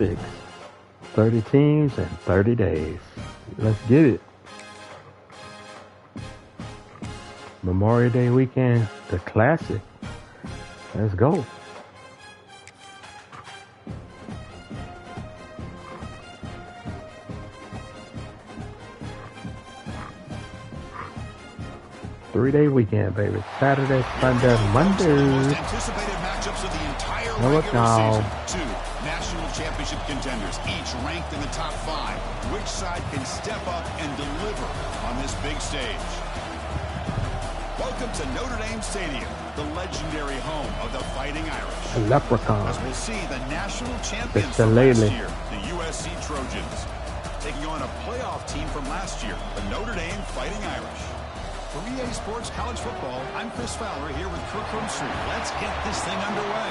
6. 30 teams in 30 days. Let's get it. Memorial Day weekend, the classic. Let's go. Three-day weekend, baby. Saturday, Sunday, Monday. Anticipated matchups of the entire regular season. 2 national championship contenders, each ranked in the top 5. Which side can step up and deliver on this big stage? Welcome to Notre Dame Stadium, the legendary home of the Fighting Irish. The Leprechaun. As we'll see the national champions from last year, the USC Trojans, taking on a playoff team from last year, the Notre Dame Fighting Irish. For EA Sports College Football, I'm Chris Fowler here with Kirk Herbstreit. Let's get this thing underway.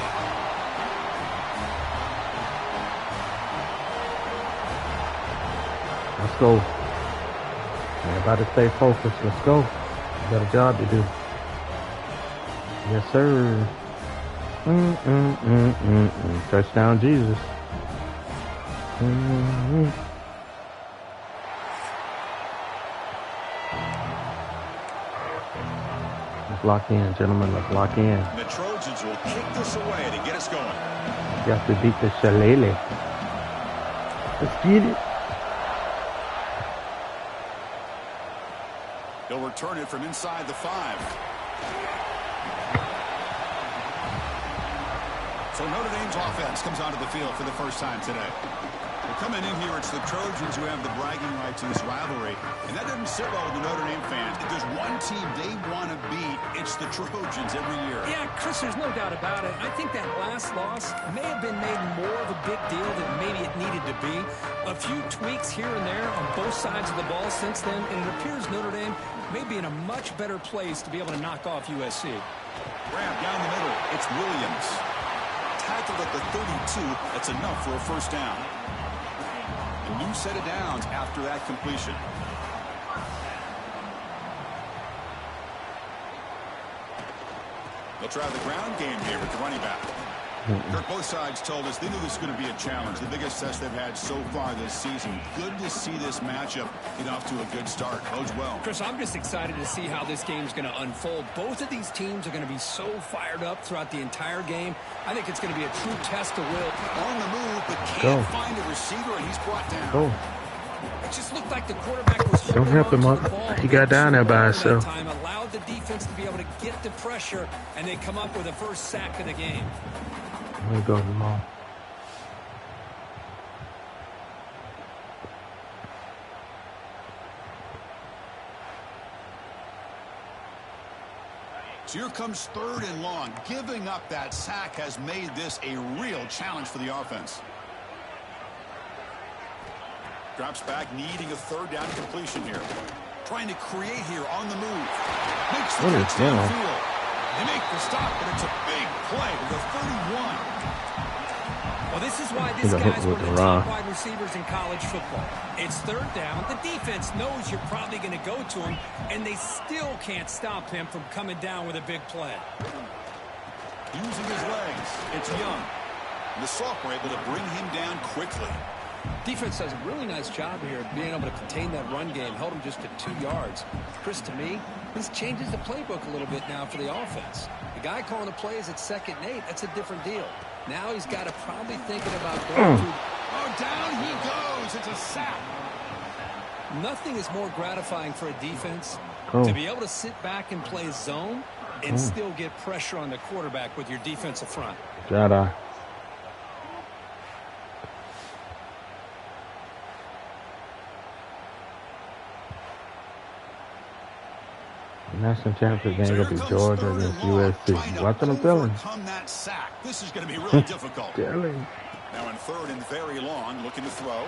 Let's go. Everybody stay focused. Let's go. We got a job to do. Yes, sir. Touchdown, Jesus. Let's lock in, gentlemen. Let's lock in. The Trojans will kick this away to get us going. You have to beat the shillelagh. Let's get it. They'll return it from inside the 5. So Notre Dame's offense comes onto the field for the first time today. We're coming in here, it's the Trojans who have the bragging rights in this rivalry. And that doesn't sit well with the Notre Dame fans. If there's one team they want to beat, it's the Trojans every year. Yeah, Chris, there's no doubt about it. I think that last loss may have been made more of a big deal than maybe it needed to be. A few tweaks here and there on both sides of the ball since then, and it appears Notre Dame may be in a much better place to be able to knock off USC. Grab down the middle. It's Williams. Tackled at the 32. That's enough for a first down. A new set of downs after that completion. They'll try the ground game here with the running back. Kirk, both sides told us they knew this was going to be a challenge, the biggest test they've had so far this season. Good to see this matchup get off to a good start. Bodes well. Chris, I'm just excited to see how this game's going to unfold. Both of these teams are going to be so fired up throughout the entire game. I think it's going to be a true test of will. On the move, but can't find a receiver, and he's brought down. Go. It just looked like the quarterback was Don't help him up. He got down there by himself. Allowed the defense to be able to get the pressure, and they come up with the first sack of the game. There we go, Jamal. So here comes 3rd and long. Giving up that sack has made this a real challenge for the offense. Drops back, needing a 3rd down completion here. Trying to create here on the move. Makes the catch downfield. They make the stop, but it's a big play with a 31. Well, this is why this guy's one of the top wide receivers in college football. It's 3rd down. The defense knows you're probably going to go to him, and they still can't stop him from coming down with a big play. Using his legs, it's Young. The sophomore able to bring him down quickly. Defense does a really nice job here of being able to contain that run game, held him just to 2 yards. Chris, to me, this changes the playbook a little bit now for the offense. The guy calling the plays at 2nd and 8, that's a different deal. Now he's got to probably thinking about going to... Oh, down he goes. It's a sack. Nothing is more gratifying for a defense to be able to sit back and play zone and still get pressure on the quarterback with your defensive front. Jada. National championship game going to be Georgia against USC. Watch what I'm telling. This is going to be really difficult. Telling. Now in 3rd and very long, looking to throw.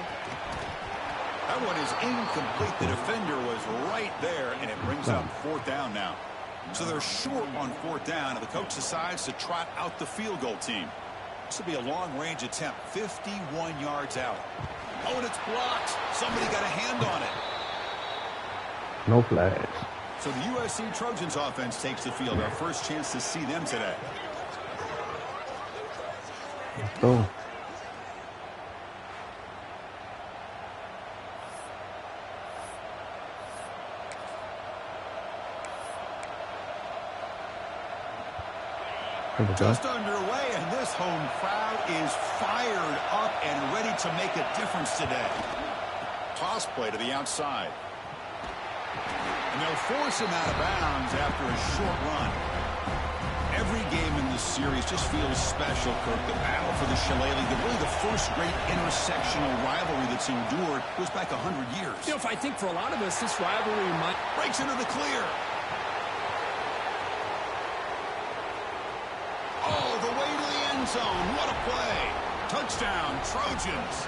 That one is incomplete. The defender was right there, and it brings up 4th down now. So they're short on 4th down, and the coach decides to trot out the field goal team. This will be a long-range attempt, 51 yards out. Oh, and it's blocked. Somebody got a hand on it. No flags. So the USC Trojans offense takes the field. Our first chance to see them today. Let's go. we go. Just underway, and this home crowd is fired up and ready to make a difference today. Toss play to the outside. And they'll force him out of bounds after a short run. Every game in this series just feels special, Kirk. The battle for the Shillelagh, really the first great intersectional rivalry that's endured goes back 100 years. You know, if I think for a lot of us, this rivalry might... Breaks into the clear. Oh, the way to the end zone. What a play. Touchdown, Trojans.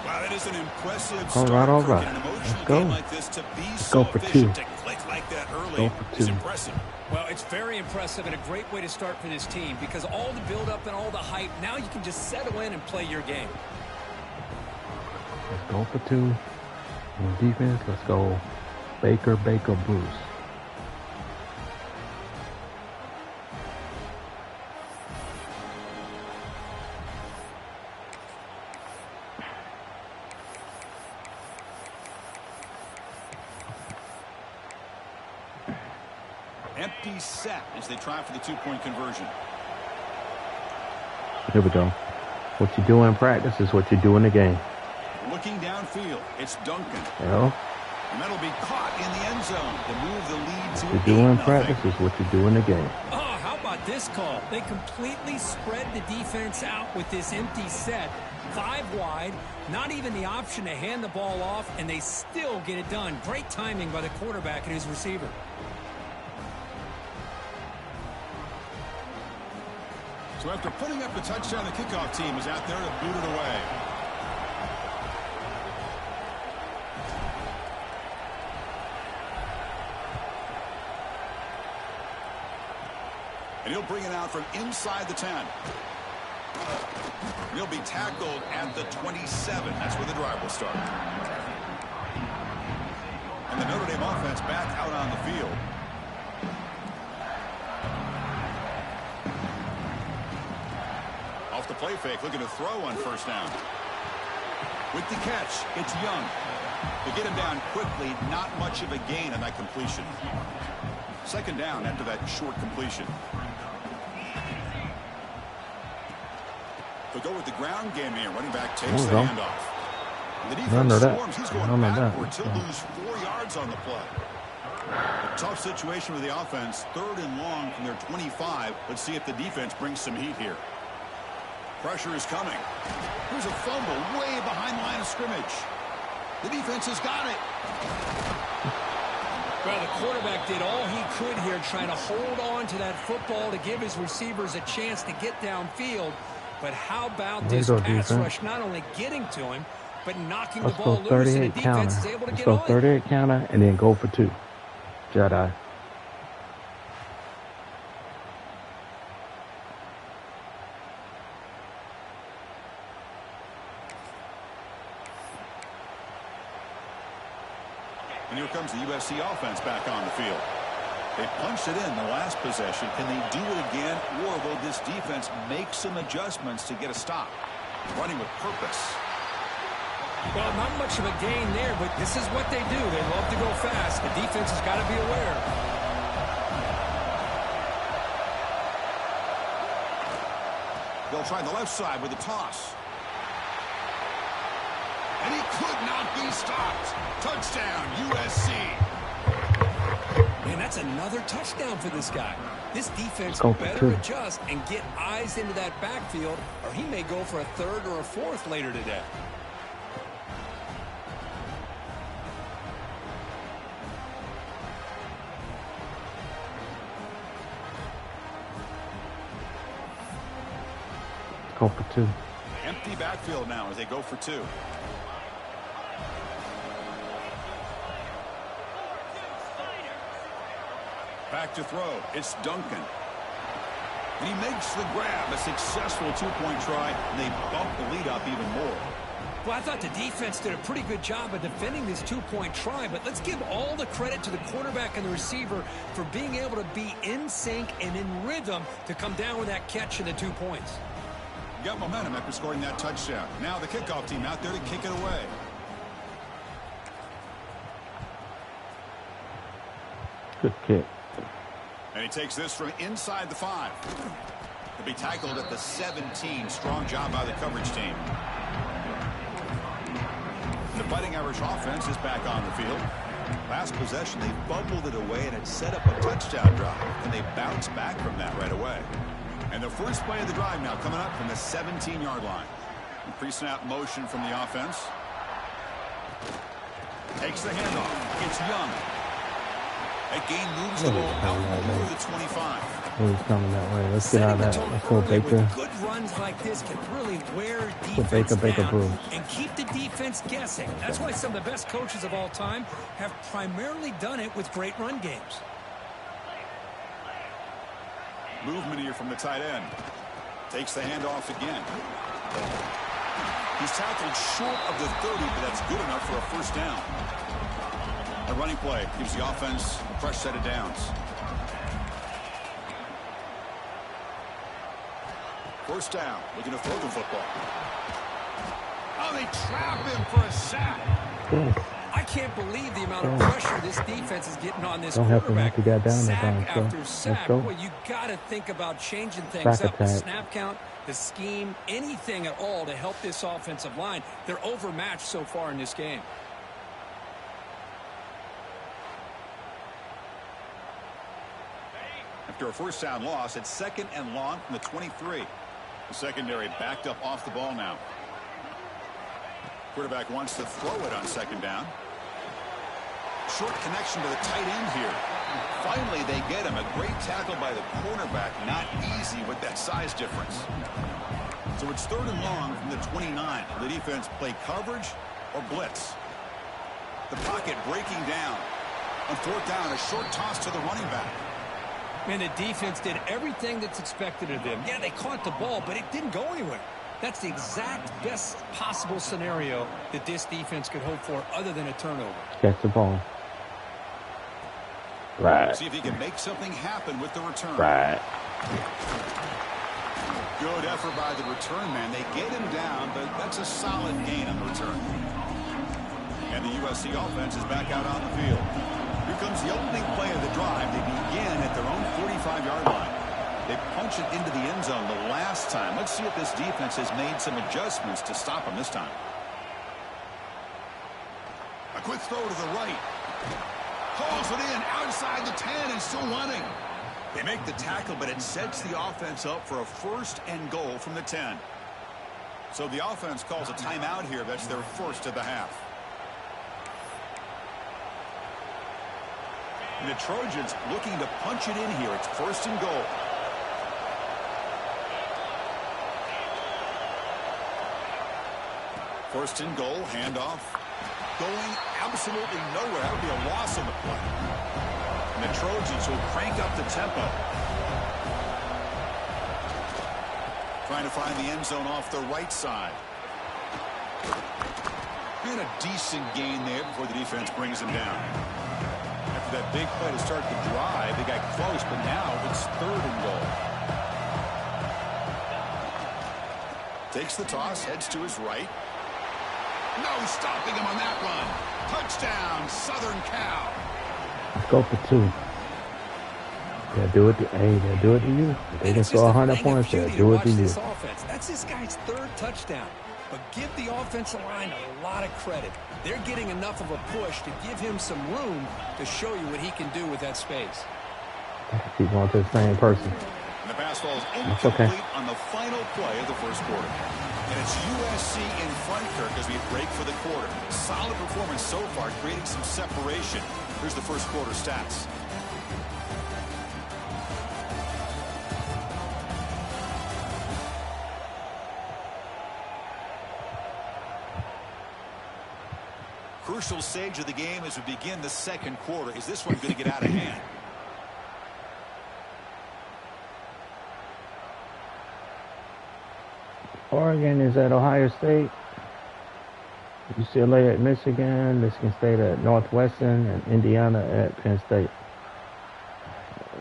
Wow, that is an impressive start. All right. In an emotional Let's go. game like this, to be Let's so go for efficient, two. to click like that early Go for is two. impressive. Well, it's very impressive and a great way to start for this team because all the build-up and all the hype, now you can just settle in and play your game. Let's go for two. On defense, let's go Baker Bruce. Empty set as they try for the two-point conversion. Here we go. What you do in practice is what you do in the game. Looking downfield, it's Duncan. Well, And that'll be caught in the end zone to move the lead to what you do in 8-0. practice is what you do in the game. Oh, how about this call? They completely spread the defense out with this empty set. 5 wide, not even the option to hand the ball off, and they still get it done. Great timing by the quarterback and his receiver. So after putting up the touchdown, the kickoff team is out there to boot it away. And he'll bring it out from inside the 10. He'll be tackled at the 27. That's where the drive will start. And the Notre Dame offense back out on the field. Off the play fake, looking to throw on first down. With the catch, it's Young. To get him down quickly, not much of a gain on that completion. Second down after that short completion. They'll go with the ground game here. Running back takes the handoff. And the defense swarms. He's going backwards. He'll lose 4 yards on the play. A tough situation with the offense. 3rd and long from their 25. Let's see if the defense brings some heat here. Pressure is coming. There's a fumble way behind the line of scrimmage. The defense has got it. Well, the quarterback did all he could here trying to hold on to that football to give his receivers a chance to get downfield. But how about this pass rush not only getting to him, but knocking the ball loose, and the defense is able to get on it. Let's go 38 counter and then go for 2. Jedi. And here comes the USC offense back on the field. They punched it in the last possession. Can they do it again, or will this defense make some adjustments to get a stop? Running with purpose. Well, not much of a gain there, but this is what they do. They love to go fast. The defense has got to be aware. They'll try the left side with a toss. And he could not be stopped. Touchdown, USC. Man, that's another touchdown for this guy. This defense Go for better 2. adjust and get eyes into that backfield, or he may go for a 3rd or a 4th later today. Go for 2. Empty backfield now as they go for 2. Back to throw. It's Duncan. And he makes the grab. A successful 2-point try. And they bump the lead up even more. Well, I thought the defense did a pretty good job of defending this 2-point try, but let's give all the credit to the quarterback and the receiver for being able to be in sync and in rhythm to come down with that catch and the 2 points. Got momentum after scoring that touchdown. Now the kickoff team out there to kick it away. Good kick. And he takes this from inside the 5. He'll be tackled at the 17. Strong job by the coverage team. The Fighting Irish offense is back on the field. Last possession, they fumbled it away and had set up a touchdown drive. And they bounced back from that right away. And the first play of the drive now coming up from the 17-yard line. Pre-snap motion from the offense. Takes the handoff. It's Young. That gain moves the ball out over the 25. He's coming that way. Let's get out of that. Let's go, Baker. Good runs like this can really wear defense Baker down and keep the defense guessing. That's why some of the best coaches of all time have primarily done it with great run games. Movement here from the tight end. Takes the handoff again. He's tackled short of the 30, but that's good enough for a first down. A running play gives the offense a fresh set of downs. First down, looking to throw the football. Oh, they trap him for a sack. I can't believe the amount of pressure this defense is getting on this quarterback. Don't have to get down sack there, after sack. Well, you got to think about changing things up. The snap count, the scheme, anything at all to help this offensive line. They're overmatched so far in this game. After a first down loss, it's 2nd and long from the 23. The secondary backed up off the ball now. Quarterback wants to throw it on 2nd down. Short connection to the tight end here. Finally, they get him. A great tackle by the cornerback. Not easy with that size difference. So it's 3rd and long from the 29. The defense play coverage or blitz. The pocket breaking down. On 4th down, a short toss to the running back. Man, the defense did everything that's expected of them. Yeah, they caught the ball, but it didn't go anywhere. That's the exact best possible scenario that this defense could hope for other than a turnover. Catch the ball. Right. See if he can make something happen with the return. Right. Good effort by the return man. They get him down, but that's a solid gain on the return. And the USC offense is back out on the field. Here comes the opening play of the drive. They begin at their own 45-yard line. They punch it into the end zone the last time. Let's see if this defense has made some adjustments to stop them this time. A quick throw to the right. Hauls it in outside the 10 and still running. They make the tackle, but it sets the offense up for a 1st and goal from the 10. So the offense calls a timeout here. That's their first of the half. And the Trojans looking to punch it in here. It's 1st and goal. First and goal, handoff. Going absolutely nowhere. That would be a loss on the play. And the Trojans will crank up the tempo. Trying to find the end zone off the right side. And a decent gain there before the defense brings him down. After that big play to start the drive, they got close, but now it's 3rd and goal. Takes the toss, heads to his right. No stopping him on that run. Touchdown, Southern Cal. Let's go for 2. They'll do it to they'll do it to you. They can score 100 points. They'll do it to you. That's this guy's 3rd touchdown. But give the offensive line a lot of credit. They're getting enough of a push to give him some room to show you what he can do with that space. Keep going to the same person. And the pass falls incomplete on the final play of the first quarter. And it's USC in front, Kirk, as we break for the quarter. Solid performance so far, creating some separation. Here's the first quarter stats. Crucial stage of the game as we begin the second quarter. Is this one going to get out of hand? Oregon is at Ohio State. UCLA at Michigan. Michigan State at Northwestern. And Indiana at Penn State.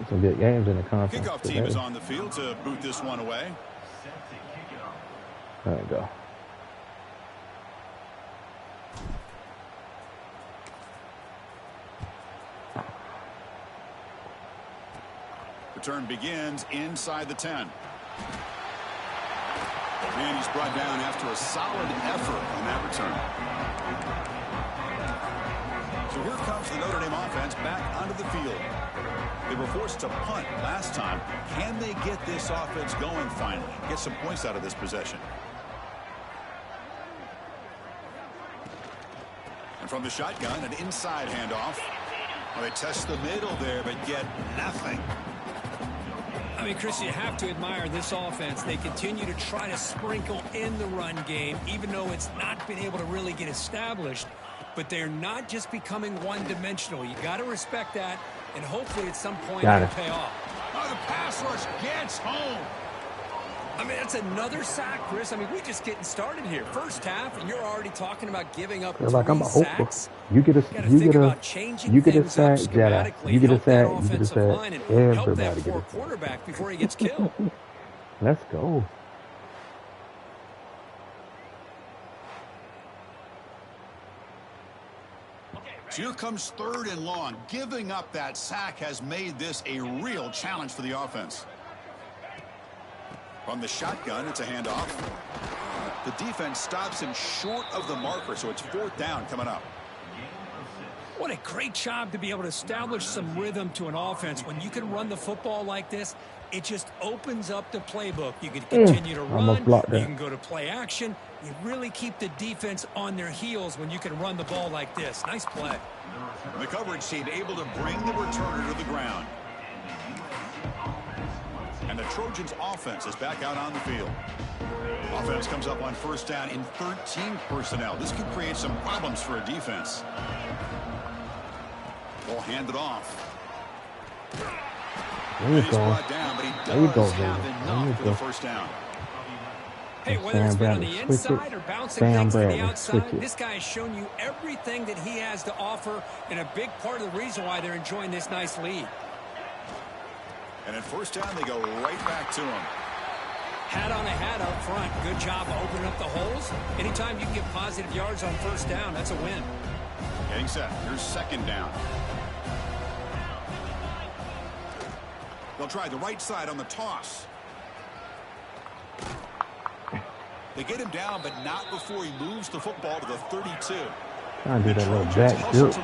Some good games in the conference. Kickoff team is on the field to boot this one away. There we go. return begins inside the 10. And he's brought down after a solid effort on that return. So here comes the Notre Dame offense back onto the field. They were forced to punt last time. Can they get this offense going finally? Get some points out of this possession. And from the shotgun, an inside handoff. Well, they test the middle there, but get nothing. I mean, Chris, you have to admire this offense. They continue to try to sprinkle in the run game, even though it's not been able to really get established. But they're not just becoming one-dimensional. You got to respect that, and hopefully at some point it'll pay off. Oh, the pass rush gets home. I mean, that's another sack, Chris. I mean, we're just getting started here. First half, and you're already talking about giving up three sacks. You get a sack, Jedi. You get a sack, you get a sack. Everybody get a sack. Quarterback before he gets killed. Let's go. So here comes 3rd and long. Giving up that sack has made this a real challenge for the offense. From the shotgun, it's a handoff. The defense stops him short of the marker, so it's 4th down coming up. What a great job to be able to establish some rhythm to an offense. When you can run the football like this, it just opens up the playbook. You can continue to run. You can go to play action. You really keep the defense on their heels when you can run the ball like this. Nice play. The coverage team able to bring the returner to the ground. And the Trojans offense is back out on the field. Offense comes up on 1st down in 13 personnel. This can create some problems for a defense. Ball handed off. There you He's go. brought down, but he does have enough for the 1st down. Hey, whether it's been on the inside or bouncing things to the outside, this guy has shown you everything that he has to offer, and a big part of the reason why they're enjoying this nice lead. And at 1st down, they go right back to him. Hat on a hat up front. Good job of opening up the holes. Anytime you can get positive yards on 1st down, that's a win. Getting set. Here's 2nd down. They'll try the right side on the toss. They get him down, but not before he moves the football to the 32. Trying to do that little back jump.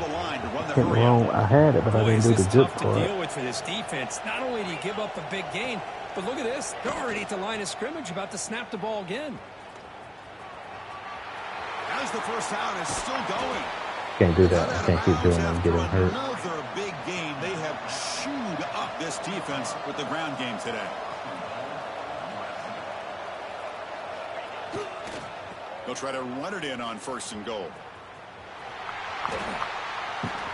I had it, but I didn't do the jump for it. Deal with for this defense. Not only do you give up a big gain, but look at this. They're already at the line of scrimmage, about to snap the ball again. As the 1st down is still going. Can't do that. I can't keep doing it and getting hurt. Another big gain. They have chewed up this defense with the ground game today. They'll try to run it in on 1st and goal.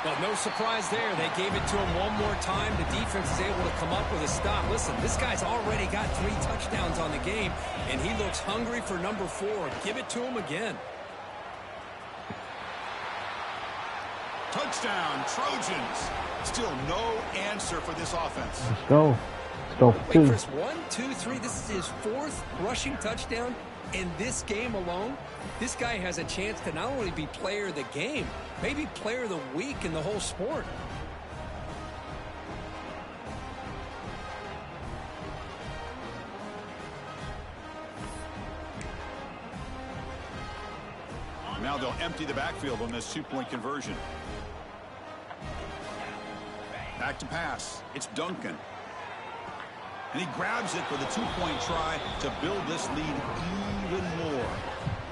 Well, no surprise there. They gave it to him one more time. The defense is able to come up with a stop. Listen, this guy's already got 3 touchdowns on the game, and he looks hungry for number 4. Give it to him again. Touchdown, Trojans. Still no answer for this offense. Let's go. Let's go for 2. Wait, Chris, 1, 2, 3. This is his 4th rushing touchdown in this game alone. This guy has a chance to not only be player of the game, maybe player of the week in the whole sport. Now they'll empty the backfield on this 2-point conversion. Back to pass. It's Duncan. And he grabs it for the 2-point try to build this lead even more.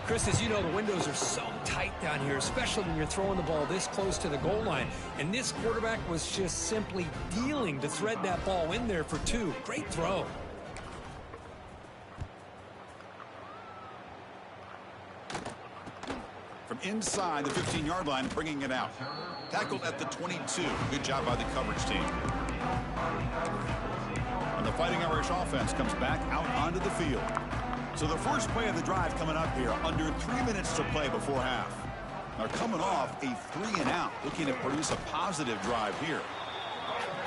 Chris, as you know, the windows are so tight down here, especially when you're throwing the ball this close to the goal line. And this quarterback was just simply dealing to thread that ball in there for 2. Great throw. From inside the 15-yard line, bringing it out. Tackled at the 22. Good job by the coverage team. And the Fighting Irish offense comes back out onto the field. So the first play of the drive coming up here, under 3 minutes to play before half. They're coming off a 3-and-out, looking to produce a positive drive here.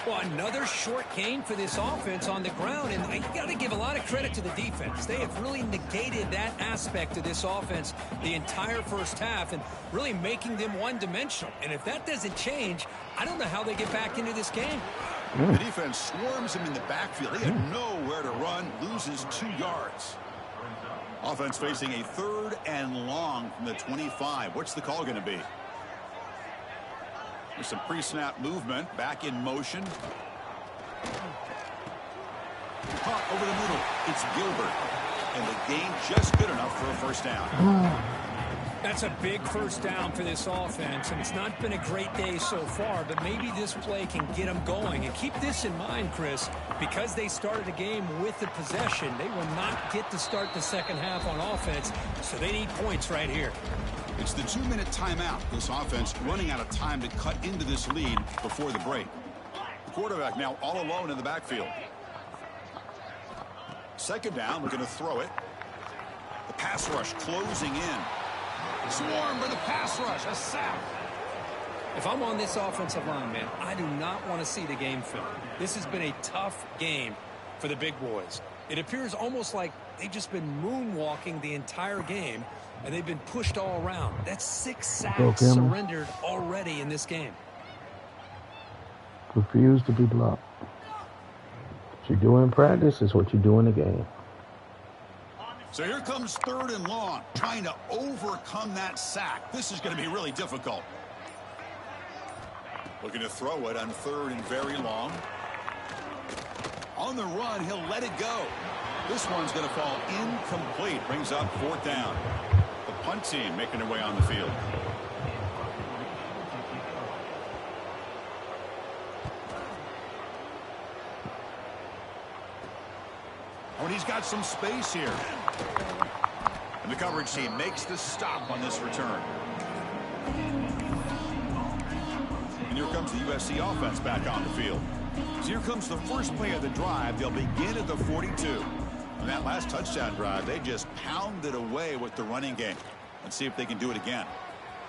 Well, another short gain for this offense on the ground, and you got to give a lot of credit to the defense. They have really negated that aspect of this offense the entire first half and really making them one-dimensional. And if that doesn't change, I don't know how they get back into this game. The defense swarms him in the backfield. He had nowhere to run, loses 2 yards. Offense facing a 3rd and long from the 25. What's the call going to be? There's some pre-snap movement, back in motion. Caught over the middle. It's Gilbert. And the gain just good enough for a first down. That's a big first down for this offense, and it's not been a great day so far, but maybe this play can get them going. And keep this in mind, Chris, because they started the game with the possession, they will not get to start the second half on offense, so they need points right here. It's the 2-minute timeout. This offense running out of time to cut into this lead before the break. The quarterback now all alone in the backfield. Second down, looking to throw it. The pass rush closing in. Swarm for the pass rush, a sack. If I'm on this offensive line, man, I do not want to see the game film. This has been a tough game for the big boys. It appears almost like they've just been moonwalking the entire game, and they've been pushed all around. That's 6 sacks surrendered already in this game. Refuse to be blocked. What you do in practice is what you do in the game. So here comes 3rd and long, trying to overcome that sack. This is going to be really difficult. Looking to throw it on 3rd and very long. On the run, he'll let it go. This one's going to fall incomplete. Brings up 4th down. The punt team making their way on the field. Oh, and he's got some space here. And the coverage team makes the stop on this return. And here comes the USC offense back on the field. So here comes the first play of the drive. They'll begin at the 42. On that last touchdown drive, they just pounded away with the running game. Let's see if they can do it again.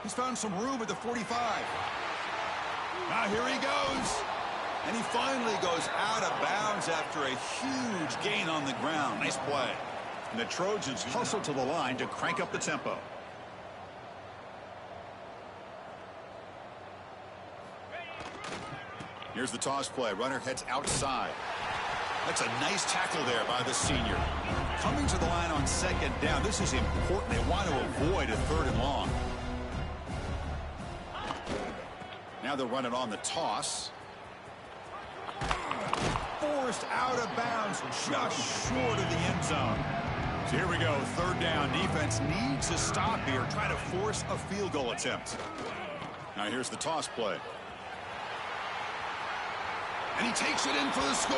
He's found some room at the 45. Now here he goes. And he finally goes out of bounds after a huge gain on the ground. Nice play. And the Trojans hustle to the line to crank up the tempo. Here's the toss play. Runner heads outside. That's a nice tackle there by the senior. Coming to the line on 2nd down. This is important. They want to avoid a 3rd and long. Now they'll run it on the toss. Forced out of bounds, just short of the end zone. So here we go, 3rd down. Defense needs to stop here, try to force a field goal attempt. Now here's the toss play. And he takes it in for the score.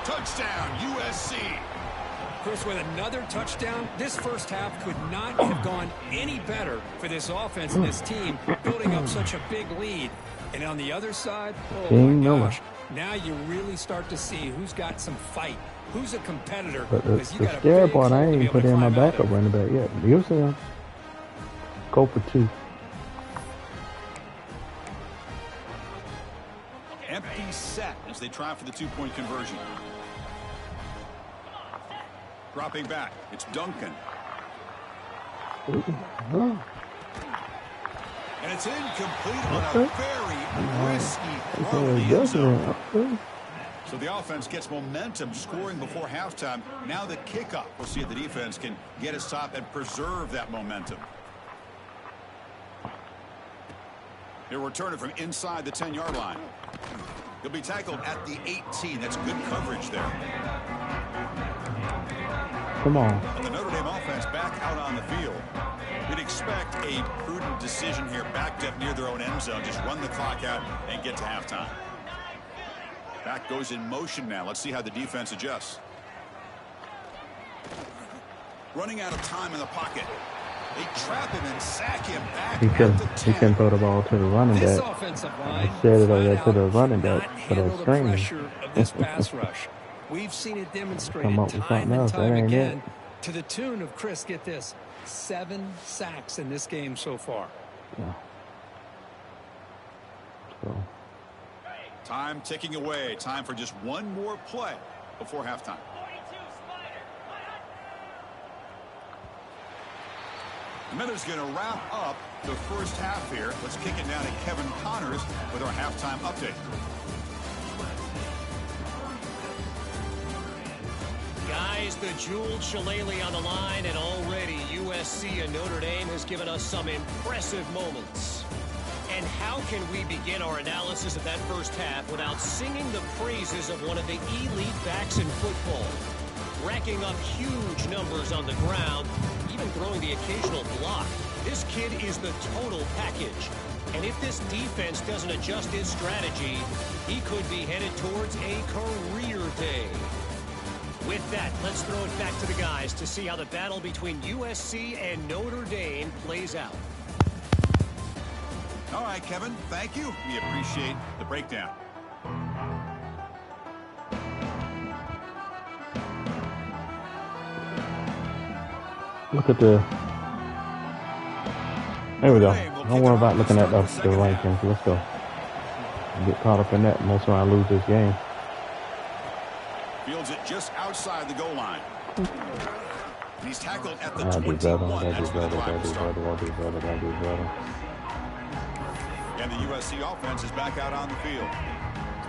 Touchdown, USC. Chris, with another touchdown, this first half could not have gone any better for this offense and this team, building up such a big lead. And on the other side, oh my gosh, now you really start to see who's got some fight, who's a competitor. But the scary part, I ain't even put in my backup running back yet. You'll see him. Go for 2. Empty set as they try for the 2-point conversion. Dropping back, it's Duncan. And it's incomplete on a very risky throw in the end zone. So the offense gets momentum scoring before halftime. Now the kickoff. We'll see if the defense can get a stop and preserve that momentum. He'll return it from inside the 10-yard line. He'll be tackled at the 18. That's good coverage there. Come on. And the Notre Dame offense back out on the field. You'd expect a prudent decision here, backed up near their own end zone. Just run the clock out and get to halftime. Back goes in motion now. Let's see how the defense adjusts. Running out of time in the pocket. They trap him and sack him back He at can throw the ball to the running This back. offensive line Instead of that to the running back not for the handle the screen. pressure of this pass rush. We've seen it demonstrated Come up with time something and else. time That ain't again it. to the tune of, Chris, get this, 7 sacks in this game so far. Yeah. So. Time ticking away. Time for just one more play before halftime. And then is going to wrap up the first half here. Let's kick it down to Kevin Connors with our halftime update. guys. The jeweled shillelagh on the line, and already USC and Notre Dame has given us some impressive moments. And how can we begin our analysis of that first half without singing the praises of one of the elite backs in football? Racking up huge numbers on the ground, even throwing the occasional block. This kid is the total package. And if this defense doesn't adjust his strategy, he could be headed towards a career day. With that, let's throw it back to the guys to see how the battle between USC and Notre Dame plays out. All right, Kevin, thank you. We appreciate the breakdown. Look at the... There we go. Don't worry about looking at the rankings. Let's go. Get caught up in that, and that's why I lose this game. Fields it just outside the goal line. And he's tackled at the I'll do 21. better. That's where the drive will start. And the USC offense is back out on the field.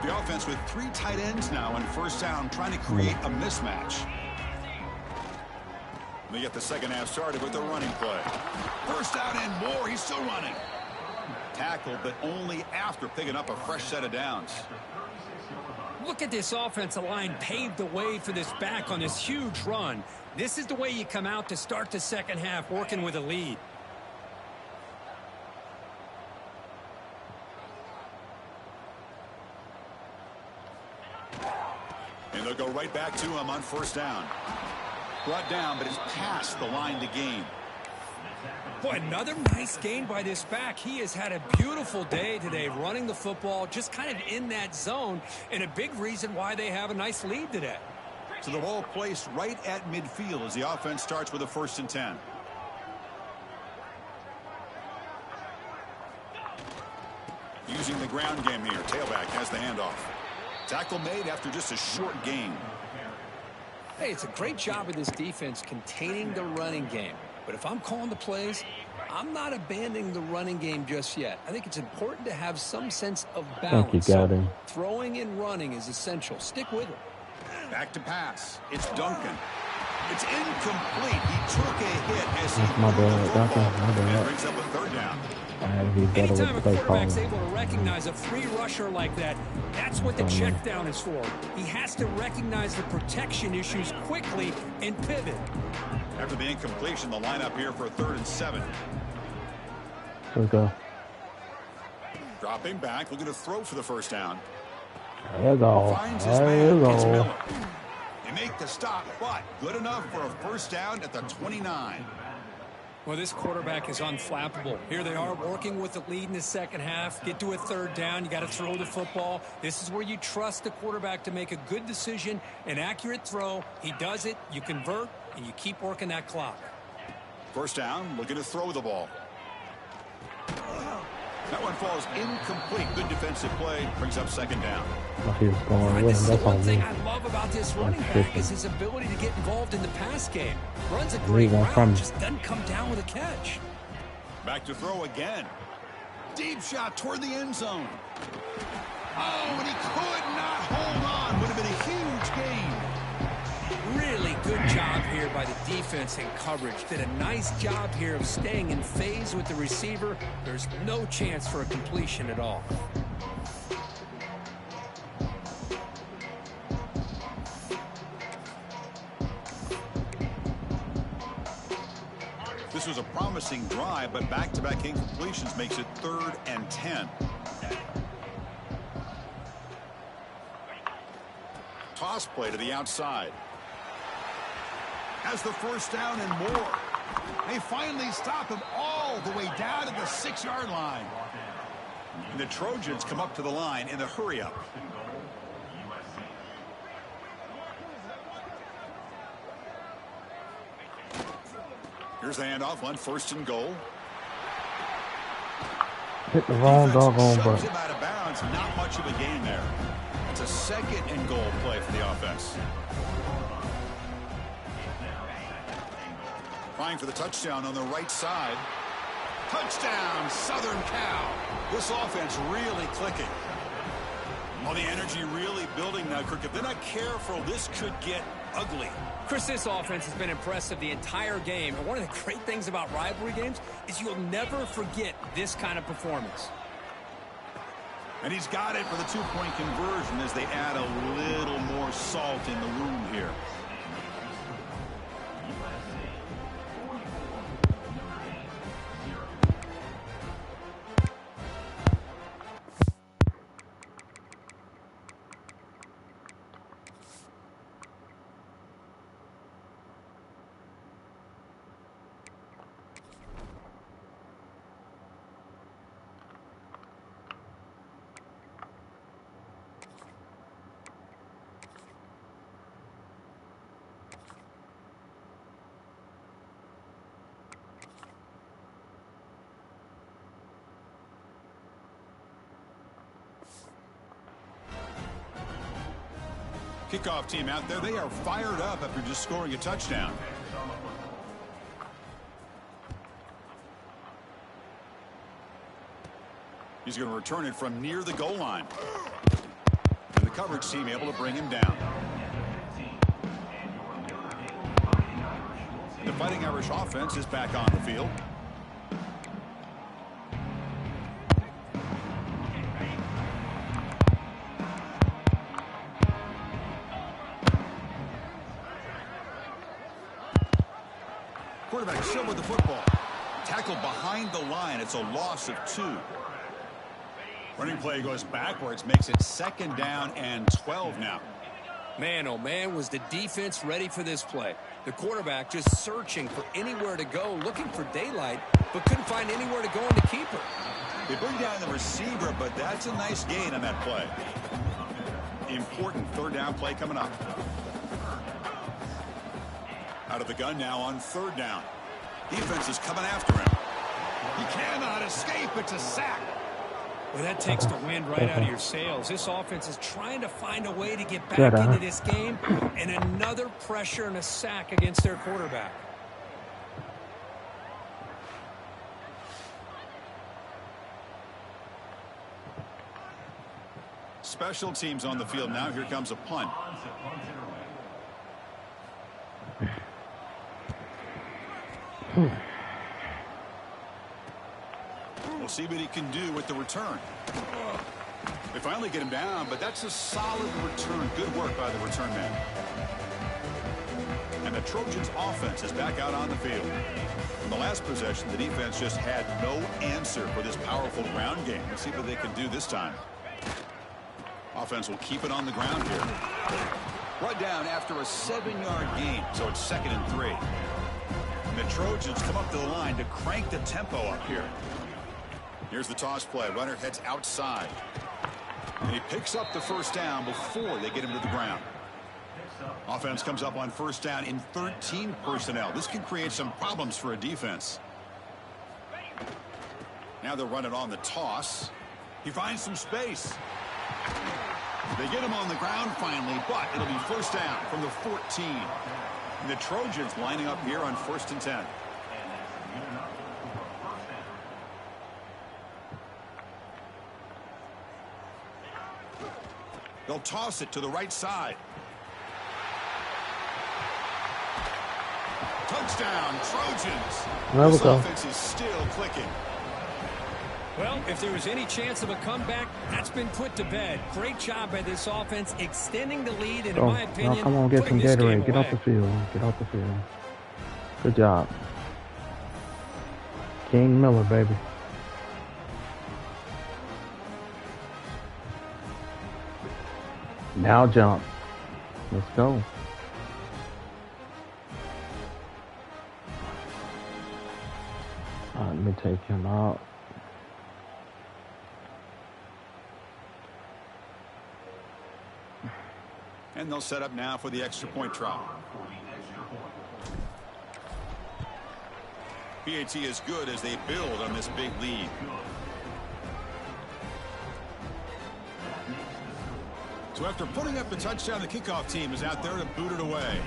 The offense with 3 tight ends now on first down, trying to create a mismatch. They get the second half started with a running play. First down and more. He's still running. Tackled, but only after picking up a fresh set of downs. Look at this offensive line paved the way for this back on this huge run. This is the way you come out to start the second half, working with a lead. And they'll go right back to him on first down. Brought down, but it's past the line to gain. Boy, another nice gain by this back. He has had a beautiful day today running the football, just kind of in that zone, and a big reason why they have a nice lead today. So the ball placed right at midfield as the offense starts with a 1st and 10. Using the ground game here. Tailback has the handoff. Tackle made after just a short gain. Hey, it's a great job of this defense containing the running game. But if I'm calling the plays, I'm not abandoning the running game just yet. I think it's important to have some sense of balance. Thank you, Gowdy. Throwing and running is essential. Stick with it. Back to pass. It's Duncan. It's incomplete. He took a hit as he My threw the bad, football. Duncan. My bad. And brings up a 3rd down. Anytime a quarterback's able to recognize a free rusher like that, that's what the check down is for. He has to recognize the protection issues quickly and pivot. After the incompletion, the lineup here for a 3rd and 7. There we go. Dropping back, looking to throw for the first down. There you go. Finds his There you man. It's go. Miller. They make the stop, but good enough for a first down at the 29. Well, this quarterback is unflappable. Here they are working with the lead in the second half. Get to a 3rd down. You got to throw the football. This is where you trust the quarterback to make a good decision, an accurate throw. He does it. You convert, and you keep working that clock. First down, looking to throw the ball. That one falls incomplete. Good defensive play. Brings up 2nd down. He's going with This him. is That's one on thing me. I love about this running back is his ability to get involved in the pass game. Runs a Leave great one route, from- just doesn't come down with a catch. Back to throw again. Deep shot toward the end zone. Oh, and he could not hold on. Would have been a huge gain. Really good job here by the defense in coverage. Did a nice job here of staying in phase with the receiver. There's no chance for a completion at all. This was a promising drive, but back-to-back incompletions makes it 3rd and 10. Toss play to the outside. Has the first down and more. They finally stop him all the way down to the 6-yard line. And the Trojans come up to the line in the hurry-up. Here's the handoff on 1st and goal. Hit the wrong doggone Shoves button. him out of bounds. Not much of a gain there. It's a 2nd and goal play for the offense. Trying for the touchdown on the right side. Touchdown, Southern Cal. This offense really clicking. Well, the energy really building now, Kirk. If they're not careful, this could get ugly. Chris, this offense has been impressive the entire game. And one of the great things about rivalry games is you'll never forget this kind of performance. And he's got it for the two-point conversion as they add a little more salt in the wound here. Kickoff team out there, they are fired up after just scoring a touchdown. He's going to return it from near the goal line. And the coverage team able to bring him down. The Fighting Irish offense is back on the field. Quarterback still with the football. Tackled behind the line. It's a loss of 2. Running play goes backwards, makes it 2nd down and 12 now. Man, oh man, was the defense ready for this play. The quarterback just searching for anywhere to go, looking for daylight, but couldn't find anywhere to go in the keeper. They bring down the receiver, but that's a nice gain on that play. Important 3rd down play coming up. Out of the gun now on 3rd down. Defense is coming after him. He cannot escape. It's a sack. Well, that takes the wind right out of your sails. This offense is trying to find a way to get back into this game, and another pressure and a sack against their quarterback. Special teams on the field now. Here comes a punt. We'll see what he can do with the return. They finally get him down, but that's a solid return. Good work by the return man. And the Trojans offense is back out on the field. In the last possession, the defense just had no answer for this powerful ground game. Let's see what they can do this time. Offense will keep it on the ground here. Brought down after a 7-yard gain, so it's 2nd and 3. And the Trojans come up to the line to crank the tempo up here. Here's the toss play. Runner heads outside. And he picks up the 1st down before they get him to the ground. Offense comes up on 1st down in 13 personnel. This can create some problems for a defense. Now they'll run it on the toss. He finds some space. They get him on the ground finally, but it'll be 1st down from the 14. And the Trojans lining up here on 1st and 10. They'll toss it to the right side. Touchdown, Trojans. There we This go. offense is still clicking. Well, if there was any chance of a comeback, that's been put to bed. Great job by this offense extending the lead, and in my opinion, now come on, get some putting this game Gatorade. Get off away. the field. Get off the field. Good job. King Miller, baby. Now jump. Let's go. Let me take him out. And they'll set up now for the extra point try. PAT is good as they build on this big lead. So after putting up the touchdown, the kickoff team is out there to boot it away.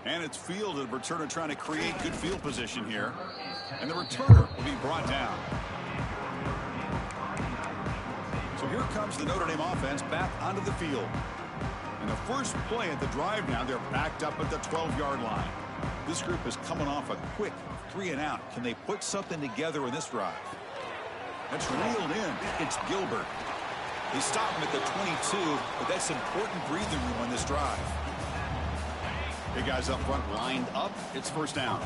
And it's fielded. Returner trying to create good field position here. And the returner will be brought down. here comes the Notre Dame offense back onto the field. And the first play at the drive now, they're backed up at the 12-yard line. This group is coming off a quick 3-and-out. Can they put something together in this drive? That's reeled in. It's Gilbert. They stop him at the 22, but that's important breathing room on this drive. Big guys up front lined up. It's first down.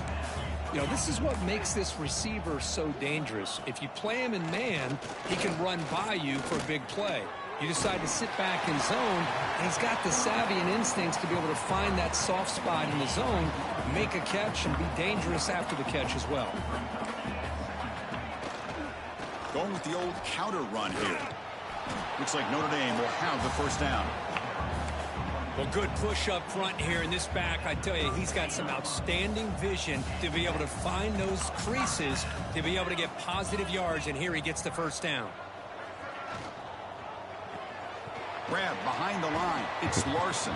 You know, this is what makes this receiver so dangerous. If you play him in man, he can run by you for a big play. You decide to sit back in zone, and he's got the savvy and instincts to be able to find that soft spot in the zone, make a catch, and be dangerous after the catch as well. Going with the old counter run here. Looks like Notre Dame will have the first down. Well, good push up front here in this back. I tell you, he's got some outstanding vision to be able to find those creases, to be able to get positive yards, and here he gets the first down. Grab behind the line. It's Larson.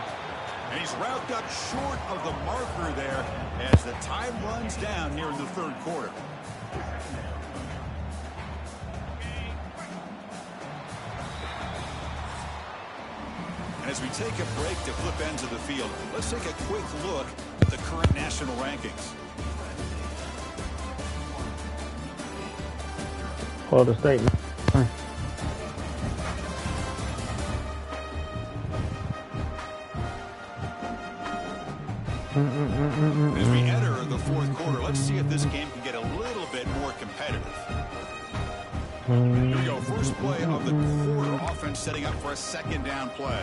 And he's wrapped up short of the marker there as the time runs down here in the third quarter. And as we take a break to flip ends of the field, let's take a quick look at the current national rankings. Florida State. As we enter the fourth quarter, let's see if this game can get a little bit more competitive. Here we go. First play of the quarter. Offense setting up for a second down play.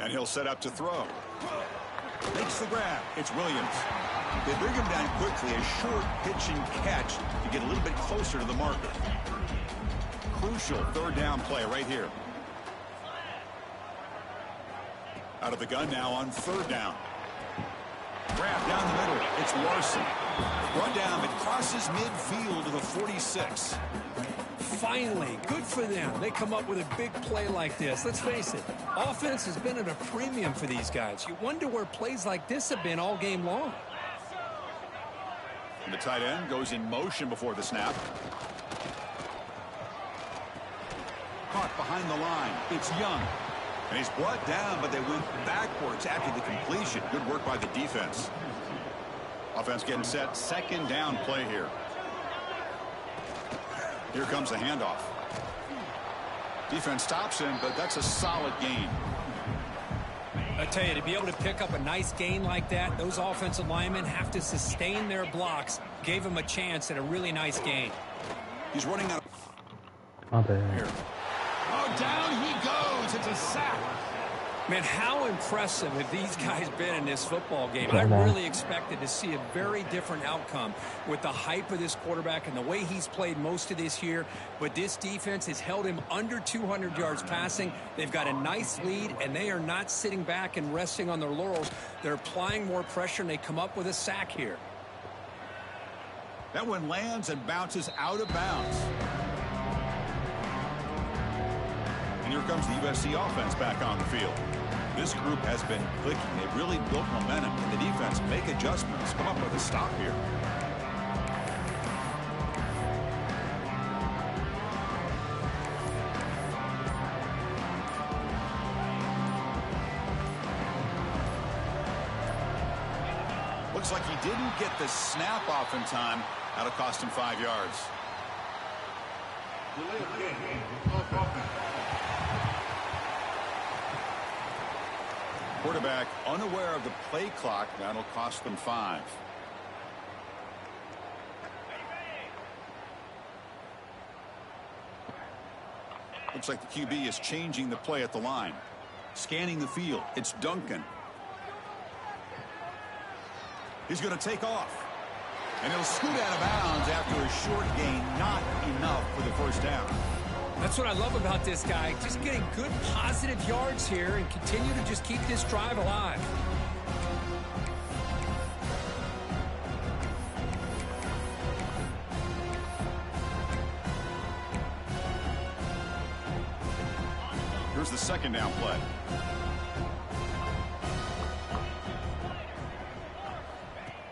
And he'll set up to throw. Makes the grab. It's Williams. They bring him down quickly. A short pitch and catch to get a little bit closer to the marker. Crucial third down play right here. Out of the gun now on third down. Grab down the middle. It's Larson. Run down. It crosses midfield to the 46. Finally, good for them. They come up with a big play like this. Let's face it, offense has been at a premium for these guys. You wonder where plays like this have been all game long. And the tight end goes in motion before the snap. Caught behind the line. It's Young. And he's brought down, but they went backwards after the completion. Good work by the defense. Offense getting set. Second down play here. Here comes the handoff. Defense stops him, but that's a solid gain. I tell you, to be able to pick up a nice gain like that, those offensive linemen have to sustain their blocks. Gave him a chance at a really nice gain. He's running out. Here. Oh, down he goes. It's a sack. Man, how impressive have these guys been in this football game? I really expected to see a very different outcome with the hype of this quarterback and the way he's played most of this year. But this defense has held him under 200 yards passing. They've got a nice lead, and they are not sitting back and resting on their laurels. They're applying more pressure, and they come up with a sack here. That one lands and bounces out of bounds. And here comes the USC offense back on the field. This group has been clicking. They've really built momentum, and the defense make adjustments. Come up with a stop here. Looks like he didn't get the snap off in time. That'll cost him 5 yards. Quarterback unaware of the play clock. That'll cost them 5. Looks like the QB is changing the play at the line. Scanning the field. It's Duncan. He's going to take off. And he'll scoot out of bounds after a short gain. Not enough for the first down. That's what I love about this guy. Just getting good positive yards here and continue to just keep this drive alive. Here's the second down play.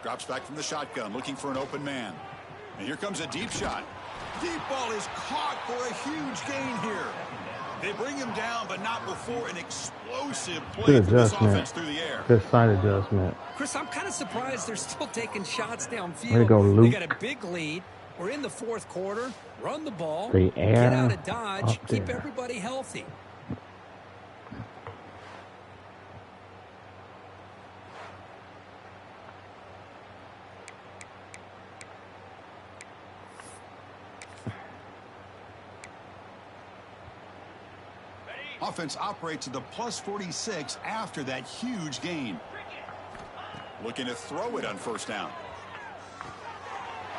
Drops back from the shotgun, looking for an open man. And here comes a deep shot. Deep ball is caught for a huge gain here. They bring him down, but not before an explosive play Good for this adjustment. offense through the air. Good side adjustment. Chris, I'm kind of surprised they're still taking shots downfield. Way to go, Luke. They got a big lead. We're in the fourth quarter. Run the ball. The air get out of Dodge. up Keep there. everybody healthy. Offense operates to the plus 46 after that huge gain. Looking to throw it on first down.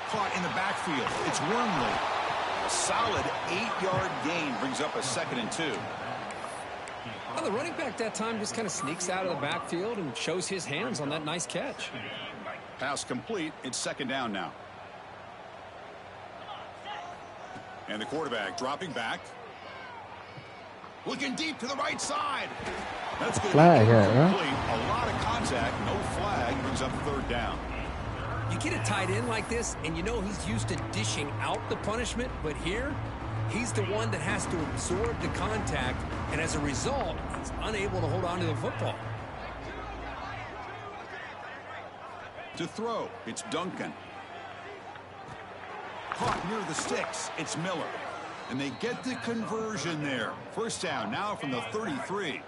Caught in the backfield. It's Wormley. A solid 8-yard gain brings up a 2nd and 2. Well, the running back that time just kind of sneaks out of the backfield and shows his hands on that nice catch. Pass complete. It's 2nd down now. And the quarterback dropping back. Looking deep to the right side. That's good. Flag, yeah, Complete. A lot of contact. No flag. Brings up 3rd down. You get a tight end like this, and you know he's used to dishing out the punishment, but here, he's the one that has to absorb the contact, and as a result, he's unable to hold on to the football. To throw, it's Duncan. Caught near the sticks, it's Miller. And they get the conversion there. First down now from the 33.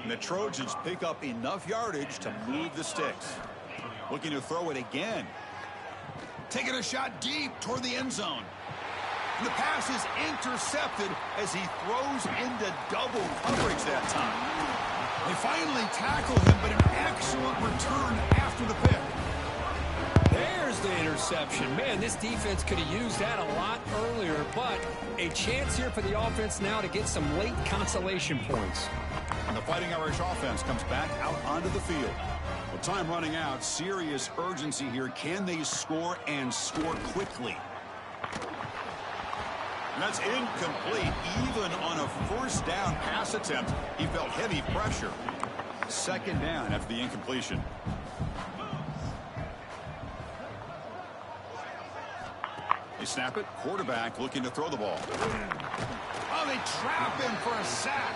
And the Trojans pick up enough yardage to move the sticks. Looking to throw it again. Taking a shot deep toward the end zone. And the pass is intercepted as he throws into double coverage that time. They finally tackle him, but an excellent return after the pick. There's the interception. Man, this defense could have used that a lot earlier, but a chance here for the offense now to get some late consolation points. And the Fighting Irish offense comes back out onto the field. With time running out, serious urgency here. Can they score and score quickly? And that's incomplete. Even on a first down pass attempt, he felt heavy pressure. 2nd down after the incompletion. They snap it. Quarterback looking to throw the ball. Oh, they trap him for a sack.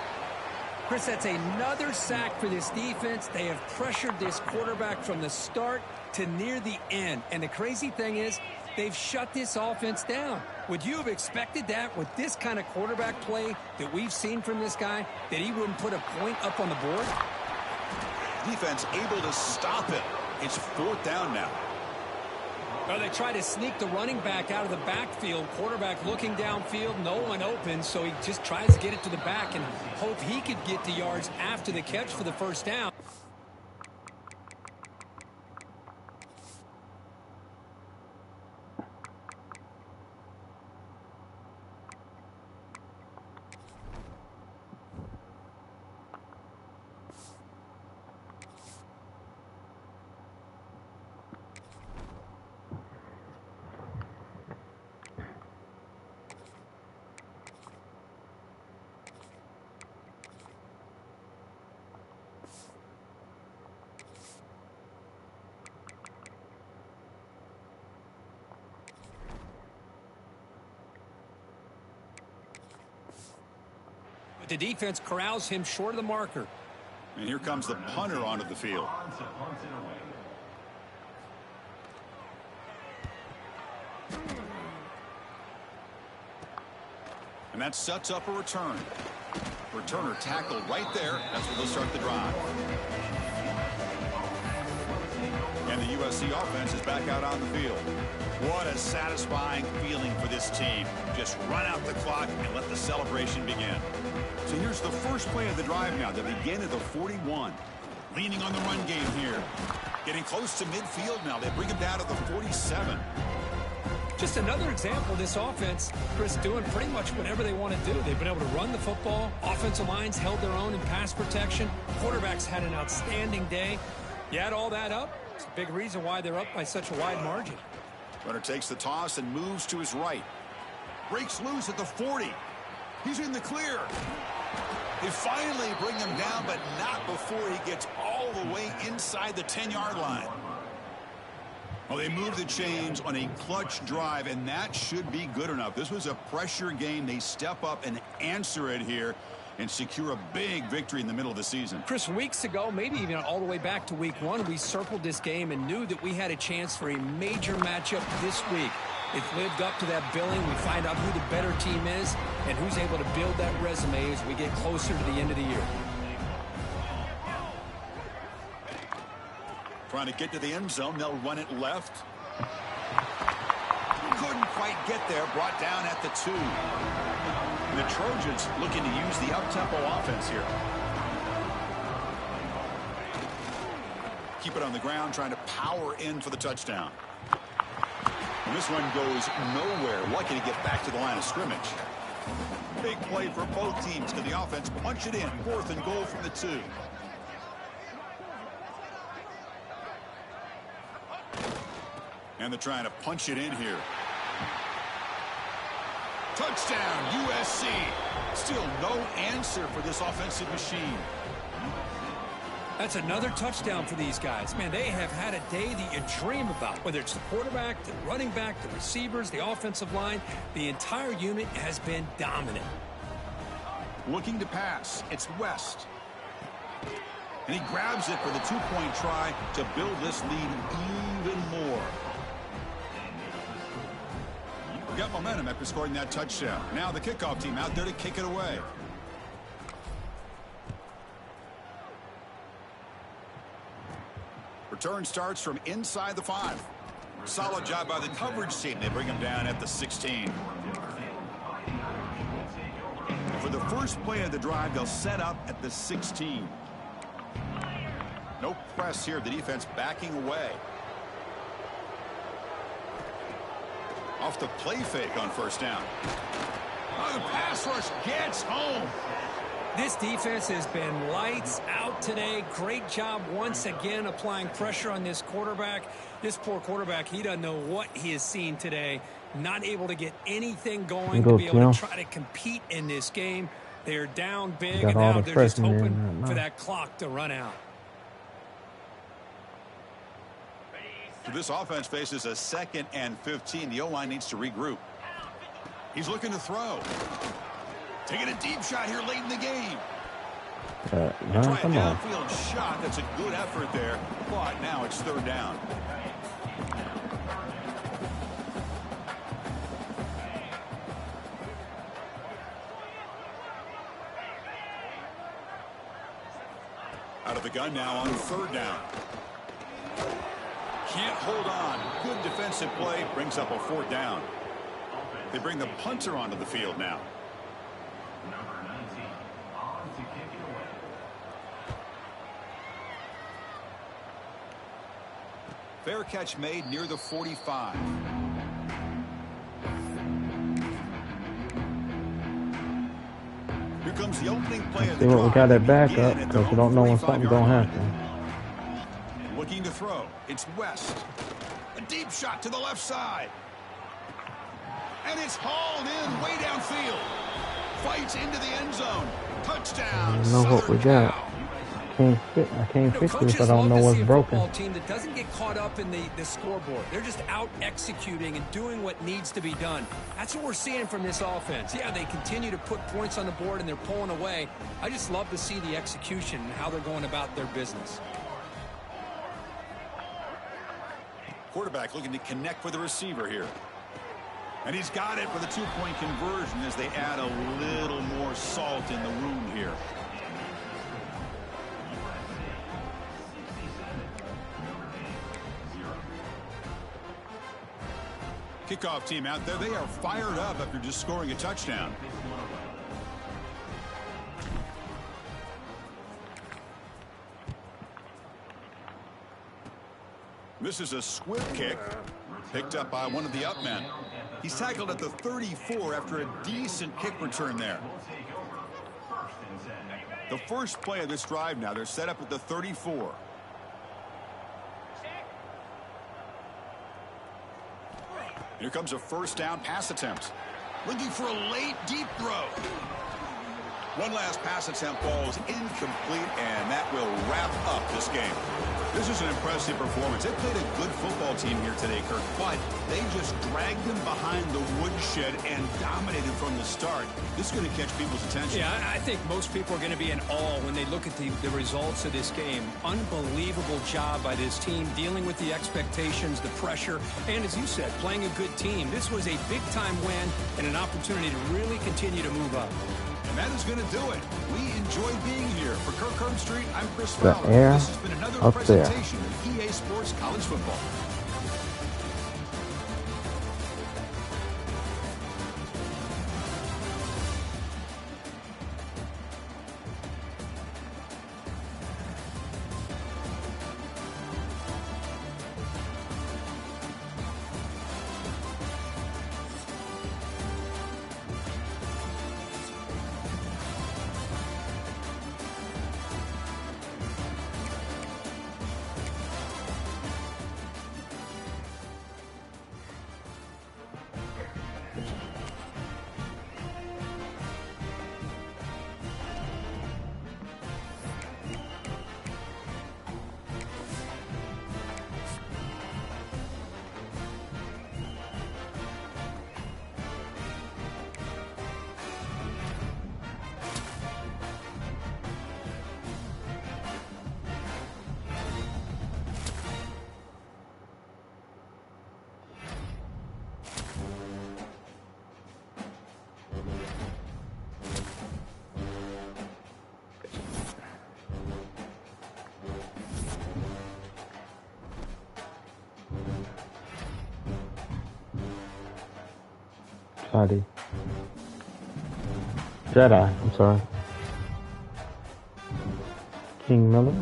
Chris, that's another sack for this defense. They have pressured this quarterback from the start to near the end. And the crazy thing is, they've shut this offense down. Would you have expected that with this kind of quarterback play that we've seen from this guy, that he wouldn't put a point up on the board? Defense able to stop it. It's 4th down now. Well, they try to sneak the running back out of the backfield. Quarterback looking downfield, no one open, so he just tries to get it to the back and hope he could get the yards after the catch for the first down. The defense corrals him short of the marker. And here comes the punter onto the field. And that sets up a return. Returner tackled right there. That's where they'll start the drive. And the USC offense is back out on the field. What a satisfying feeling for this team. Just run out the clock and let the celebration begin. So here's the first play of the drive now. They begin at the 41. Leaning on the run game here. Getting close to midfield now. They bring him down to the 47. Just another example of this offense, Chris, doing pretty much whatever they want to do. They've been able to run the football. Offensive lines held their own in pass protection. Quarterbacks had an outstanding day. You add all that up, it's a big reason why they're up by such a wide margin. Runner takes the toss and moves to his right. Breaks loose at the 40. He's in the clear. They finally bring him down, but not before he gets all the way inside the 10-yard line. Well, they moved the chains on a clutch drive, and that should be good enough. This was a pressure game. They step up and answer it here and secure a big victory in the middle of the season. Chris, weeks ago, maybe even all the way back to week 1, we circled this game and knew that we had a chance for a major matchup this week. It's lived up to that billing. We find out who the better team is and who's able to build that resume as we get closer to the end of the year. Trying to get to the end zone. They'll run it left. Couldn't quite get there. Brought down at the 2. And the Trojans looking to use the up-tempo offense here. Keep it on the ground, trying to power in for the touchdown. And this one goes nowhere. Lucky to get back to the line of scrimmage. Big play for both teams. Can the offense punch it in? 4th and goal from the 2. And they're trying to punch it in here. Touchdown, USC. Still no answer for this offensive machine. That's another touchdown for these guys. Man, they have had a day that you dream about. Whether it's the quarterback, the running back, the receivers, the offensive line, the entire unit has been dominant. Looking to pass. It's West. And he grabs it for the 2-point try to build this lead even more. Got momentum after scoring that touchdown. Now the kickoff team out there to kick it away. Return starts from inside the 5. Solid job by the coverage team. They bring him down at the 16. For the first play of the drive, they'll set up at the 16. No press here. The defense backing away. Off the play fake on first down. Oh, the pass rush gets home. This defense has been lights out today. Great job once again applying pressure on this quarterback. This poor quarterback, he doesn't know what he has seen today. Not able to get anything going to be able to try to compete in this game. They're down big, and now they're just hoping for that clock to run out. So this offense faces a 2nd and 15. The O-line needs to regroup. He's looking to throw. Taking a deep shot here late in the game. Try a downfield shot. That's a good effort there. But now it's 3rd down. Out of the gun now on 3rd down. Can't hold on. Good defensive play. Brings up a 4th down. They bring the punter onto the field now. Fair catch made near the 45. Here comes the opening play of the drive. We got that back up because we don't know when something's going to happen. Looking to throw. It's West. A deep shot to the left side. And it's hauled in way downfield. Fights into the end zone. Touchdown. I don't know what we got. I can't fix this. I don't know what's broken. A team that doesn't get caught up in the scoreboard. They're just out executing and doing what needs to be done. That's what we're seeing from this offense. Yeah, they continue to put points on the board and they're pulling away. I just love to see the execution and how they're going about their business. Quarterback looking to connect with the receiver here. And he's got it for the 2-point conversion as they add a little more salt in the wound here. Kickoff team out there. They are fired up after just scoring a touchdown. This is a squib kick picked up by one of the up men. He's tackled at the 34 after a decent kick return there. The first play of this drive now. They're set up at the 34. Here comes a 1st down pass attempt. Looking for a late deep throw. One last pass attempt falls incomplete, and that will wrap up this game. This is an impressive performance. They played a good football team here today, Kirk, but they just dragged them behind the woodshed and dominated from the start. This is going to catch people's attention. Yeah, I think most people are going to be in awe when they look at the results of this game. Unbelievable job by this team dealing with the expectations, the pressure, and as you said, playing a good team. This was a big-time win and an opportunity to really continue to move up. And that is going to do it. We enjoy being here. For Kirk Herbstreit, I'm Chris The Fowler. air This has been another up there. presentation of EA Sports College Football. Jedi, I'm sorry. King Miller.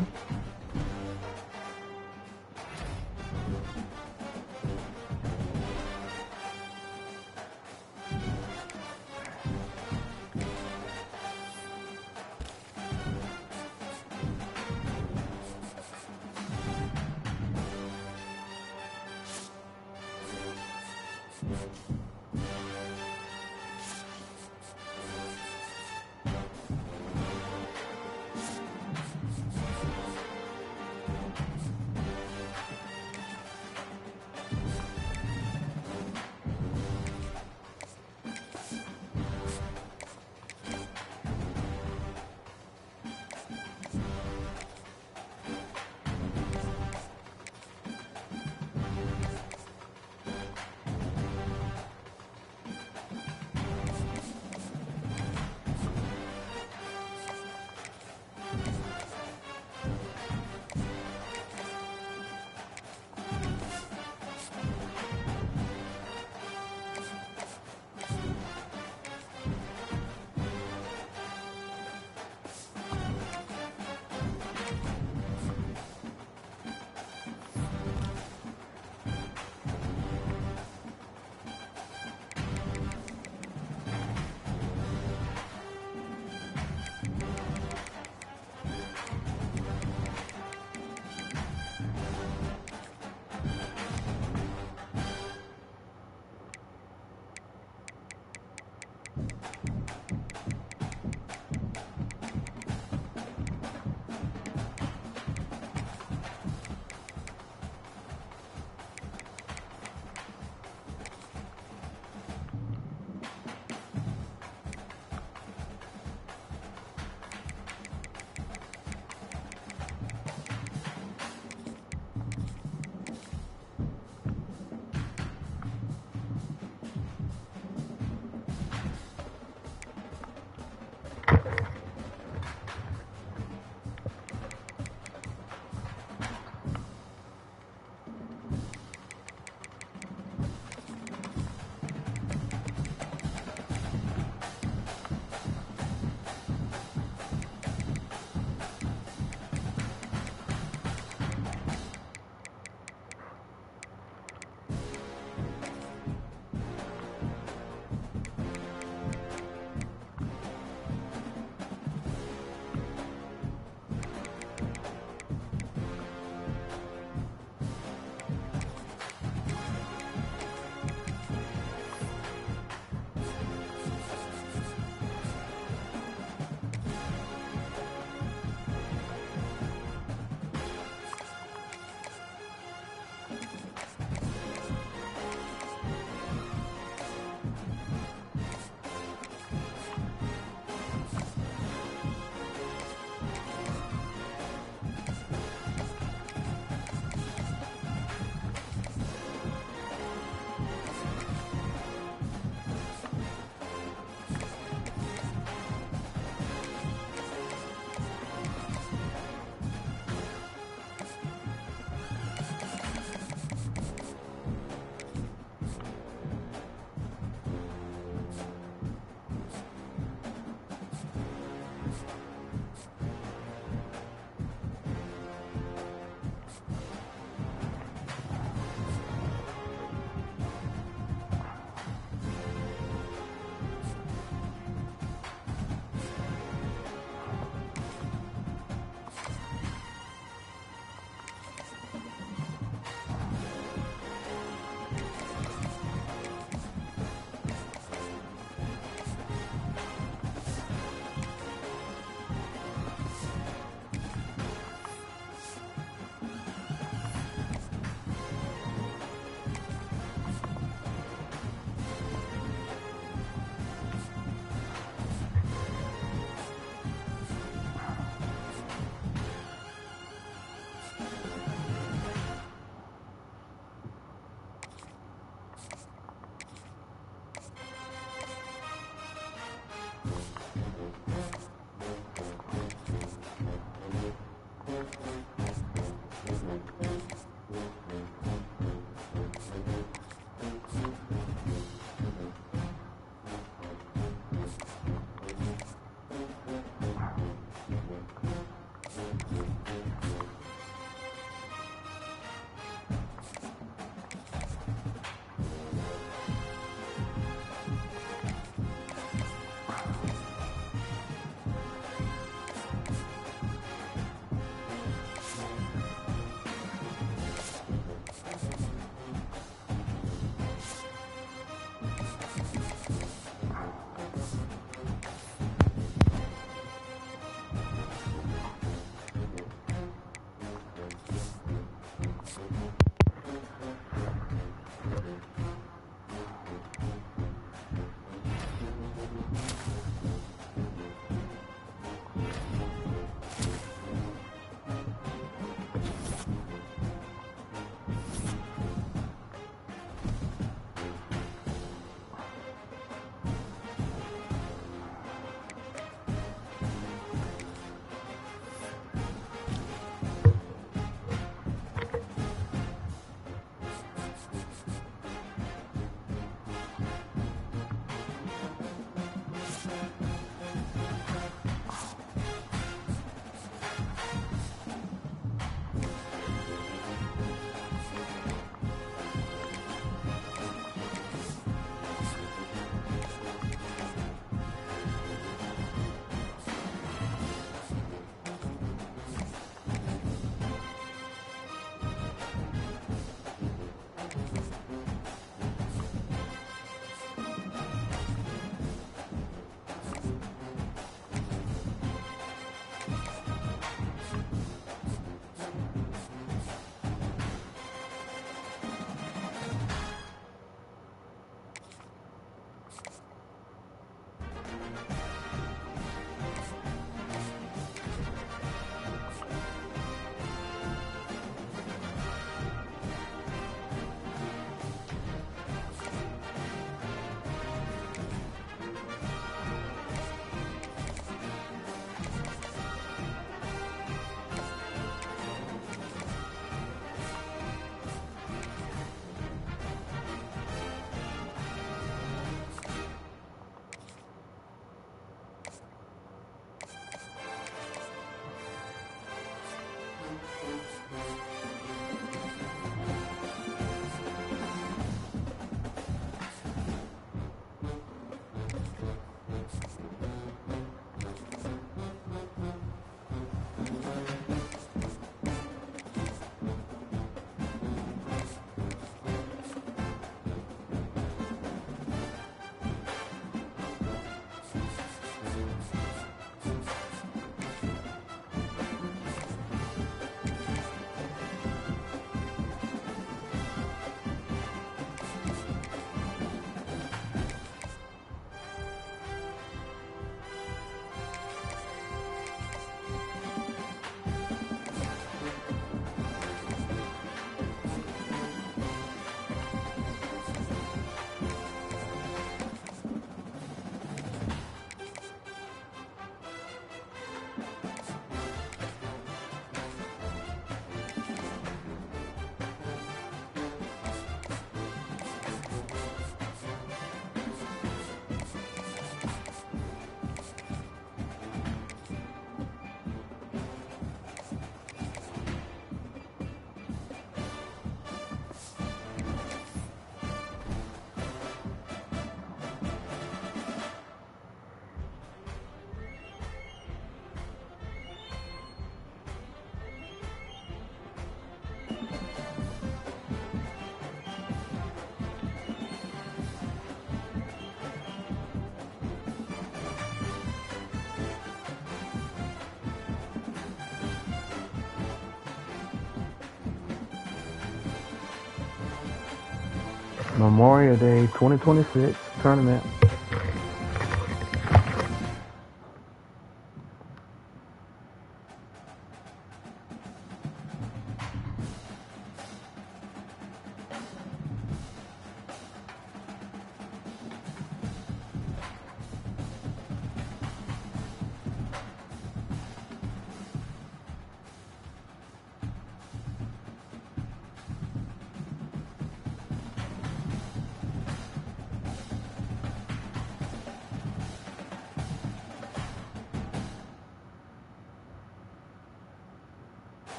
Memorial Day 2026 tournament.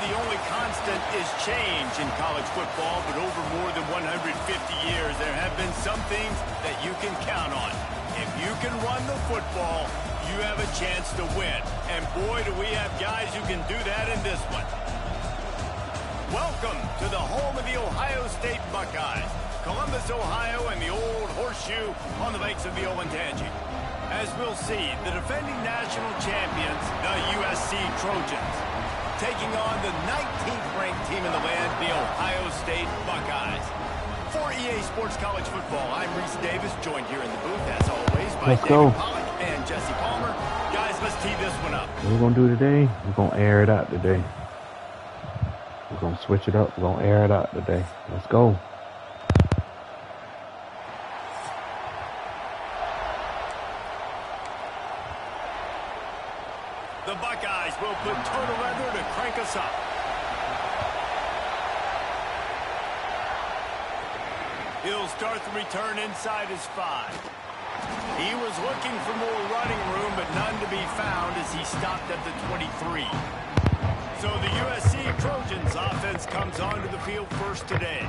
the only constant is change in college football, but over more than 150 years, there have been some things that you can count on. If you can run the football, you have a chance to win. And boy, do we have guys who can do that in this one. Welcome to the home of the Ohio State Buckeyes, Columbus, Ohio, and the old horseshoe on the banks of the Olentangy. As we'll see, the defending national champions, the USC Trojans, taking on the 19th ranked team in the land, the Ohio State Buckeyes. For EA Sports College Football, I'm Reese Davis, joined here in the booth, as always, by David Pollack and Jesse Palmer. Guys, let's tee this one up. What we're going to do today, we're going to air it out today. We're going to switch it up. We're going to air it out today. Let's go. The Buckeyes will put total leather to crank us up. He'll start the return inside his 5. He was looking for more running room, but none to be found as he stopped at the 23. So the USC Trojans offense comes onto the field first today.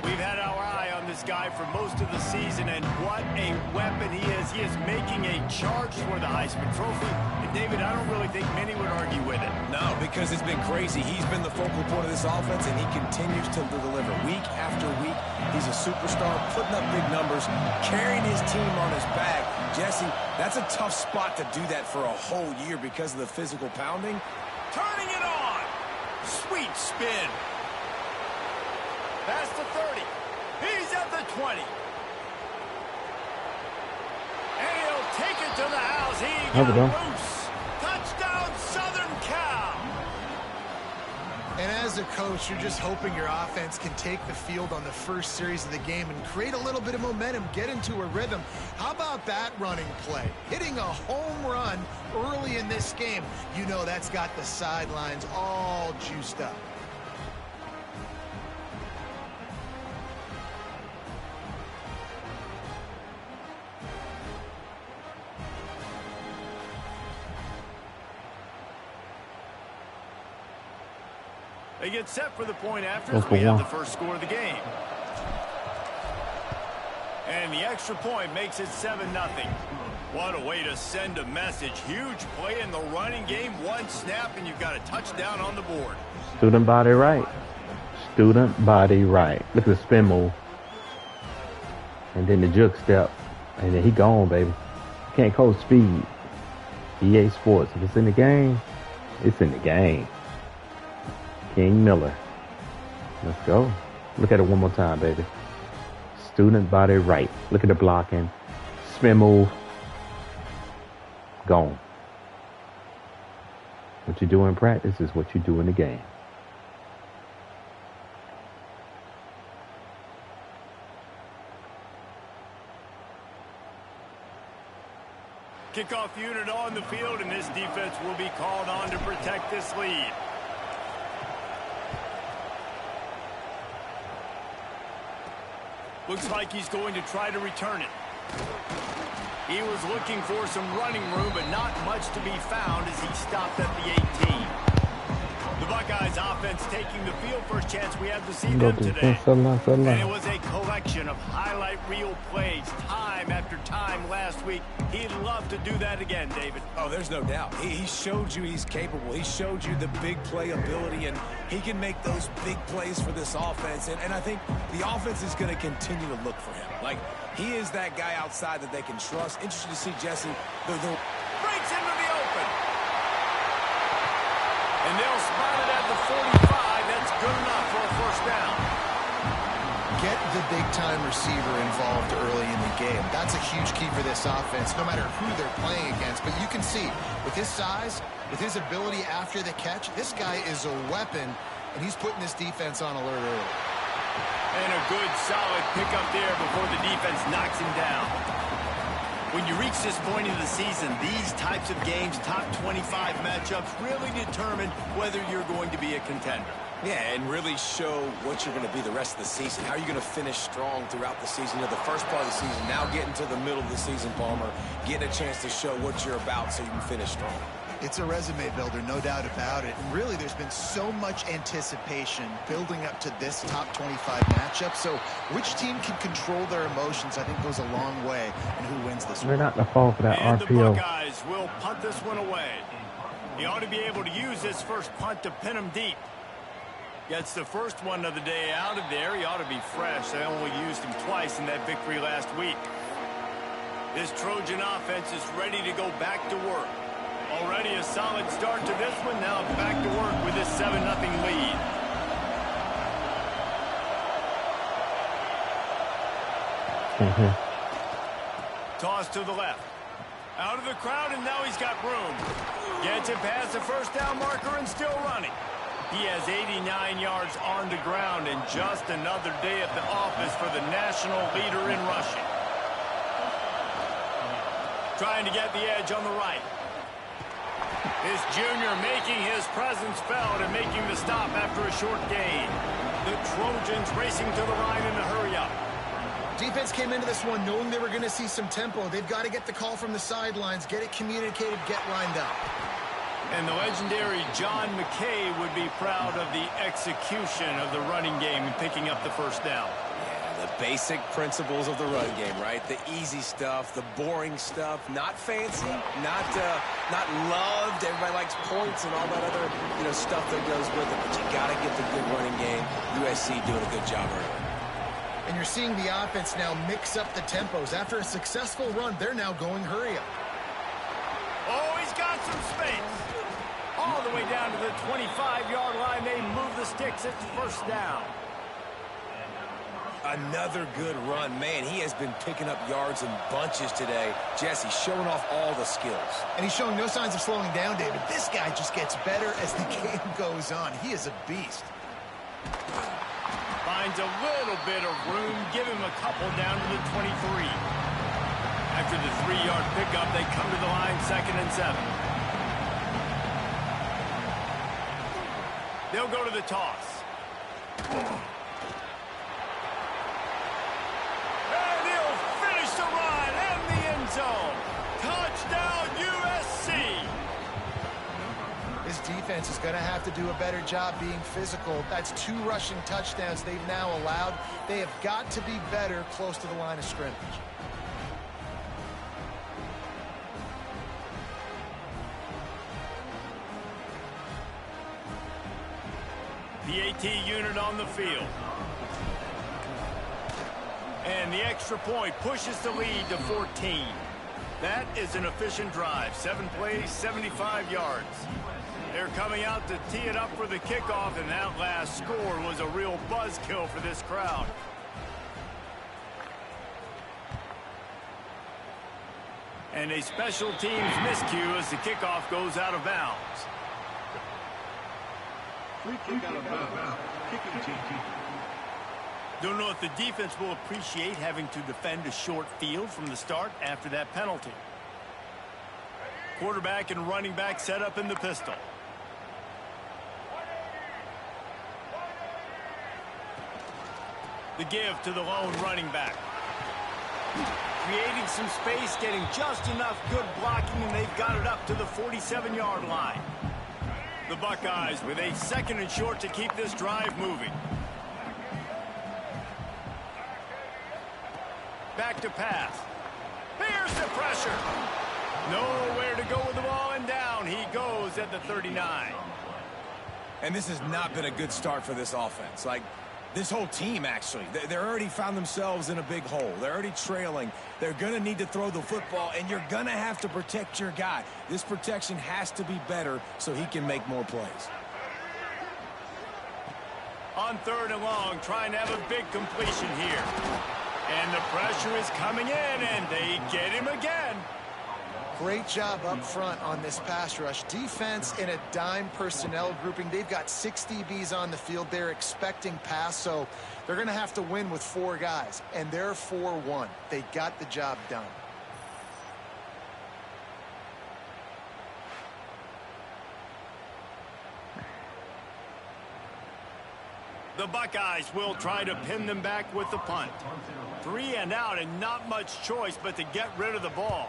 We've had our eye on this guy for most of the season, and what a weapon he is. He is making a charge for the Heisman Trophy. And, David, I don't really think many would argue with it. No, because it's been crazy. He's been the focal point of this offense, and he continues to deliver week after week. He's a superstar, putting up big numbers, carrying his team on his back. Jesse, that's a tough spot to do that for a whole year because of the physical pounding. Turning it on. Sweet spin. Past the 30. He's at the 20. And he'll take it to the house. He got loose. Touchdown, Southern Cal. And as a coach, you're just hoping your offense can take the field on the first series of the game and create a little bit of momentum, get into a rhythm. How about that running play? Hitting a home run early in this game. You know that's got the sidelines all juiced up. They get set for the point after as we have the first score of the game. And the extra point makes it 7-0. What a way to send a message. Huge play in the running game. One snap, and you've got a touchdown on the board. Student body right. Student body right. Look at the spin move. And then the juke step. And then he gone, baby. You can't coach speed. EA Sports. If it's in the game, it's in the game. King Miller. Let's go. Look at it one more time, baby. Student body right. Look at the blocking. Spin move. Gone. What you do in practice is what you do in the game. Kickoff unit on the field, and this defense will be called on to protect this lead. Looks like he's going to try to return it. He was looking for some running room, but not much to be found as he stopped at the 18. The Buckeyes offense taking the field. First chance we have to see them today. And it was a collection of highlight reel plays time after time last week. He'd love to do that again, David. Oh, there's no doubt. He showed you he's capable. He showed you the big play ability, and he can make those big plays for this offense. And I think the offense is going to continue to look for him. Like, he is that guy outside that they can trust. Interesting to see Jesse. Breaks into the open. And they'll spot it at the 45. That's good enough for a first down. Get the big-time receiver involved early in the game. That's a huge key for this offense, no matter who they're playing against. But you can see, with his size, with his ability after the catch, this guy is a weapon, and he's putting this defense on alert early. And a good, solid pickup there before the defense knocks him down. When you reach this point in the season, these types of games, top 25 matchups, really determine whether you're going to be a contender. Yeah, and really show what you're going to be the rest of the season. How are you going to finish strong throughout the season? You know, the first part of the season, now getting to the middle of the season, Palmer, getting a chance to show what you're about so you can finish strong. It's a resume builder, no doubt about it. And really, there's been so much anticipation building up to this top 25 matchup. So which team can control their emotions, I think, goes a long way in who wins this one. They're not the fall for that and RPO. The Buckeyes will punt this one away. He ought to be able to use this first punt to pin him deep. Gets the first one of the day out of there. He ought to be fresh. They only used him twice in that victory last week. This Trojan offense is ready to go back to work. Already a solid start to this one. Now back to work with this 7-0 lead. Toss to the left. Out of the crowd, and now he's got room. Gets it past the first down marker and still running. He has 89 yards on the ground, and just another day at the office for the national leader in rushing. Trying to get the edge on the right. This junior making his presence felt and making the stop after a short gain. The Trojans racing to the line in a hurry up. Defense came into this one knowing they were going to see some tempo. They've got to get the call from the sidelines, get it communicated, get lined up. And the legendary John McKay would be proud of the execution of the running game and picking up the first down. Yeah, the basic principles of the run game, right? The easy stuff, the boring stuff, not fancy, not loved. Everybody likes points and all that other, stuff that goes with it. But you got to get the good running game. USC doing a good job early. And you're seeing the offense now mix up the tempos. After a successful run, they're now going hurry up. Oh, he's got some space. All the way down to the 25-yard line. They move the sticks. It's first down. Another good run. Man, he has been picking up yards in bunches today. Jesse showing off all the skills. And he's showing no signs of slowing down, David. This guy just gets better as the game goes on. He is a beast. Finds a little bit of room. Give him a couple down to the 23. After the 3-yard pickup, they come to the line 2nd and 7. They'll go to the toss. And he'll finish the run in the end zone. Touchdown, USC. This defense is going to have to do a better job being physical. That's 2 rushing touchdowns they've now allowed. They have got to be better close to the line of scrimmage. The AT unit on the field. And the extra point pushes the lead to 14. That is an efficient drive. 7 plays, 75 yards. They're coming out to tee it up for the kickoff, and that last score was a real buzzkill for this crowd. And a special teams miscue as the kickoff goes out of bounds. Free kick out of bounds. Kicking team. Don't know if the defense will appreciate having to defend a short field from the start after that penalty. Quarterback and running back set up in the pistol. The give to the lone running back. Creating some space, getting just enough good blocking, and they've got it up to the 47-yard line. The Buckeyes with a 2nd and short to keep this drive moving. Back to pass. Here's the pressure. Nowhere to go with the ball, and down he goes at the 39. And this has not been a good start for this offense. Like, this whole team, actually. They're already found themselves in a big hole. They're already trailing. They're going to need to throw the football, and you're going to have to protect your guy. This protection has to be better so he can make more plays. On 3rd and long, trying to have a big completion here. And the pressure is coming in, and they get him again. Great job up front on this pass rush. Defense in a dime personnel grouping. They've got 6 DBs on the field. They're expecting pass, so they're going to have to win with 4 guys. And they're 4-1. They got the job done. The Buckeyes will try to pin them back with the punt. 3 and out, and not much choice but to get rid of the ball.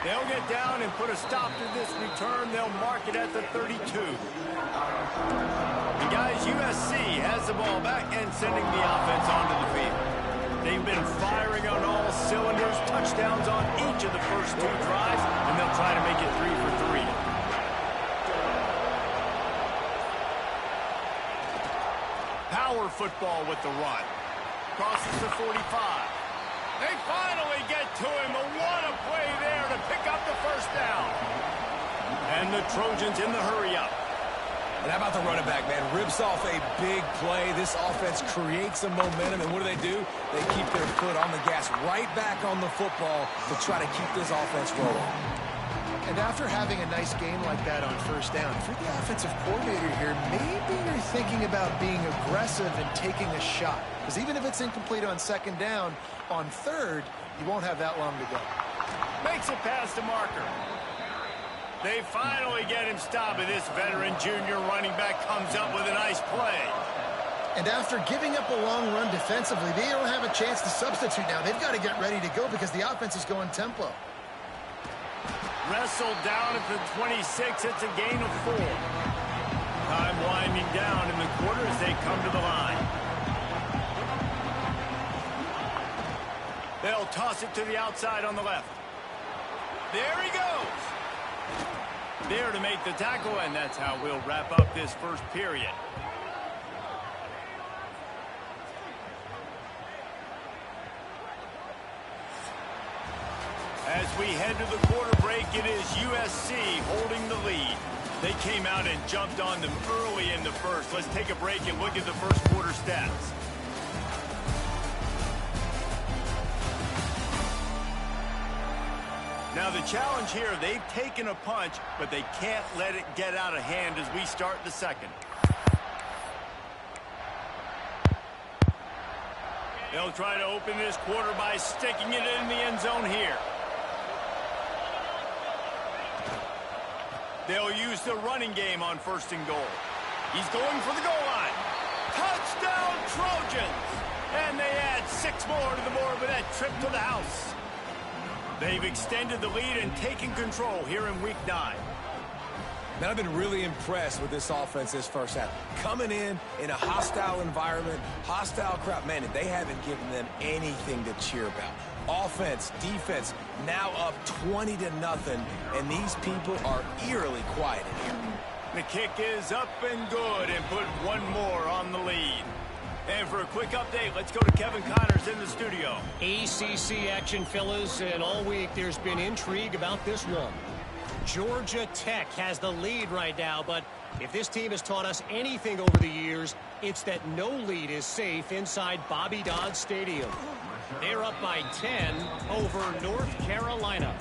They'll get down and put a stop to this return. They'll mark it at the 32. And guys, USC has the ball back and sending the offense onto the field. They've been firing on all cylinders, touchdowns on each of the first 2 drives, and they'll try to make it 3 for 3. Power football with the run. Crosses the 45. They finally get to him, but what a play there to pick up the first down. And the Trojans in the hurry-up. And how about the running back, man? Rips off a big play. This offense creates some momentum, and what do? They keep their foot on the gas, right back on the football to try to keep this offense rolling. And after having a nice game like that on first down, for the offensive coordinator here, maybe you're thinking about being aggressive and taking a shot. Because even if it's incomplete on second down, on third, you won't have that long to go. Makes it past the marker. They finally get him stopped, and this veteran junior running back comes up with a nice play. And after giving up a long run defensively, they don't have a chance to substitute now. They've got to get ready to go because the offense is going tempo. Wrestled down at the 26. It's a gain of 4. Time winding down in the quarter as they come to the line. They'll toss it to the outside on the left. There he goes. There to make the tackle, and that's how we'll wrap up this first period. As we head to the quarter break, it is USC holding the lead. They came out and jumped on them early in the first. Let's take a break and look at the first quarter stats. Now the challenge here, they've taken a punch, but they can't let it get out of hand as we start the second. They'll try to open this quarter by sticking it in the end zone here. They'll use the running game on first and goal. He's going for the goal line. Touchdown, Trojans! And they add 6 more to the board with that trip to the house. They've extended the lead and taken control here in Week 9. Man, I've been really impressed with this offense this first half. Coming in a hostile environment, hostile crowd. Man, they haven't given them anything to cheer about. Offense, defense, now up 20-0, and these people are eerily quiet in here. The kick is up and good and put one more on the lead. And for a quick update, let's go to Kevin Connors in the studio. ACC action, fellas, and all week there's been intrigue about this one. Georgia Tech has the lead right now, but if this team has taught us anything over the years, it's that no lead is safe inside Bobby Dodd Stadium. They're up by 10 over North Carolina.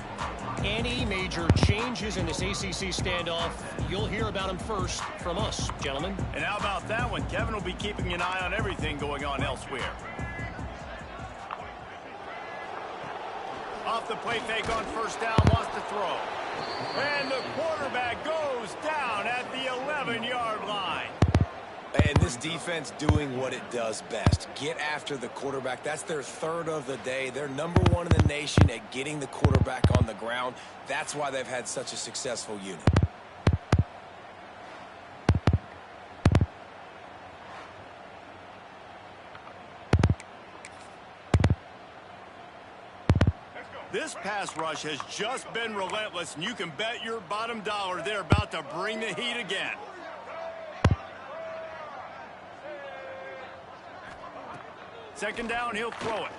Any major changes in this ACC standoff, you'll hear about them first from us, gentlemen. And how about that one? Kevin will be keeping an eye on everything going on elsewhere. Off the play fake on first down, wants to throw. And the quarterback goes down at the 11-yard line. And this defense doing what it does best. Get after the quarterback. That's their third of the day. They're #1 in the nation at getting the quarterback on the ground. That's why they've had such a successful unit. This pass rush has just been relentless, and you can bet your bottom dollar they're about to bring the heat again. Second down, he'll throw it.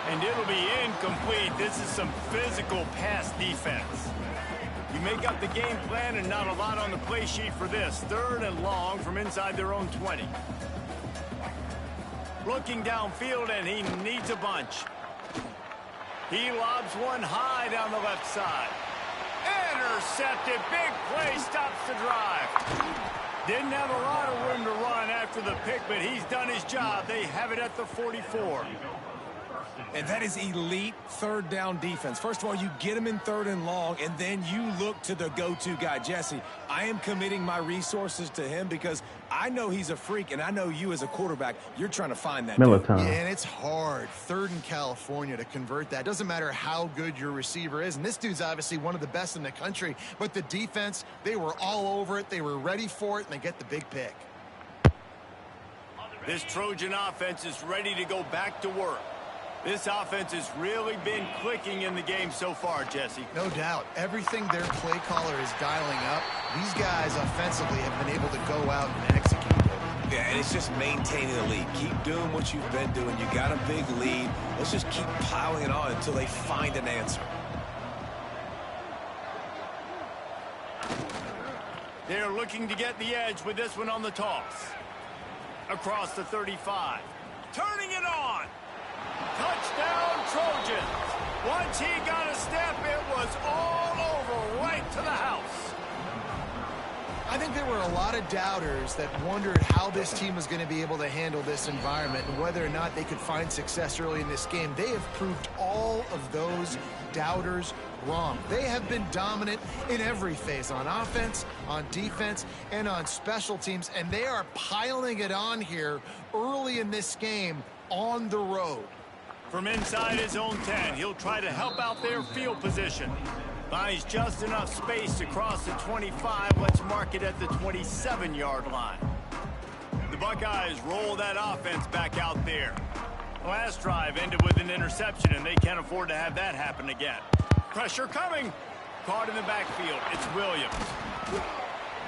And it'll be incomplete. This is some physical pass defense. You make up the game plan and not a lot on the play sheet for this. 3rd and long from inside their own 20. Looking downfield, and he needs a bunch. He lobs one high down the left side. Intercepted. Big play stops the drive. Didn't have a lot of room to run after the pick, but he's done his job. They have it at the 44. And that is elite third down defense. First of all, you get them in third and long, and then you look to the go-to guy. Jesse, I am committing my resources to him because I know he's a freak, and I know you as a quarterback, you're trying to find that Miller dude. time. Yeah, and it's hard, third in California, to convert that. Doesn't matter how good your receiver is, and this dude's obviously one of the best in the country, but the defense, they were all over it, they were ready for it, and they get the big pick. This Trojan offense is ready to go back to work. This offense has really been clicking in the game so far, Jesse. No doubt. Everything their play caller is dialing up, these guys offensively have been able to go out and execute it. Yeah, and it's just maintaining the lead. Keep doing what you've been doing. You got a big lead. Let's just keep piling it on until they find an answer. They're looking to get the edge with this one on the toss. Across the 35. Turning it on. Touchdown, Trojans. Once he got a step, it was all over, right to the house. I think there were a lot of doubters that wondered how this team was going to be able to handle this environment and whether or not they could find success early in this game. They have proved all of those doubters wrong. They have been dominant in every phase, on offense, on defense, and on special teams, and they are piling it on here early in this game on the road. From inside his own 10, he'll try to help out their field position. Buys just enough space to cross the 25. Let's mark it at the 27-yard line. The Buckeyes roll that offense back out there. Last drive ended with an interception, and they can't afford to have that happen again. Pressure coming. Caught in the backfield. It's Williams.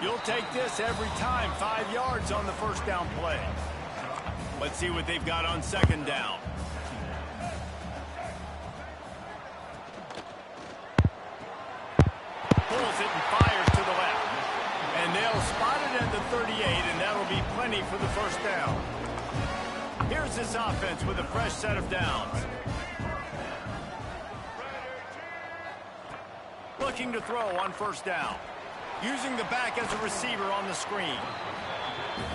You'll take this every time. 5 yards on the first down play. Let's see what they've got on second down. Pulls it and fires to the left. And they'll spot it at the 38, and that'll be plenty for the first down. Here's this offense with a fresh set of downs. Looking to throw on first down. Using the back as a receiver on the screen.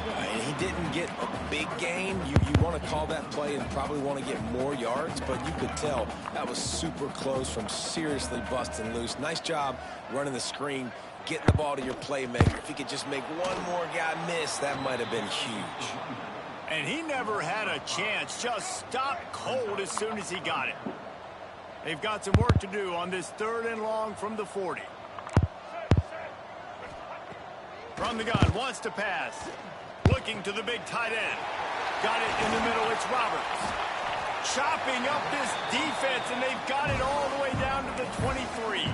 And he didn't get a big gain. You want to call that play and probably want to get more yards, but you could tell that was super close from seriously busting loose. Nice job running the screen, getting the ball to your playmaker. If he could just make one more guy miss, that might have been huge. And he never had a chance. Just stopped cold as soon as he got it. They've got some work to do on this third and long from the 40. From the gun, wants to pass. Looking to the big tight end. Got it in the middle, it's Roberts. Chopping up this defense, and they've got it all the way down to the 23.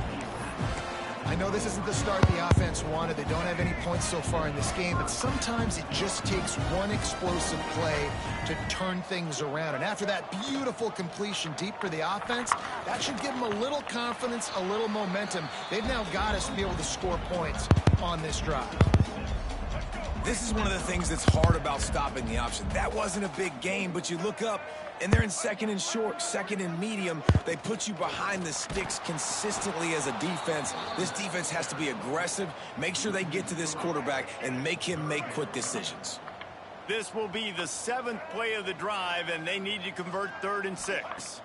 I know this isn't the start the offense wanted. They don't have any points so far in this game, but sometimes it just takes one explosive play to turn things around. And after that beautiful completion deep for the offense, that should give them a little confidence, a little momentum. They've now got us to be able to score points on this drive. This is one of the things that's hard about stopping the option. That wasn't a big gain, but you look up, and they're in second and short, second and medium. They put you behind the sticks consistently as a defense. This defense has to be aggressive, make sure they get to this quarterback, and make him make quick decisions. This will be the 7th play of the drive, and they need to convert 3rd and 6.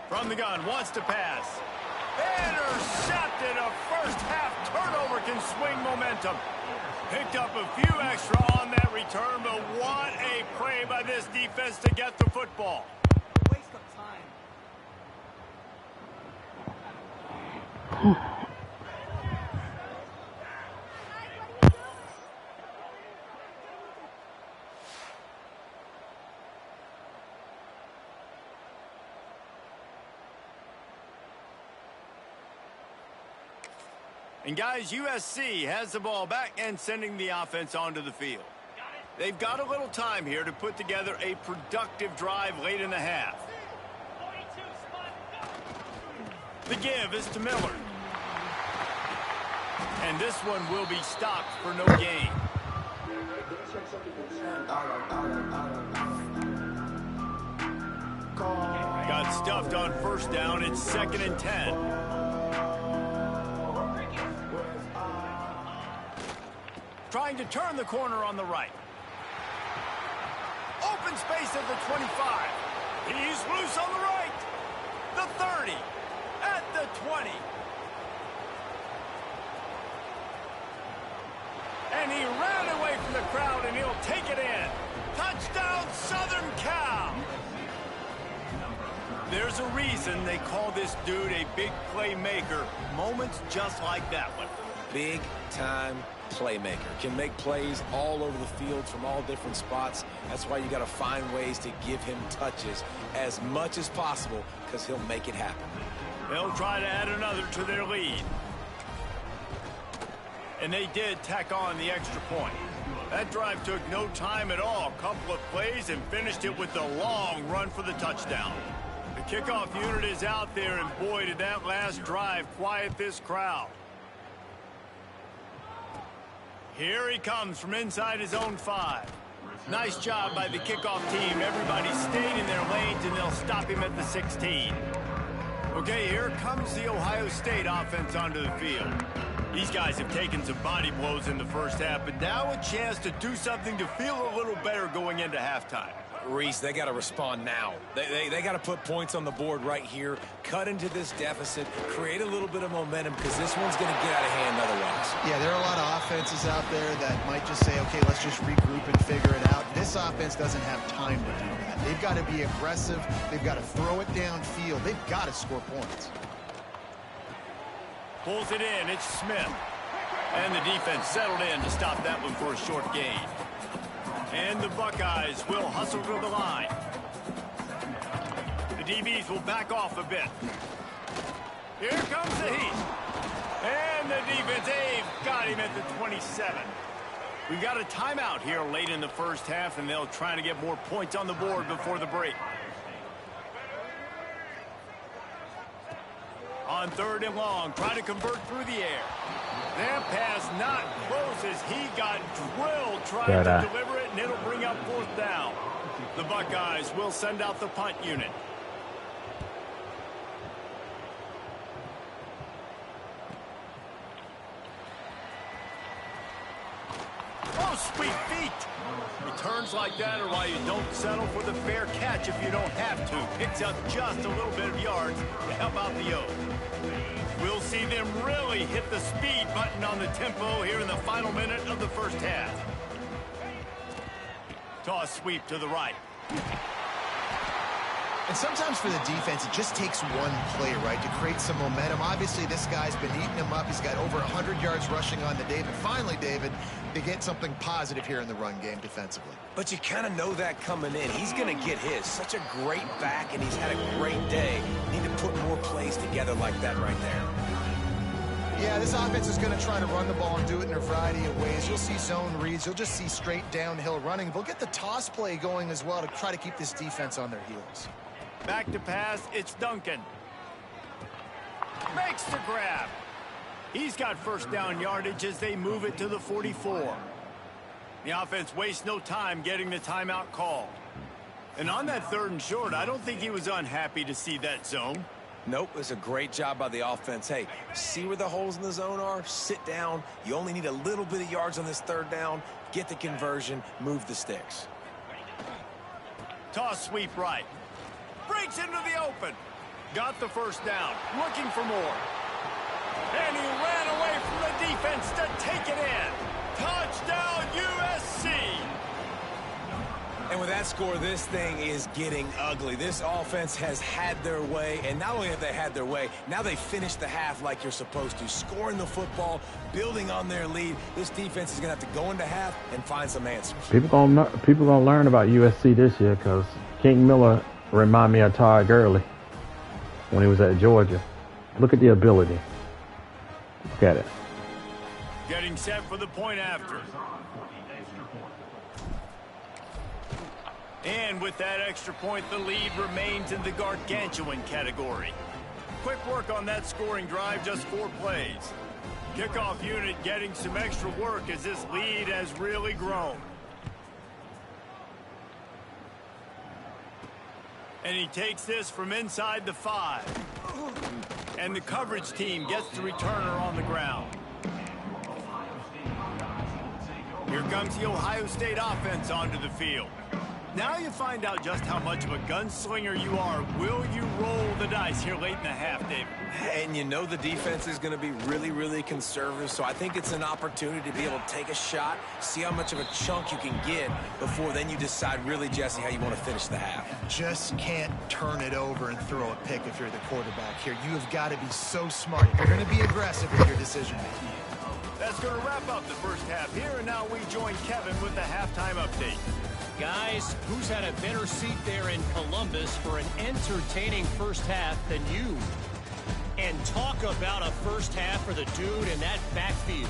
From the gun, wants to pass. Intercepted. A first-half turnover can swing momentum. Picked up a few extra on that return, but what a play by this defense to get the football. Waste of time. And guys, USC has the ball back and sending the offense onto the field. They've got a little time here to put together a productive drive late in the half. The give is to Miller. And this one will be stopped for no gain. Got stuffed on first down. It's 2nd and 10. Trying to turn the corner on the right. Open space at the 25. He's loose on the right. The 30. At the 20. And he ran away from the crowd, and he'll take it in. Touchdown, Southern Cal. There's a reason they call this dude a big playmaker. Moments just like that one. Big-time playmaker. Can make plays all over the field from all different spots. That's why you got to find ways to give him touches as much as possible, because he'll make it happen. They'll try to add another to their lead. And they did tack on the extra point. That drive took no time at all. A couple of plays and finished it with a long run for the touchdown. The kickoff unit is out there, and boy, did that last drive quiet this crowd. Here he comes from inside his own 5. Nice job by the kickoff team. Everybody stayed in their lanes, and they'll stop him at the 16. Okay, here comes the Ohio State offense onto the field. These guys have taken some body blows in the first half, but now a chance to do something to feel a little better going into halftime. Reese, they got to respond now. They got to put points on the board right here, cut into this deficit, create a little bit of momentum, because this one's going to get out of hand otherwise. Yeah, there are a lot of offenses out there that might just say, okay, let's just regroup and figure it out. This offense doesn't have time to do that. They've got to be aggressive. They've got to throw it downfield. They've got to score points. Pulls it in. It's Smith. And the defense settled in to stop that one for a short gain. And the Buckeyes will hustle to the line. The DBs will back off a bit. Here comes the heat. And the defense, they've got him at the 27. We've got a timeout here late in the first half, and they'll try to get more points on the board before the break. On 3rd and long, trying to convert through the air. That pass not close as he got drilled trying to deliver it, and it'll bring up 4th down. The Buckeyes will send out the punt unit. Oh, sweet feet. Returns like that are why you don't settle for the fair catch if you don't have to. Picks up just a little bit of yards to help out the O. We'll see them really hit the speed button on the tempo here in the final minute of the first half. Toss sweep to the right. And sometimes for the defense, it just takes one play, right, to create some momentum. Obviously, this guy's been eating him up. He's got over 100 yards rushing on the day. But finally, David, they get something positive here in the run game defensively. But you kind of know that coming in. He's going to get his. Such a great back, and he's had a great day. Need to put more plays together like that right there. Yeah, this offense is going to try to run the ball and do it in a variety of ways. You'll see zone reads. You'll just see straight downhill running. They'll get the toss play going as well to try to keep this defense on their heels. Back to pass, it's Duncan. Makes the grab. He's got first down yardage as they move it to the 44. The offense wastes no time getting the timeout call. And on that 3rd and short, I don't think he was unhappy to see that zone. Nope, it's a great job by the offense. Hey, see where the holes in the zone are? Sit down. You only need a little bit of yards on this 3rd down. Get the conversion, move the sticks. Toss sweep right. Breaks into the open. Got the first down. Looking for more. And he ran away from the defense to take it in. Touchdown, USC. And with that score, this thing is getting ugly. This offense has had their way, and not only have they had their way, now they finished the half like you're supposed to, scoring the football, building on their lead. This defense is going to have to go into half and find some answers. People gonna learn about USC this year because King Miller remind me of Todd Gurley when he was at Georgia. Look at the ability. Look at it. Getting set for the point after. And with that extra point, the lead remains in the gargantuan category. Quick work on that scoring drive, just 4 plays. Kickoff unit getting some extra work as this lead has really grown. And he takes this from inside the 5. And the coverage team gets the returner on the ground. Here comes the Ohio State offense onto the field. Now you find out just how much of a gunslinger you are. Will you roll the dice here late in the half, David? And you know the defense is going to be really, really conservative, so I think it's an opportunity to be able to take a shot, see how much of a chunk you can get before then you decide really, Jesse, how you want to finish the half. Just can't turn it over and throw a pick if you're the quarterback here. You have got to be so smart. You're going to be aggressive with your decision-making. That's going to wrap up the first half here, and now we join Kevin with the halftime update. Guys, who's had a better seat there in Columbus for an entertaining first half than you? And talk about a first half for the dude in that backfield.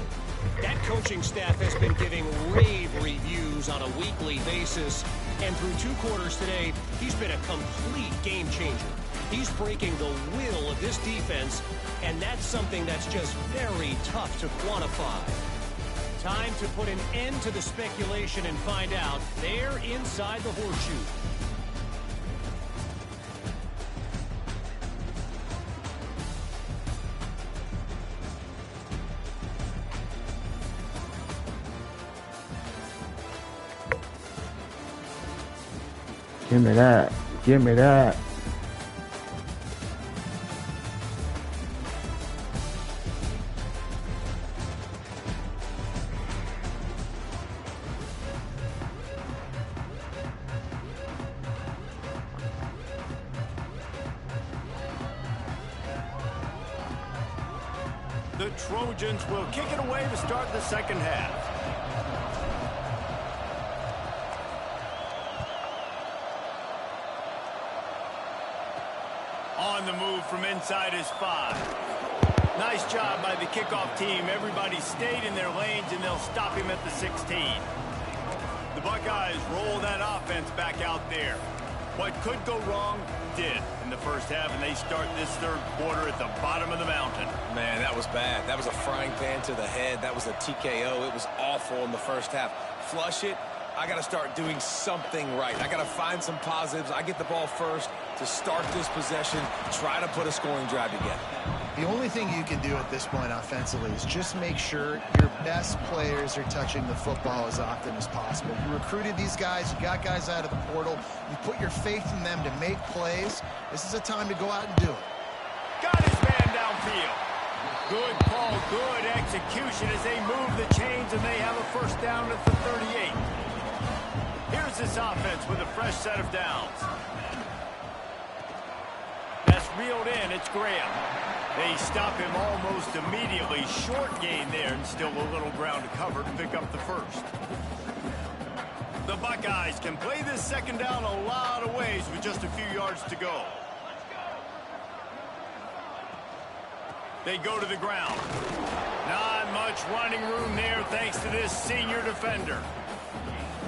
That coaching staff has been giving rave reviews on a weekly basis. And through 2 quarters today, he's been a complete game changer. He's breaking the will of this defense, and that's something that's just very tough to quantify. Time to put an end to the speculation and find out. They're inside the horseshoe. Give me that. Give me that. The Trojans will kick it away to start the second half. On the move from inside his 5. Nice job by the kickoff team. Everybody stayed in their lanes, and they'll stop him at the 16. The Buckeyes roll that offense back out there. What could go wrong did in the first half, and they start this third quarter at the bottom of the mountain. Man, that was bad. That was a frying pan to the head. That was a TKO. It was awful in the first half. Flush it. I got to start doing something right. I got to find some positives. I get the ball first to start this possession, try to put a scoring drive together. The only thing you can do at this point offensively is just make sure your best players are touching the football as often as possible. You recruited these guys, you got guys out of the portal, you put your faith in them to make plays. This is a time to go out and do it. Got his man downfield. Good call, good execution as they move the chains, and they have a first down at the 38. Here's this offense with a fresh set of downs. That's reeled in. It's Graham. They stop him almost immediately. Short gain there, and still a little ground to cover to pick up the first. The Buckeyes can play this second down a lot of ways with just a few yards to go. They go to the ground. Not much running room there thanks to this senior defender.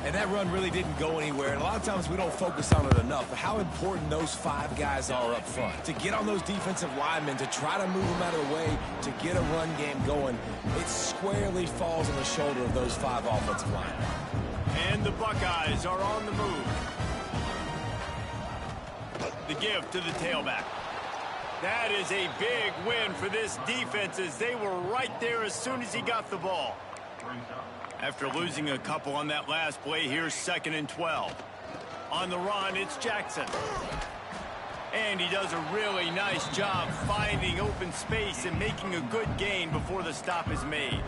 And that run really didn't go anywhere. And a lot of times we don't focus on it enough. But how important those 5 guys are up front. To get on those defensive linemen, to try to move them out of the way, to get a run game going, it squarely falls on the shoulder of those 5 offensive linemen. And the Buckeyes are on the move. The give to the tailback. That is a big win for this defense as they were right there as soon as he got the ball. After losing a couple on that last play, here's 2nd and 12. On the run, it's Jackson. And he does a really nice job finding open space and making a good gain before the stop is made.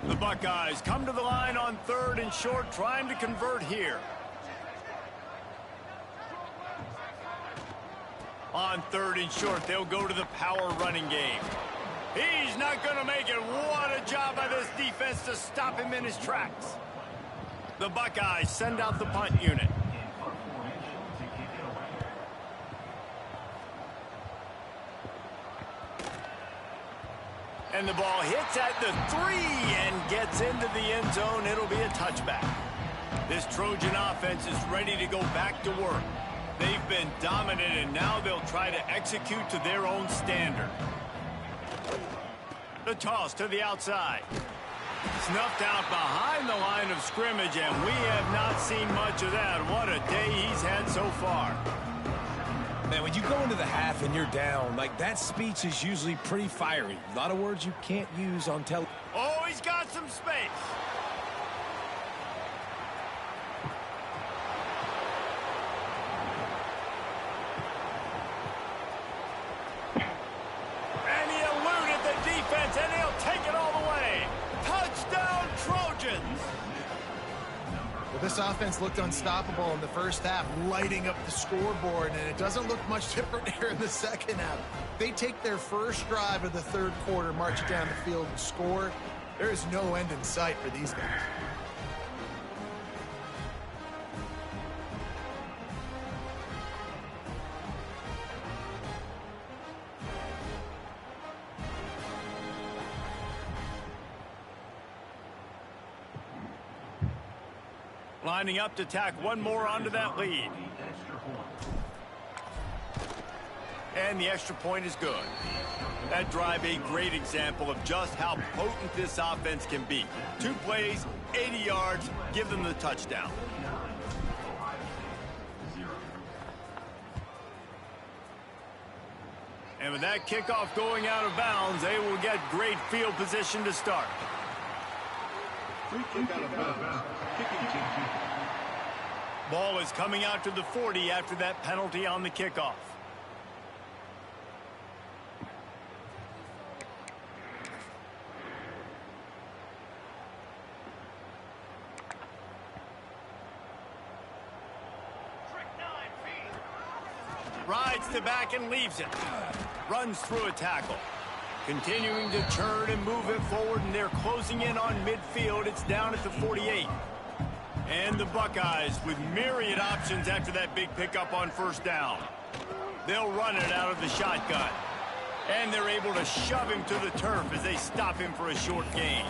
The Buckeyes come to the line on 3rd and short, trying to convert here. On 3rd and short, they'll go to the power running game. He's not going to make it. What a job by this defense to stop him in his tracks. The Buckeyes send out the punt unit. And the ball hits at the 3 and gets into the end zone. It'll be a touchback. This Trojan offense is ready to go back to work. They've been dominant, and now they'll try to execute to their own standard. The toss to the outside. Snuffed out behind the line of scrimmage, and we have not seen much of that. What a day he's had so far. Man, when you go into the half and you're down, like that speech is usually pretty fiery. A lot of words you can't use on television. Oh, he's got some space. This offense looked unstoppable in the first half, lighting up the scoreboard, and it doesn't look much different here in the second half. They take their first drive of the third quarter, march it down the field, and score. There is no end in sight for these guys. Lining up to tack one more onto that lead. And the extra point is good. That drive, a great example of just how potent this offense can be. 2 plays, 80 yards, give them the touchdown. And with that kickoff going out of bounds, they will get great field position to start. Free kick out of bounds. Kicking team. Ball is coming out to the 40 after that penalty on the kickoff. Rides to back and leaves it. Runs through a tackle. Continuing to turn and move it forward, and they're closing in on midfield. It's down at the 48. And the Buckeyes with myriad options after that big pickup on first down. They'll run it out of the shotgun. And they're able to shove him to the turf as they stop him for a short gain.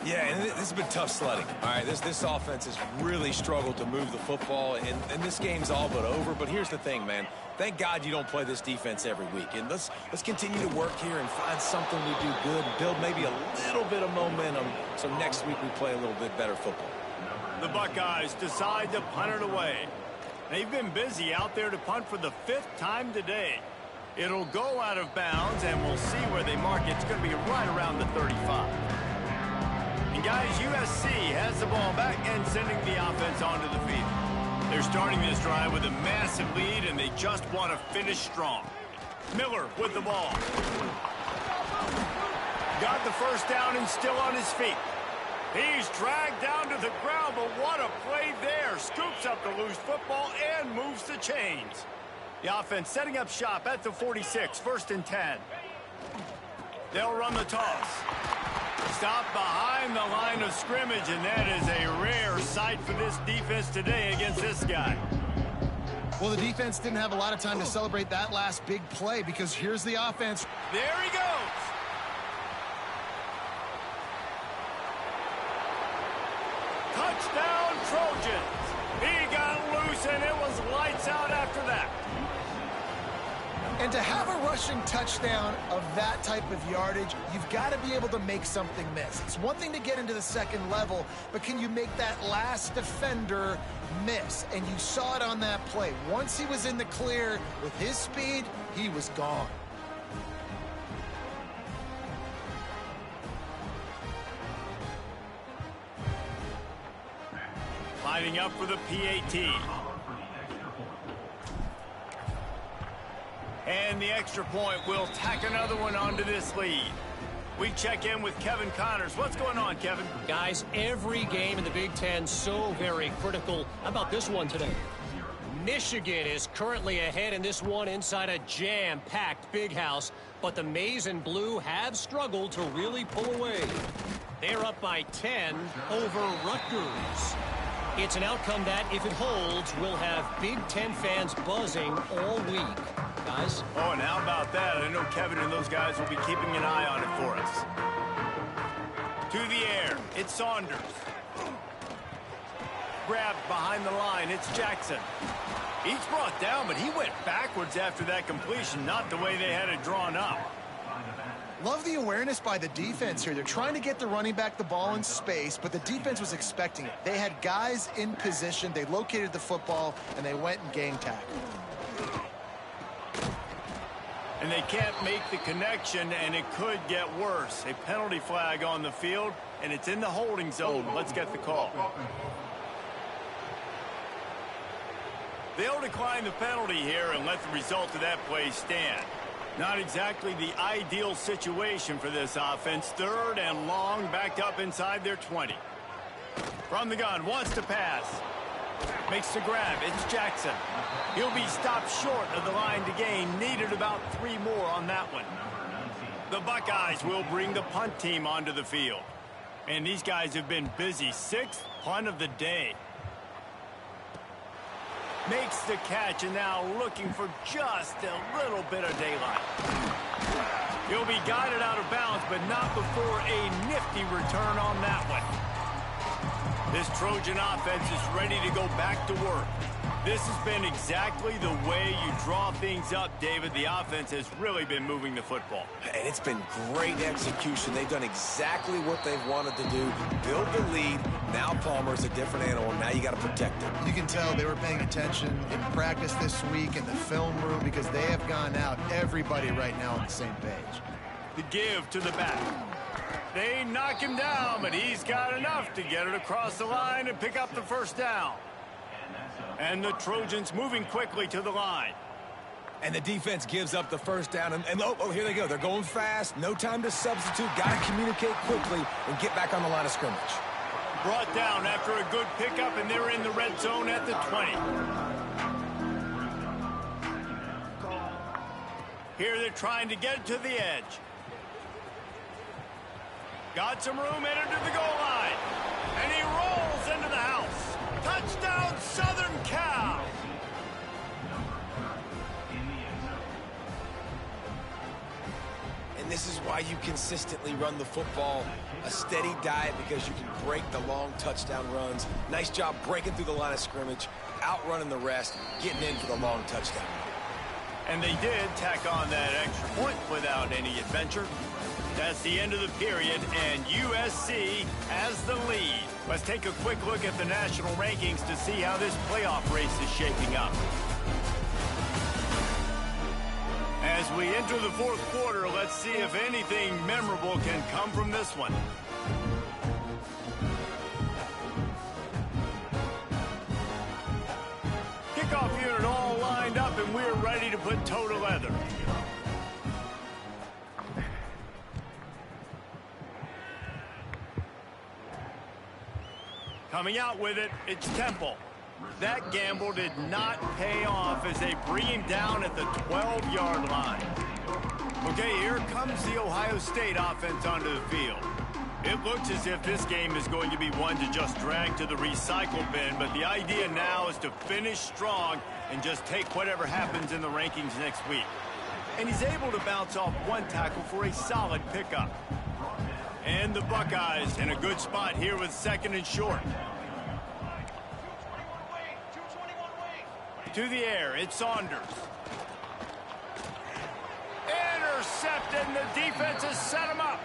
Yeah, and this has been tough sledding. All right, this offense has really struggled to move the football, and this game's all but over. But here's the thing, man. Thank God you don't play this defense every week. And let's continue to work here and find something we do good and build maybe a little bit of momentum so next week we play a little bit better football. The Buckeyes decide to punt it away. They've been busy out there to punt for the 5th time today. It'll go out of bounds, and we'll see where they mark it. It's going to be right around the 35. And guys, USC has the ball back and sending the offense onto the field. They're starting this drive with a massive lead, and they just want to finish strong. Miller with the ball. Got the first down and still on his feet. He's dragged down to the ground, but what a play there. Scoops up the loose football and moves the chains. The offense setting up shop at the 46, 1st and 10. They'll run the toss. Stop behind the line of scrimmage, and that is a rare sight for this defense today against this guy. Well, the defense didn't have a lot of time to celebrate that last big play because here's the offense. There he goes. Touchdown, Trojans. He got loose, and it was lights out after that. And to have a rushing touchdown of that type of yardage, you've got to be able to make something miss. It's one thing to get into the second level, but can you make that last defender miss? And you saw it on that play. Once he was in the clear with his speed, he was gone. Lining up for the PAT. And the extra point will tack another one onto this lead. We check in with Kevin Connors. What's going on, Kevin? Guys, every game in the Big Ten so very critical. How about this one today? Michigan is currently ahead in this one inside a jam-packed Big House, but the Maize and Blue have struggled to really pull away. They're up by 10 over Rutgers. It's an outcome that, if it holds, will have Big Ten fans buzzing all week. Guys? Oh, and how about that? I know Kevin and those guys will be keeping an eye on it for us. To the air, it's Saunders. Grabbed behind the line, it's Jackson. He's brought down, but he went backwards after that completion, not the way they had it drawn up. Love the awareness by the defense here. They're trying to get the running back the ball in space, but the defense was expecting it. They had guys in position, they located the football, and they went and gang tackled. And they can't make the connection, and it could get worse. A penalty flag on the field, and it's in the holding zone. Let's get the call. They'll decline the penalty here and let the result of that play stand. Not exactly the ideal situation for this offense. 3rd and long, backed up inside their 20. From the gun, wants to pass. Makes the grab. It's Jackson. He'll be stopped short of the line to gain. Needed about 3 more on that one. The Buckeyes will bring the punt team onto the field. And these guys have been busy. 6th punt of the day. Makes the catch and now looking for just a little bit of daylight. He'll be guided out of bounds, but not before a nifty return on that one. This Trojan offense is ready to go back to work. This has been exactly the way you draw things up, David. The offense has really been moving the football. And it's been great execution. They've done exactly what they've wanted to do. Build the lead. Now Palmer's a different animal. Now you got to protect him. You can tell they were paying attention in practice this week in the film room because they have gone out, everybody right now on the same page. The give to the back. They knock him down, but he's got enough to get it across the line and pick up the first down. And the Trojans moving quickly to the line. And the defense gives up the first down. And oh, here they go. They're going fast. No time to substitute. Got to communicate quickly and get back on the line of scrimmage. Brought down after a good pickup, and they're in the red zone at the 20. Here they're trying to get it to the edge. Got some room, entered to the goal line. And he rolls into the house. Touchdown, Southern Cal! And this is why you consistently run the football. A steady diet because you can break the long touchdown runs. Nice job breaking through the line of scrimmage, outrunning the rest, getting in for the long touchdown. And they did tack on that extra point without any adventure. That's the end of the period, and USC has the lead. Let's take a quick look at the national rankings to see how this playoff race is shaping up. As we enter the 4th quarter, let's see if anything memorable can come from this one. Kickoff unit all lined up, and we're ready to put toe to leather. Coming out with it, it's Temple. That gamble did not pay off as they bring him down at the 12-yard line. Okay, here comes the Ohio State offense onto the field. It looks as if this game is going to be one to just drag to the recycle bin, but the idea now is to finish strong and just take whatever happens in the rankings next week. And he's able to bounce off one tackle for a solid pickup. And the Buckeyes in a good spot here with 2nd and short. To the air, it's Saunders. Intercepted, and the defense has set him up.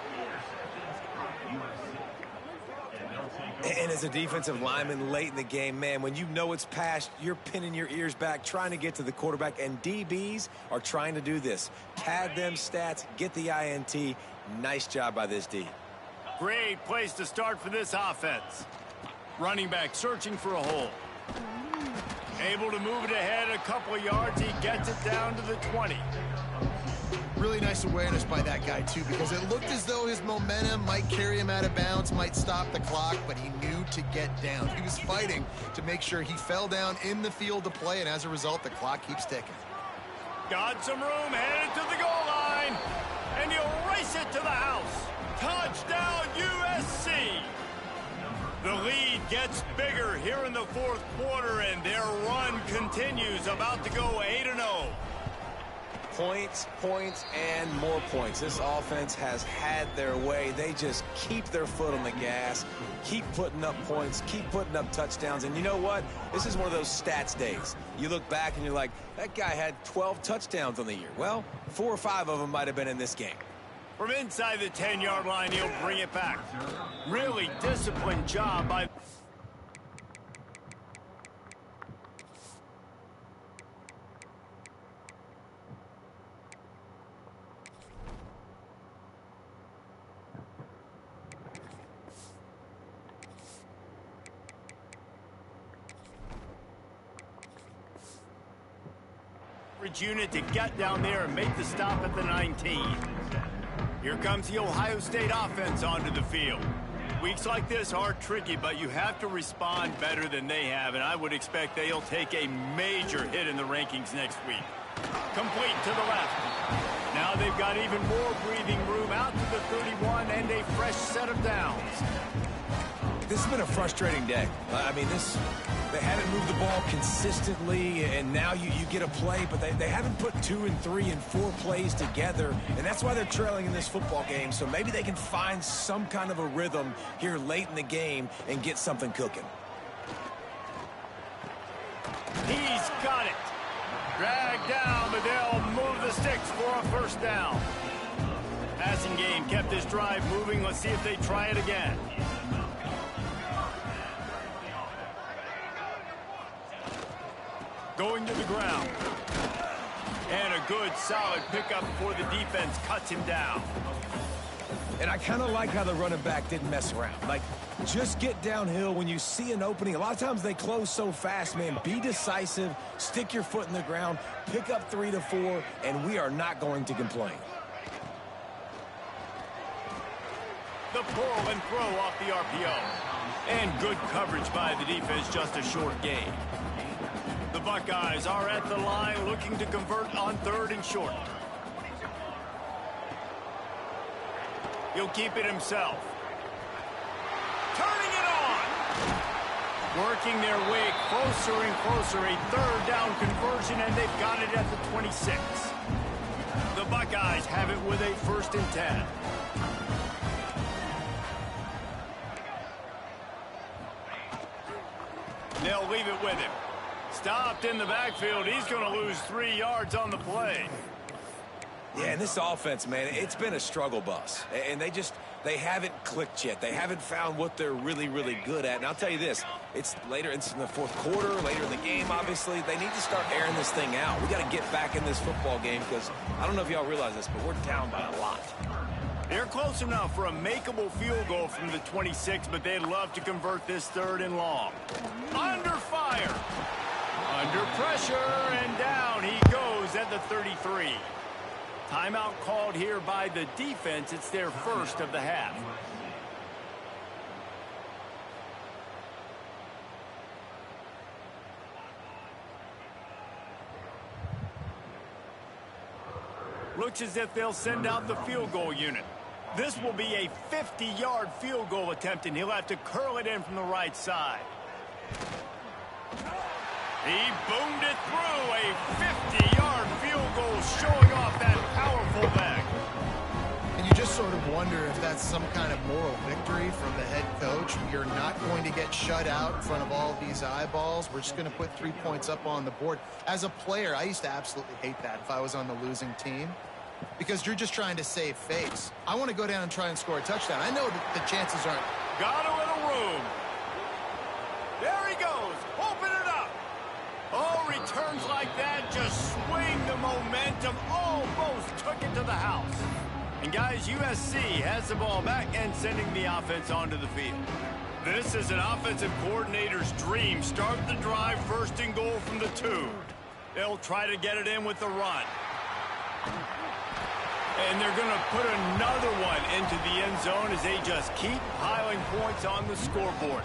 And as a defensive lineman late in the game, man, when you know it's past, you're pinning your ears back, trying to get to the quarterback, and DBs are trying to do this. Pad them stats, get the INT. Nice job by this D. Great place to start for this offense. Running back searching for a hole. Able to move it ahead a couple of yards. He gets it down to the 20. Really nice awareness by that guy, too, because it looked as though his momentum might carry him out of bounds, might stop the clock, but he knew to get down. He was fighting to make sure he fell down in the field to play, and as a result, the clock keeps ticking. Got some room, headed to the goal line, and he'll race it to the house. Touchdown, USC! The lead gets bigger here in the 4th quarter, and their run continues, about to go 8-0. Points, points, and more points. This offense has had their way. They just keep their foot on the gas, keep putting up points, keep putting up touchdowns. And you know what? This is one of those stats days. You look back and you're like, that guy had 12 touchdowns on the year. Well, 4 or 5 of them might have been in this game. From inside the 10-yard line, he'll bring it back. Really disciplined job by... unit to get down there and make the stop at the 19. Here comes the Ohio State offense onto the field. Weeks like this are tricky, but you have to respond better than they have, and I would expect they'll take a major hit in the rankings next week. Complete to the left. Now they've got even more breathing room out to the 31 and a fresh set of downs. This has been a frustrating day. I mean, they haven't moved the ball consistently, and now you get a play, but they haven't put 2 and 3 and 4 plays together, and that's why they're trailing in this football game. So maybe they can find some kind of a rhythm here late in the game and get something cooking. He's got it. Dragged down, but they'll move the sticks for a first down. Passing game kept this drive moving. Let's see if they try it again. Going to the ground. And a good, solid pickup before the defense cuts him down. And I kind of like how the running back didn't mess around. Like, just get downhill when you see an opening. A lot of times they close so fast, man. Be decisive, stick your foot in the ground, pick up 3 to 4, and we are not going to complain. The pull and throw off the RPO. And good coverage by the defense, just a short gain. The Buckeyes are at the line looking to convert on 3rd and short. He'll keep it himself. Turning it on! Working their way closer and closer. A 3rd down conversion, and they've got it at the 26. The Buckeyes have it with a 1st and 10. They'll leave it with him. Stopped in the backfield. He's going to lose 3 yards on the play. Yeah, and this offense, man, it's been a struggle bus. And they haven't clicked yet. They haven't found what they're really, really good at. And I'll tell you this, it's later, it's in the 4th quarter, later in the game, obviously. They need to start airing this thing out. We got to get back in this football game because I don't know if y'all realize this, but we're down by a lot. They're close enough for a makeable field goal from the 26, but they'd love to convert this 3rd and long. Under fire. Under pressure, and down he goes at the 33. Timeout called here by the defense. It's their 1st of the half. Looks as if they'll send out the field goal unit. This will be a 50-yard field goal attempt, and he'll have to curl it in from the right side. He boomed it through. A 50-yard field goal showing off that powerful leg. And you just sort of wonder if that's some kind of moral victory from the head coach. You're not going to get shut out in front of all these eyeballs. We're just going to put 3 points up on the board. As a player, I used to absolutely hate that if I was on the losing team, because you're just trying to save face. I want to go down and try and score a touchdown. I know that the chances aren't. Got a little room. There he goes. Open it up. Oh, returns like that just swing the momentum. Almost took it to the house. And guys, USC has the ball back and sending the offense onto the field. This is an offensive coordinator's dream. Start the drive 1st and goal from the 2. They'll try to get it in with the run. And they're going to put another one into the end zone as they just keep piling points on the scoreboard.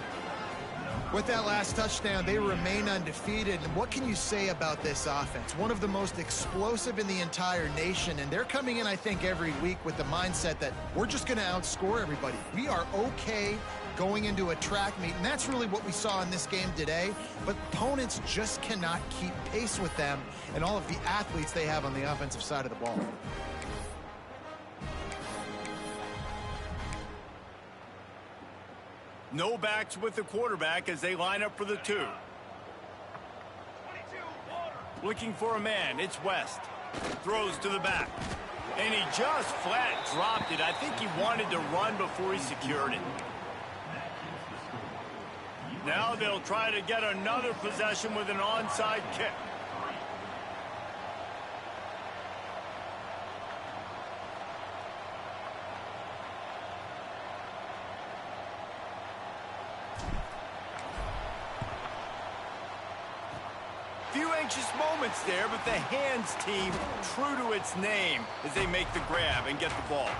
With that last touchdown, they remain undefeated. And what can you say about this offense? One of the most explosive in the entire nation. And they're coming in, I think, every week with the mindset that we're just going to outscore everybody. We are okay going into a track meet. And that's really what we saw in this game today. But opponents just cannot keep pace with them and all of the athletes they have on the offensive side of the ball. No backs with the quarterback as they line up for the 2. Looking for a man. It's West. Throws to the back. And he just flat dropped it. I think he wanted to run before he secured it. Now they'll try to get another possession with an onside kick. Few anxious moments there, but the hands team true to its name as they make the grab and get the ball.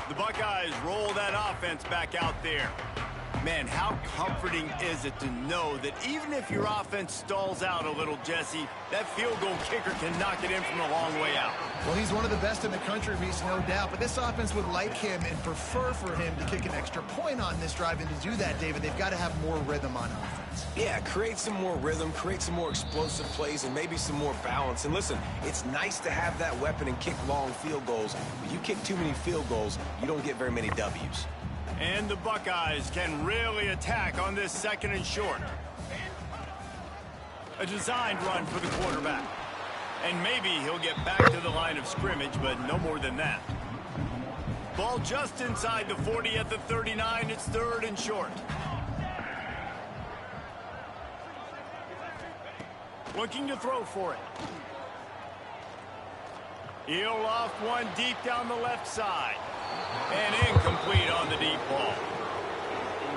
The Buckeyes roll that offense back out there. Man, how comforting is it to know that even if your offense stalls out a little, Jesse, that field goal kicker can knock it in from a long way out. Well, he's one of the best in the country, Reese, no doubt. But this offense would like him and prefer for him to kick an extra point on this drive. And to do that, David, they've got to have more rhythm on offense. Yeah, create some more rhythm, create some more explosive plays, and maybe some more balance. And listen, it's nice to have that weapon and kick long field goals. But you kick too many field goals, you don't get very many W's. And the Buckeyes can really attack on this 2nd and short. A designed run for the quarterback. And maybe he'll get back to the line of scrimmage, but no more than that. Ball just inside the 40 at the 39. It's 3rd and short. Looking to throw for it. He'll loft one deep down the left side. And incomplete on the deep ball.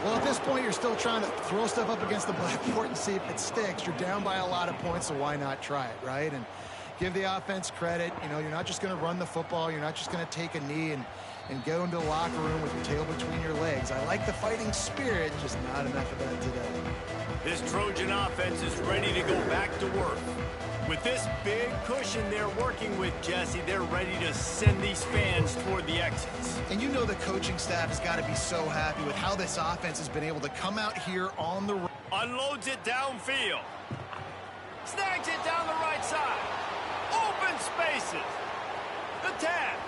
Well, at this point, you're still trying to throw stuff up against the blackboard and see if it sticks. You're down by a lot of points, so why not try it, right? And give the offense credit. You know, you're not just going to run the football. You're not just going to take a knee and go into the locker room with your tail between your legs. I like the fighting spirit, just not enough of that today. This Trojan offense is ready to go back to work. With this big cushion they're working with, Jesse, they're ready to send these fans toward the exits. And you know the coaching staff has got to be so happy with how this offense has been able to come out here on the road. Unloads it downfield. Snags it down the right side. Open spaces. The tap.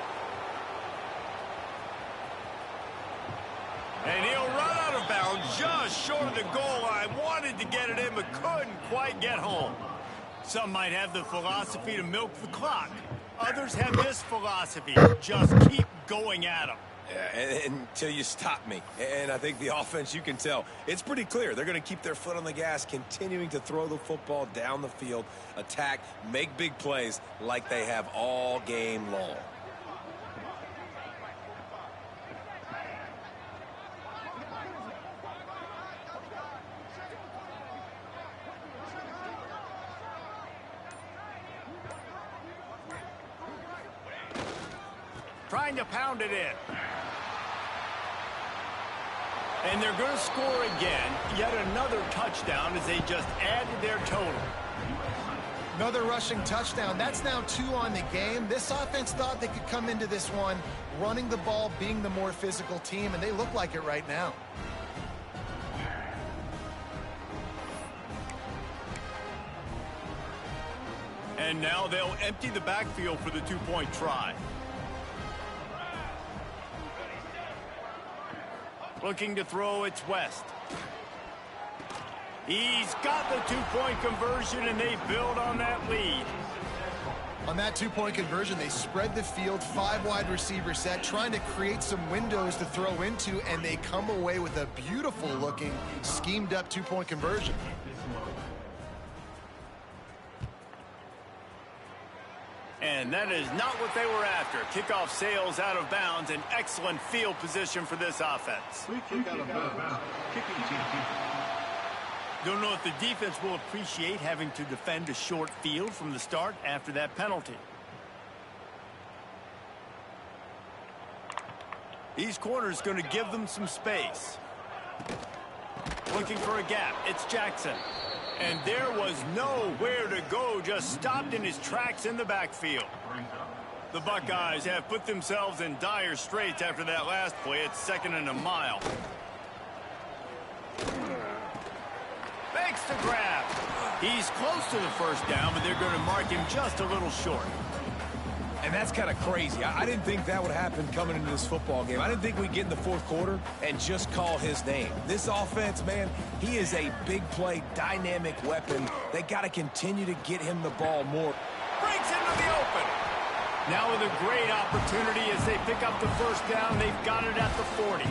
And he'll run out of bounds just short of the goal line. Wanted to get it in, but couldn't quite get home. Some might have the philosophy to milk the clock. Others have this philosophy, just keep going at them. Yeah, until you stop me. And I think the offense, you can tell, it's pretty clear. They're going to keep their foot on the gas, continuing to throw the football down the field, attack, make big plays like they have all game long. Trying to pound it in. And they're going to score again. Yet another touchdown as they just added their total. Another rushing touchdown. That's now 2 on the game. This offense thought they could come into this one running the ball, being the more physical team, and they look like it right now. And now they'll empty the backfield for the 2-point try. Looking to throw, it's West. He's got the 2-point conversion, and they build on that lead. On that 2-point conversion, they spread the field, 5 wide receiver set, trying to create some windows to throw into, and they come away with a beautiful-looking, schemed-up 2-point conversion. And that is not what they were after. Kickoff sails out of bounds, and excellent field position for this offense. Free kick out of bounds. Kicking team. Don't know if the defense will appreciate having to defend a short field from the start after that penalty. These corners going to give them some space. Looking for a gap. It's Jackson. And there was nowhere to go, just stopped in his tracks in the backfield. The Buckeyes have put themselves in dire straits after that last play. It's 2nd and a mile. Makes the grab. He's close to the first down, but they're going to mark him just a little short. And that's kind of crazy. I didn't think that would happen coming into this football game. I didn't think we'd get in the 4th quarter and just call his name. This offense, man, he is a big play, dynamic weapon. They got to continue to get him the ball more. Breaks into the open. Now with a great opportunity as they pick up the first down. They've got it at the 40.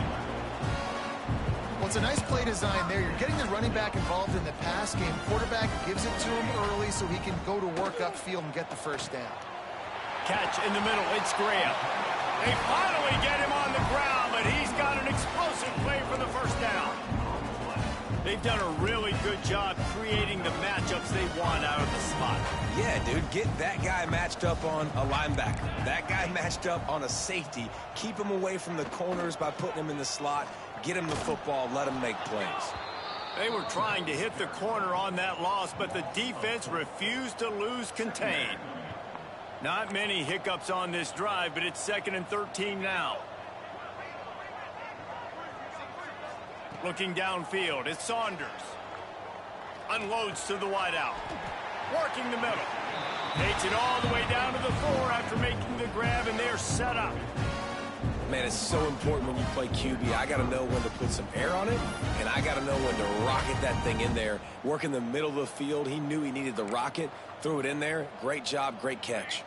Well, it's a nice play design there. You're getting the running back involved in the pass game. Quarterback gives it to him early so he can go to work upfield and get the first down. Catch in the middle. It's Graham. They finally get him on the ground, but he's got an explosive play for the first down. They've done a really good job creating the matchups they want out of the slot. Yeah, dude, get that guy matched up on a linebacker. That guy matched up on a safety. Keep him away from the corners by putting him in the slot. Get him the football. Let him make plays. They were trying to hit the corner on that loss, but the defense refused to lose contain. Not many hiccups on this drive, but it's 2nd and 13 now. Looking downfield, it's Saunders. Unloads to the wideout. Working the middle. Takes it all the way down to the 4 after making the grab, and they're set up. Man, it's so important when you play QB. I got to know when to put some air on it, and I got to know when to rocket that thing in there. Work in the middle of the field. He knew he needed the rocket. Threw it in there. Great job, great catch.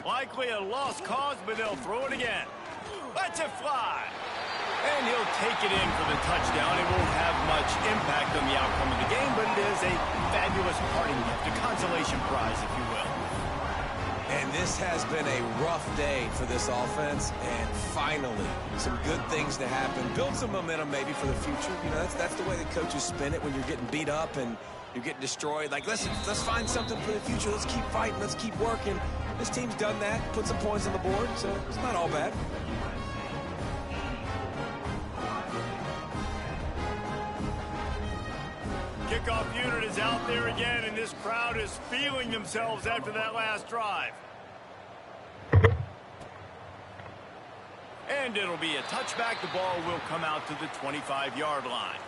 Likely a lost cause, but they'll throw it again. Let's it fly. And he'll take it in for the touchdown. It won't have much impact on the outcome of the game, but it is a fabulous parting gift, a consolation prize, if you will. And this has been a rough day for this offense, and finally, some good things to happen. Build some momentum maybe for the future. You know, that's the way the coaches spin it when you're getting beat up and you're getting destroyed. Like, listen, let's find something for the future. Let's keep fighting. Let's keep working. This team's done that, put some points on the board, so it's not all bad. Kickoff unit is out there again, and this crowd is feeling themselves after that last drive. And it'll be a touchback. The ball will come out to the 25-yard line.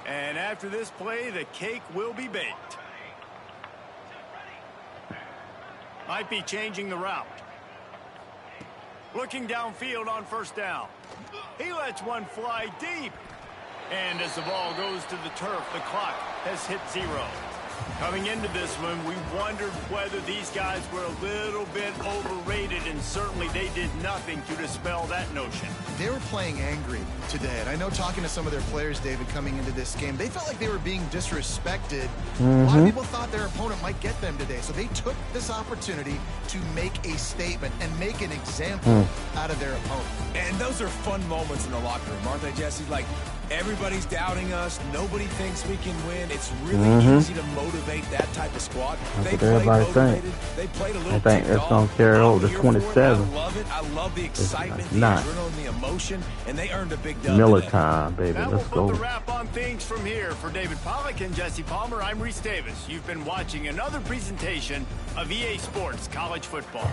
And after this play, the cake will be baked. Might be changing the route. Looking downfield on 1st down. He lets one fly deep. And as the ball goes to the turf, the clock has hit 0. Coming into this one, we wondered whether these guys were a little bit overrated, and certainly they did nothing to dispel that notion. They were playing angry today, and I know talking to some of their players, David, coming into this game, they felt like they were being disrespected. A lot of people thought their opponent might get them today, so they took this opportunity to make a statement and make an example out of their opponent. And those are fun moments in the locker room, aren't they, Jesse? Like, everybody's doubting us. Nobody thinks we can win. It's really easy to motivate that type of squad. That's what everybody thinks. They played a little. I think that's going to carry over to 27. I love it. I love the excitement, the adrenaline, the emotion, and they earned a big dub Miller today. time, baby. That Let's will go. put the wrap on things from here. For David Pollack and Jesse Palmer, I'm Reese Davis. You've been watching another presentation of EA Sports College Football.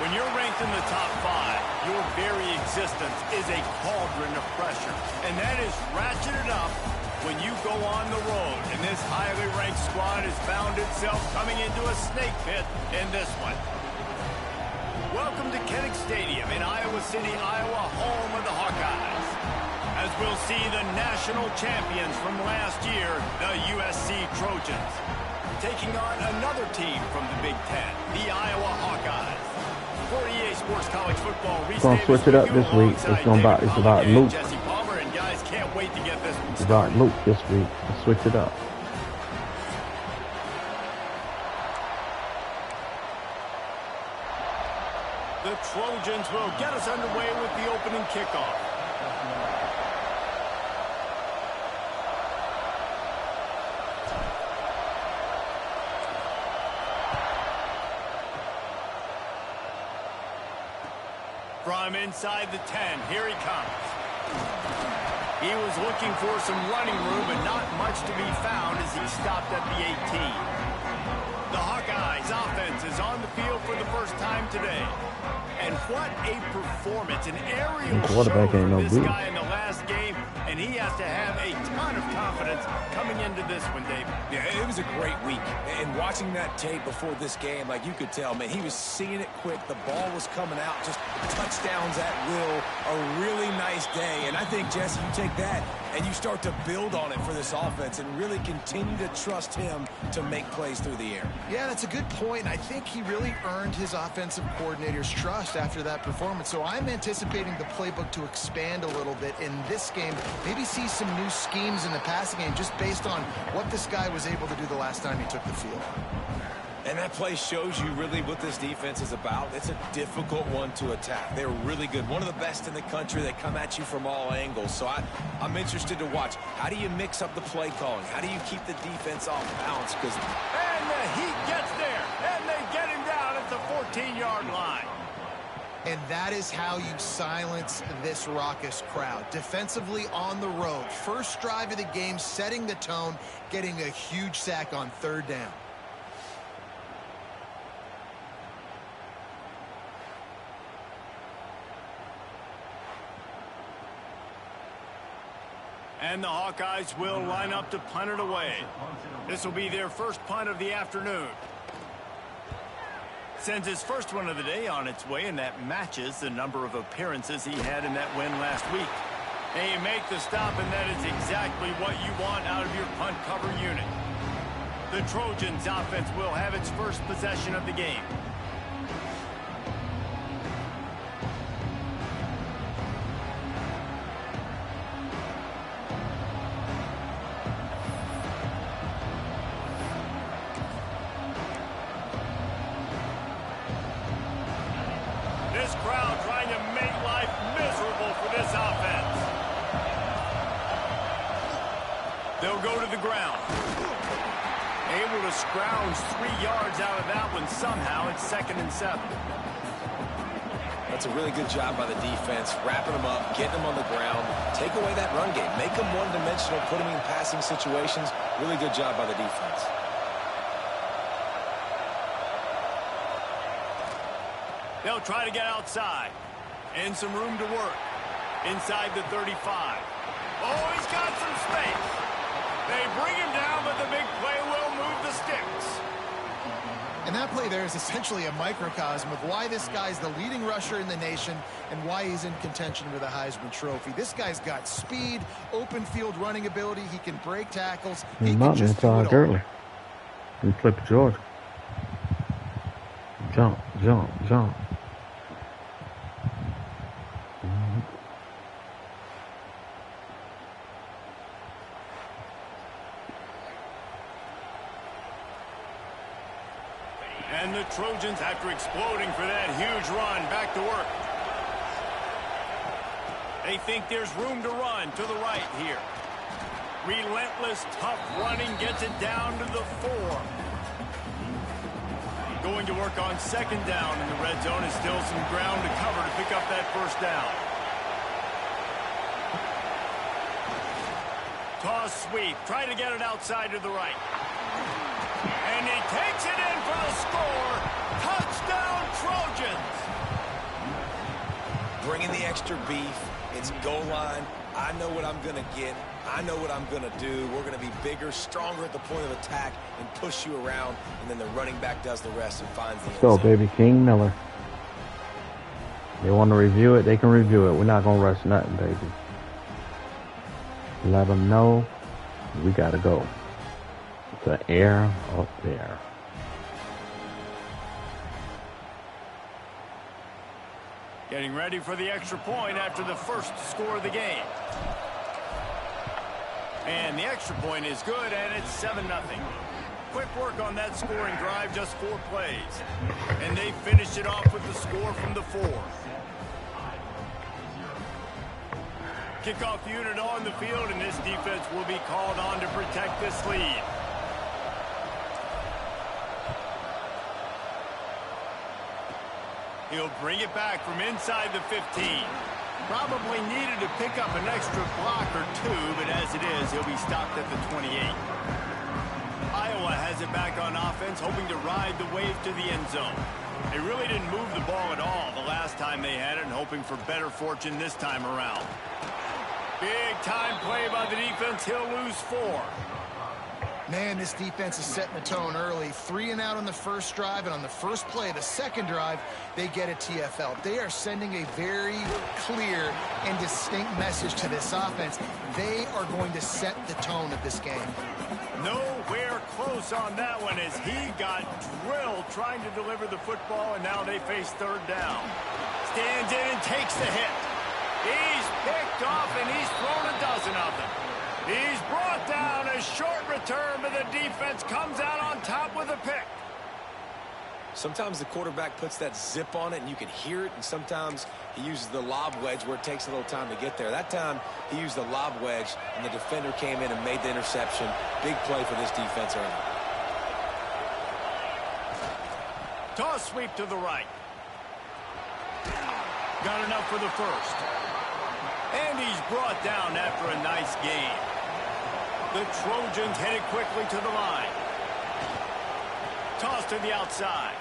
When you're ranked in the top 5, your very existence is a cauldron of pressure. And that is ratcheted up when you go on the road. And this highly ranked squad has found itself coming into a snake pit in this one. Welcome to Kinnick Stadium in Iowa City, Iowa, home of the Hawkeyes. As we'll see the national champions from last year, the USC Trojans, taking on another team from the Big Ten, the Iowa Hawkeyes. For EA Sports College Football, We're gonna switch it up this week. It's about Luke. Jesse Palmer, and guys can't wait to get this one It's about started. Luke this week. Let's switch it up. The Trojans will get us underway with the opening kickoff. From inside the 10, here he comes. He was looking for some running room, but not much to be found as he stopped at the 18. The Hawkeyes offense is on the field for the first time today. And what a performance, an aerial Quarterback show ain't no from this good. guy in the last game, and he has to have a ton of confidence coming into this one, Dave. Yeah, it was a great week. And watching that tape before this game, like you could tell, man, he was seeing it quick. The ball was coming out, just touchdowns at will. A really nice day. And I think, Jesse, you take that and you start to build on it for this offense and really continue to trust him to make plays through the air. Yeah, that's a good point. I think he really earned his offensive coordinator's trust after that performance. So I'm anticipating the playbook to expand a little bit in this game. Maybe see some new schemes in the passing game just based on what this guy was able to do the last time he took the field. And that play shows you really what this defense is about. It's a difficult one to attack. They're really good. One of the best in the country. They come at you from all angles. So I'm interested to watch. How do you mix up the play calling? How do you keep the defense off balance? And the Heat gets there, and they get him down at the 14-yard line. And that is how you silence this raucous crowd. Defensively on the road. First drive of the game, setting the tone, getting a huge sack on third down. And the Hawkeyes will line up to punt it away. This will be their first punt of the afternoon. Sends his first one of the day on its way, and that matches the number of appearances he had in that win last week. They make the stop, and that is exactly what you want out of your punt cover unit. The Trojans offense will have its first possession of the game. This crowd trying to make life miserable for this offense. They'll go to the ground. Able to scrounge 3 yards out of that one somehow. It's 2nd and 7. That's a really good job by the defense, wrapping them up, getting them on the ground, take away that run game, make them one-dimensional, put them in passing situations. Really good job by the defense. They'll try to get outside. And some room to work. Inside the 35. Oh, he's got some space. They bring him down, but the big play will move the sticks. And that play there is essentially a microcosm of why this guy's the leading rusher in the nation and why he's in contention for the Heisman Trophy. This guy's got speed, open field running ability. He can break tackles. He can just do it all. early. We flip Georgia. Jump, jump, jump. And the Trojans, after exploding for that huge run, back to work. They think there's room to run to the right here. Relentless, tough running gets it down to the 4. Going to work on 2nd down in the red zone. Is still some ground to cover to pick up that 1st down. Toss sweep. Try to get it outside to the right. And he takes it in for the score. Touchdown, Trojans. bringing the extra beef. It's goal line. I know what I'm going to get. I know what I'm going to do. We're going to be bigger, stronger at the point of attack and push you around, and then the running back does the rest and finds the end So, zone. baby, King Miller. They want to review it, they can review it. We're not going to rush nothing, baby. Let them know we got to go. The air up there. Getting ready for the extra point after the first score of the game. And the extra point is good, and it's 7-0. Quick work on that scoring drive, just 4 plays. And they finished it off with the score from the 4. Kickoff unit on the field, and this defense will be called on to protect this lead. He'll bring it back from inside the 15. Probably needed to pick up an extra block or 2, but as it is, he'll be stopped at the 28. Iowa has it back on offense, hoping to ride the wave to the end zone. They really didn't move the ball at all the last time they had it, and hoping for better fortune this time around. Big time play by the defense. He'll lose 4. Man, this defense is setting the tone early. 3 and out on the first drive, and on the first play of the second drive, they get a TFL. They are sending a very clear and distinct message to this offense. They are going to set the tone of this game. Nowhere close on that one as he got drilled trying to deliver the football, and now they face third down. Stands in and takes the hit. He's picked off, and he's thrown a dozen of them. He's brought down, a short return, but the defense comes out on top with a pick. Sometimes the quarterback puts that zip on it and you can hear it, and sometimes he uses the lob wedge where it takes a little time to get there. That time he used the lob wedge and the defender came in and made the interception. Big play for this defense early. Toss sweep to the right. Got enough for the first. And he's brought down after a nice game. The Trojans headed quickly to the line. Toss to the outside.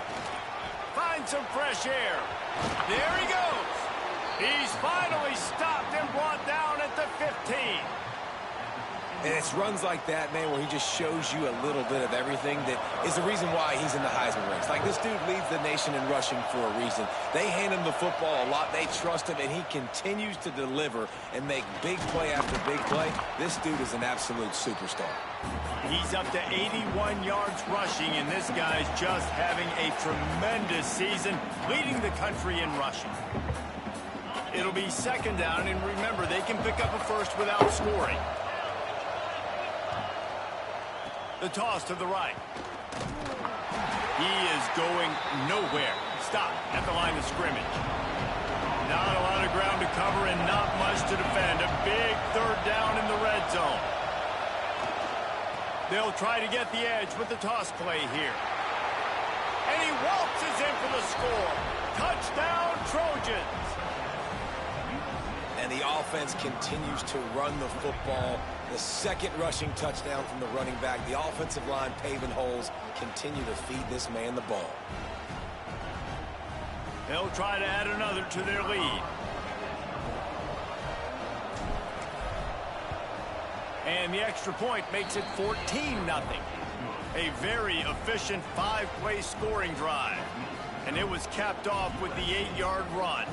Find some fresh air. There he goes. He's finally stopped and brought down at the 15. And it's runs like that, man, where he just shows you a little bit of everything that is the reason why he's in the Heisman race. Like, this dude leads the nation in rushing for a reason. They hand him the football a lot. They trust him, and he continues to deliver and make big play after big play. This dude is an absolute superstar. He's up to 81 yards rushing, and this guy's just having a tremendous season, leading the country in rushing. It'll be second down, and remember, they can pick up a first without scoring. The toss to the right. He is going nowhere. Stop at the line of scrimmage. Not a lot of ground to cover and not much to defend. A big third down in the red zone. They'll try to get the edge with the toss play here. And he waltzes in for the score. Touchdown, Trojans. And the offense continues to run the football. The second rushing touchdown from the running back. The offensive line paving holes, continue to feed this man the ball. They'll try to add another to their lead. And the extra point makes it 14-0. A very efficient 5-play scoring drive. And it was capped off with the 8-yard run.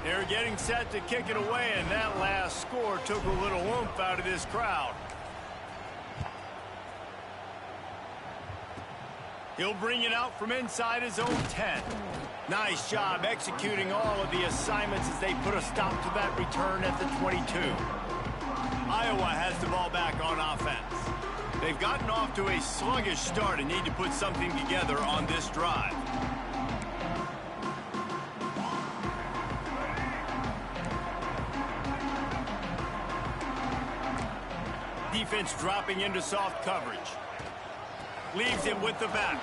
They're getting set to kick it away, and that last score took a little oomph out of this crowd. He'll bring it out from inside his own 10. Nice job executing all of the assignments as they put a stop to that return at the 22. Iowa has the ball back on offense. They've gotten off to a sluggish start and need to put something together on this drive. Defense dropping into soft coverage. Leaves him with the back.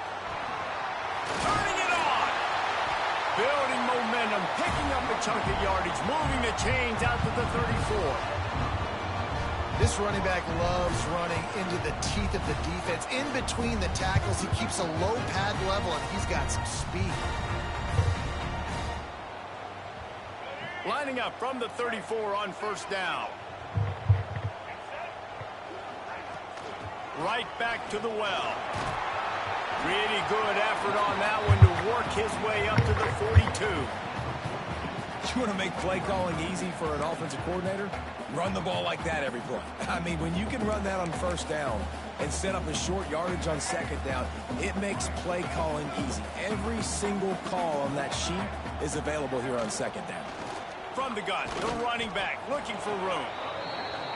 Turning it on. Building momentum, picking up a chunk of yardage, moving the chains out to the 34. This running back loves running into the teeth of the defense. In between the tackles, he keeps a low pad level, and he's got some speed. Lining up from the 34 on first down. Right back to the well. Really good effort on that one to work his way up to the 42. You want to make play calling easy for an offensive coordinator? Run the ball like that every play. I mean, when you can run that on first down and set up a short yardage on second down, it makes play calling easy. Every single call on that sheet is available here on second down. From the gun, the running back looking for room.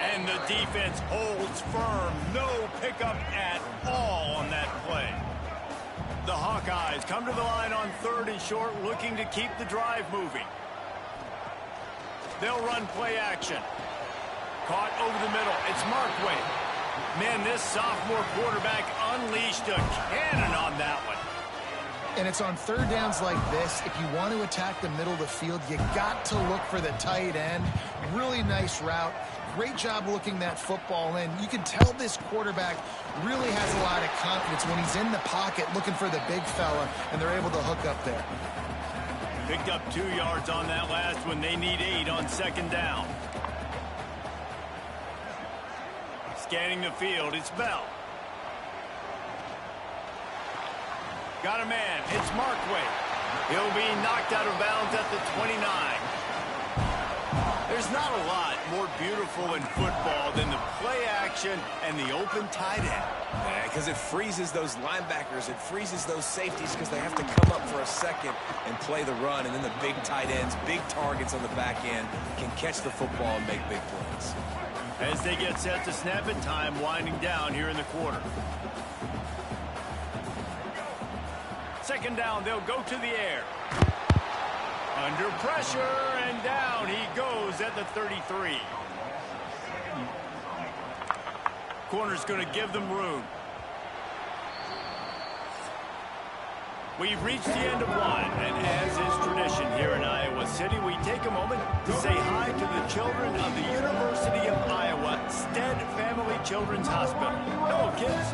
And the defense holds firm. No pickup at all on that play. The Hawkeyes come to the line on 3rd and short, looking to keep the drive moving. They'll run play action. Caught over the middle. It's Markway. Man, this sophomore quarterback unleashed a cannon on that one. And it's on 3rd downs like this. If you want to attack the middle of the field, you got to look for the tight end. Really nice route. Great job looking that football in. You can tell this quarterback really has a lot of confidence when he's in the pocket looking for the big fella, and they're able to hook up there. Picked up 2 yards on that last one. They need 8 on second down. Scanning the field, it's Bell. Got a man, it's Markway. He'll be knocked out of bounds at the 29. There's not a lot more beautiful in football than the play action and the open tight end. Yeah, because it freezes those linebackers. It freezes those safeties because they have to come up for a second and play the run. And then the big tight ends, big targets on the back end, can catch the football and make big plays. As they get set to snap it, time winding down here in the quarter. Second down, they'll go to the air. Under pressure, and down he goes at the 33. Corner's going to give them room. We've reached the end of one, and as is tradition here in Iowa City, we take a moment to say hi to the children of the University of Iowa Stead Family Children's Hospital. Hello, kids.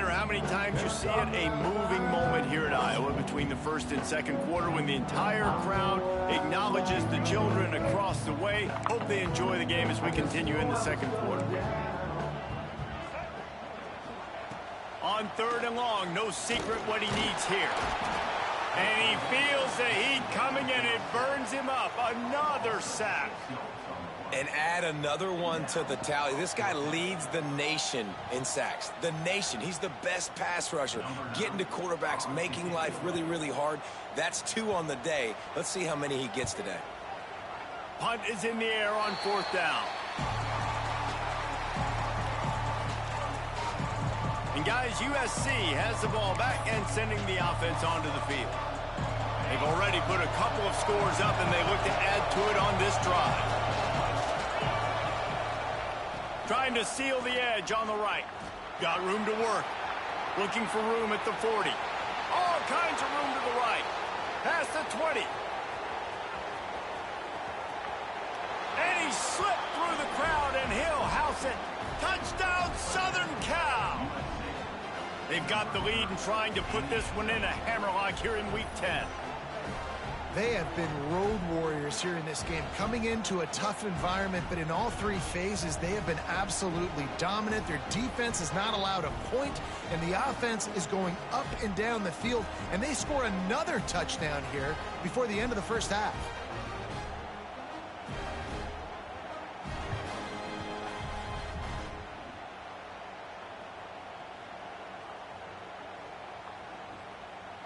How many times you see it, a moving moment here at Iowa between the first and second quarter when the entire crowd acknowledges the children across the way. Hope they enjoy the game as we continue in the second quarter. On 3rd and long, no secret what he needs here. And he feels the heat coming and it burns him up. Another sack. And add another one to the tally. This guy leads the nation in sacks. The nation. He's the best pass rusher. Getting to quarterbacks, making life really, really hard. That's 2 on the day. Let's see how many he gets today. Punt is in the air on 4th down. And guys, USC has the ball back and sending the offense onto the field. They've already put a couple of scores up and they look to add to it on this drive. Trying to seal the edge on the right. Got room to work. Looking for room at the 40. All kinds of room to the right. Past the 20. And he slipped through the crowd and he'll house it. Touchdown, Southern Cal. They've got the lead and trying to put this one in a hammerlock here in Week 10. They have been road warriors here in this game, coming into a tough environment, but in all 3 phases, they have been absolutely dominant. Their defense is not allowed a point, and the offense is going up and down the field, and they score another touchdown here before the end of the first half.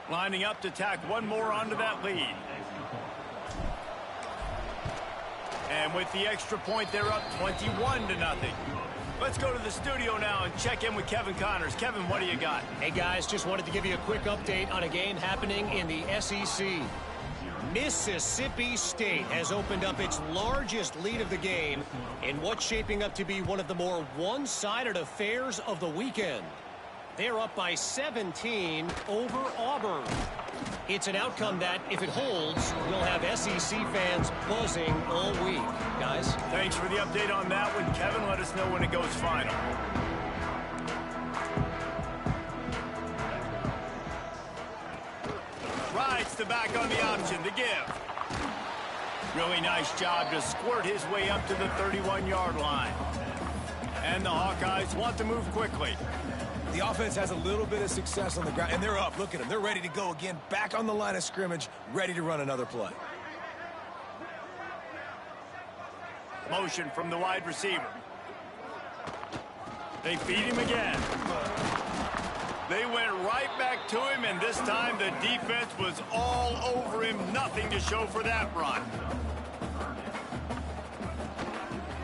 Lining up to tack one more onto that lead. And with the extra point, they're up 21-0. Let's go to the studio now and check in with Kevin Connors. Kevin, what do you got? Hey, guys, just wanted to give you a quick update on a game happening in the SEC. Mississippi State has opened up its largest lead of the game in what's shaping up to be one of the more one-sided affairs of the weekend. They're up by 17 over Auburn. It's an outcome that, if it holds, will have SEC fans buzzing all week. Guys? Thanks for the update on that one, Kevin. Let us know when it goes final. Rides the back on the option to give. Really nice job to squirt his way up to the 31-yard line. And the Hawkeyes want to move quickly. The offense has a little bit of success on the ground, and they're up. Look at them. They're ready to go again, back on the line of scrimmage, ready to run another play. Motion from the wide receiver. They feed him again. They went right back to him, and this time the defense was all over him. Nothing to show for that run.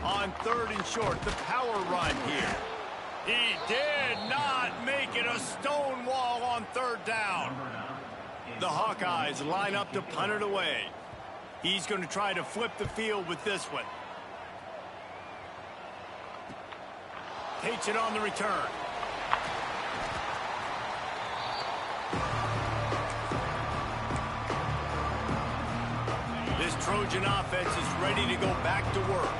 On 3rd and short, the power run here. He did not make it a stone wall on 3rd down. The Hawkeyes line up to punt it away. He's going to try to flip the field with this one. Takes it on the return. This Trojan offense is ready to go back to work.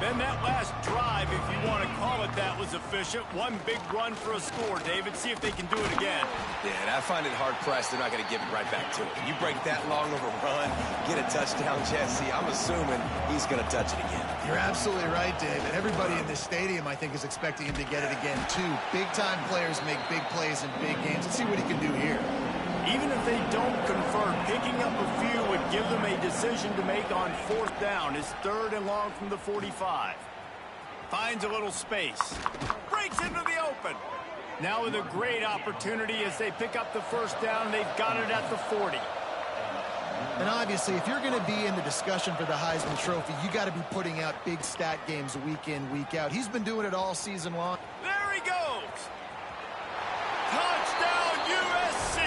Then that last drive, if you want to call it that, was efficient. One big run for a score, David. See if they can do it again. Yeah, and I find it hard-pressed they're not going to give it right back to him. You break that long of a run, get a touchdown, Jesse, I'm assuming he's going to touch it again. You're absolutely right, David. Everybody in this stadium, I think, is expecting him to get it again, too. Big-time players make big plays in big games. Let's see what he can do here. Even if they don't convert, picking up a few would give them a decision to make on 4th down. It's 3rd and long from the 45. Finds a little space. Breaks into the open. Now with a great opportunity as they pick up the 1st down. They've got it at the 40. And obviously, if you're going to be in the discussion for the Heisman Trophy, you got to be putting out big stat games week in, week out. He's been doing it all season long. There he goes. Touchdown, USC.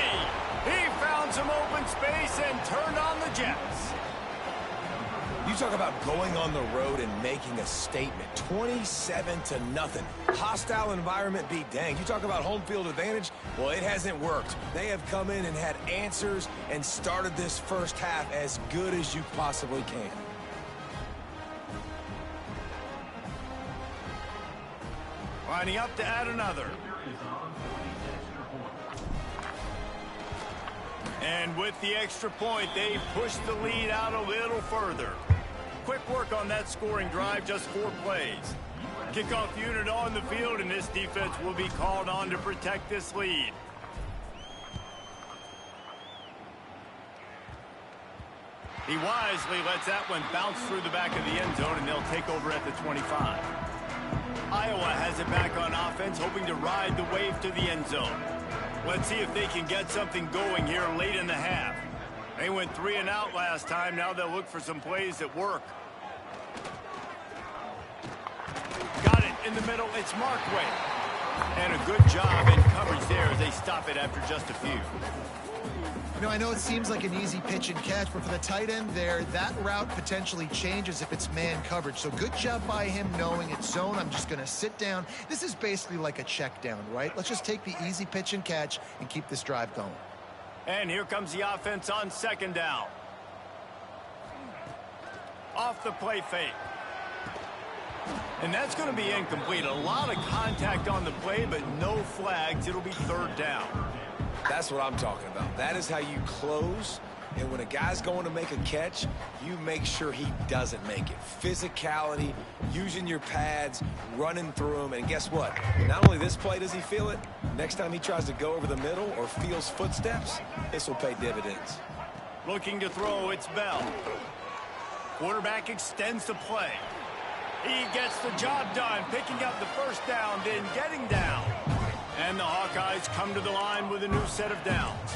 He found some open space and turned on the Jets. You talk about going on the road and making a statement. 27-0. Hostile environment be dang. You talk about home field advantage. Well, it hasn't worked. They have come in and had answers and started this first half as good as you possibly can. Lining up to add another. And with the extra point, they push the lead out a little further. Quick work on that scoring drive, just 4 plays. Kickoff unit on the field, and this defense will be called on to protect this lead. He wisely lets that one bounce through the back of the end zone, and they'll take over at the 25. Iowa has it back on offense, hoping to ride the wave to the end zone. Let's see if they can get something going here late in the half. They went 3 and out last time. Now they'll look for some plays that work. Got it in the middle. It's Markway. And a good job in coverage there as they stop it after just a few. You know, I know it seems like an easy pitch and catch, but for the tight end there, that route potentially changes if it's man coverage. So good job by him knowing it's zone. I'm just going to sit down. This is basically like a check down, right? Let's just take the easy pitch and catch and keep this drive going. And here comes the offense on 2nd down. Off the play fake. And that's going to be incomplete. A lot of contact on the play, but no flags. It'll be 3rd down. That's what I'm talking about. That is how you close. And when a guy's going to make a catch, you make sure he doesn't make it. Physicality, using your pads, running through them. And guess what? Not only this play does he feel it, next time he tries to go over the middle or feels footsteps, this will pay dividends. Looking to throw, it's Bell. Quarterback extends the play. He gets the job done, picking up the 1st down, then getting down. And the Hawkeyes come to the line with a new set of downs.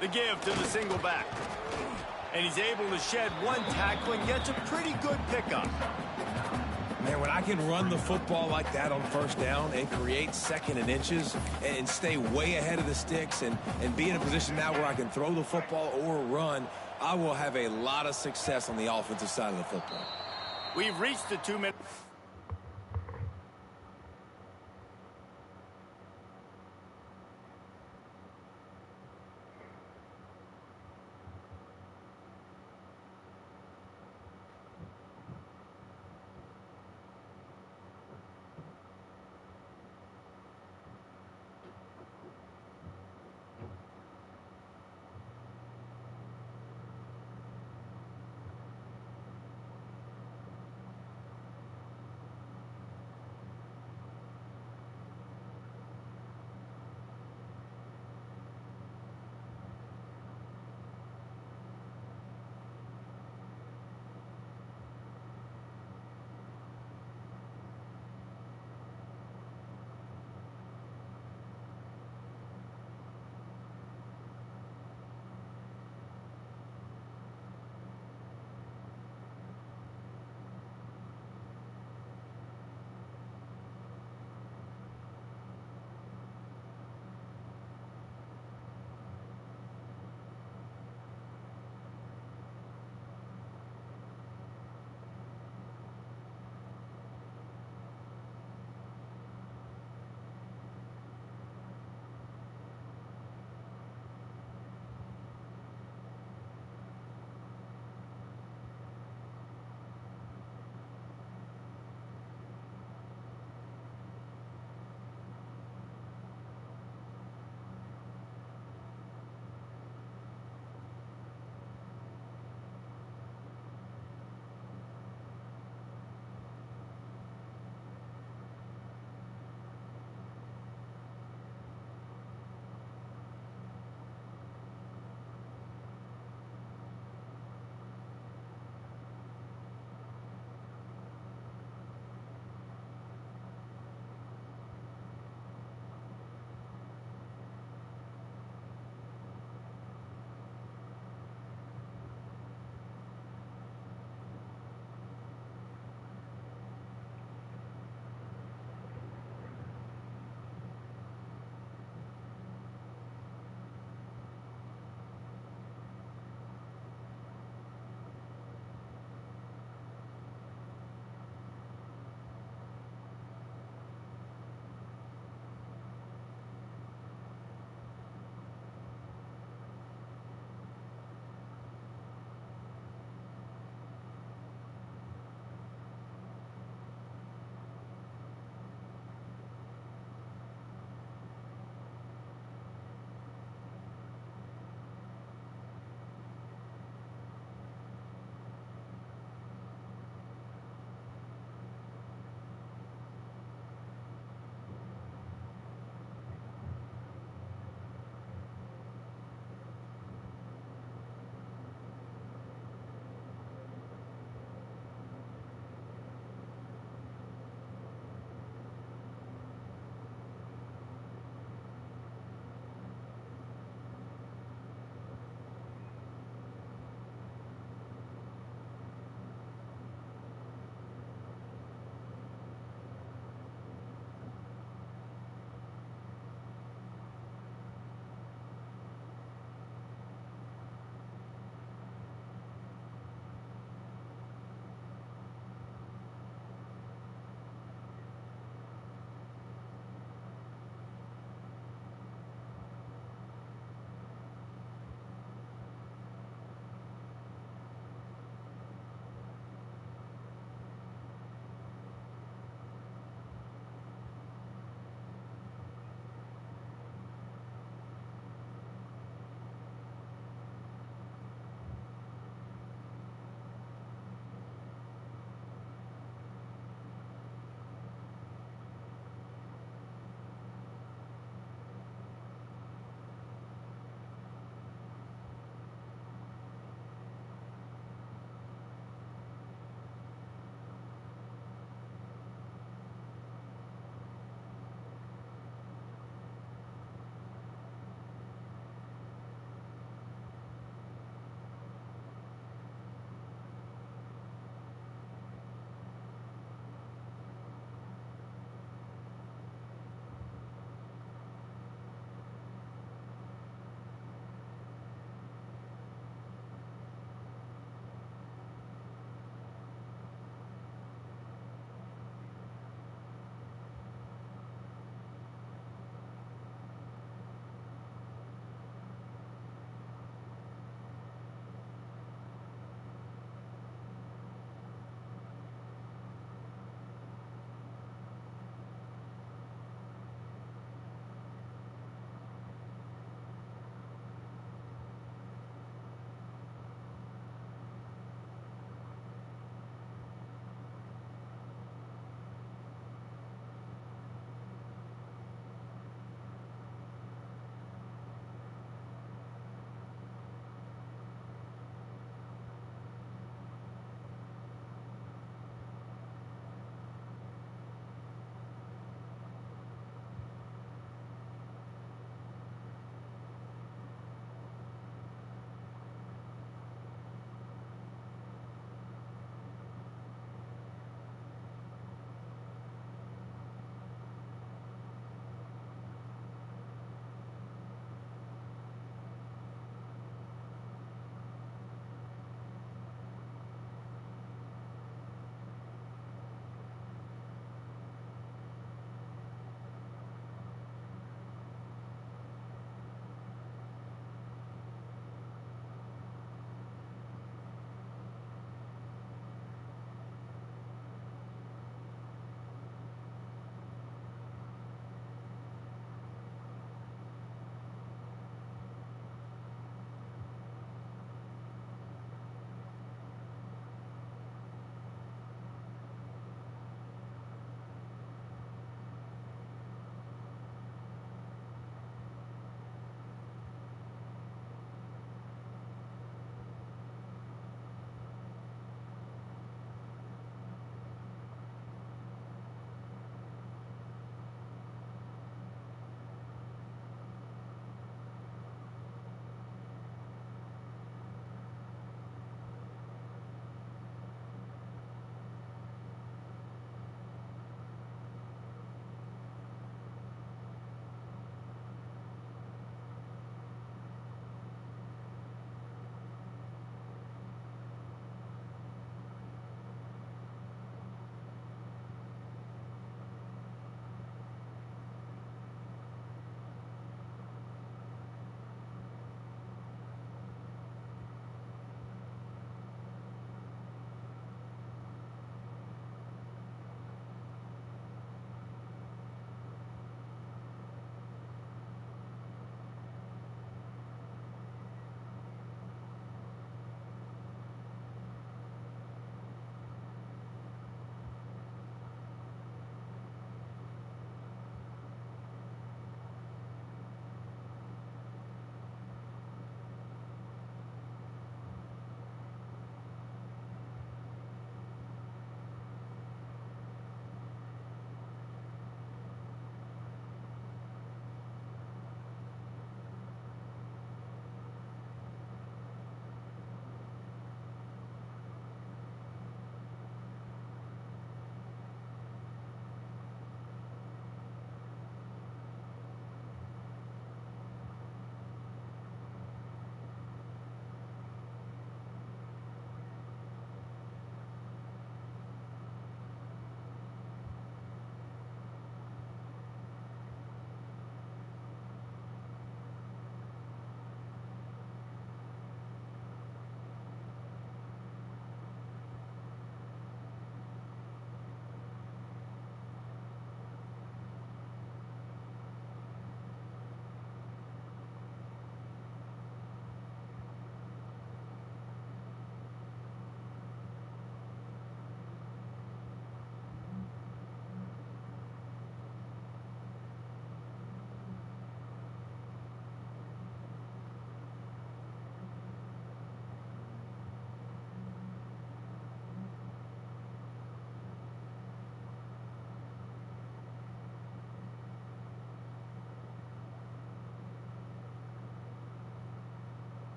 The give to the single back. And he's able to shed 1 tackle and gets a pretty good pickup. Man, when I can run the football like that on 1st down and create 2nd and inches and stay way ahead of the sticks and be in a position now where I can throw the football or run, I will have a lot of success on the offensive side of the football. We've reached the 2-minute.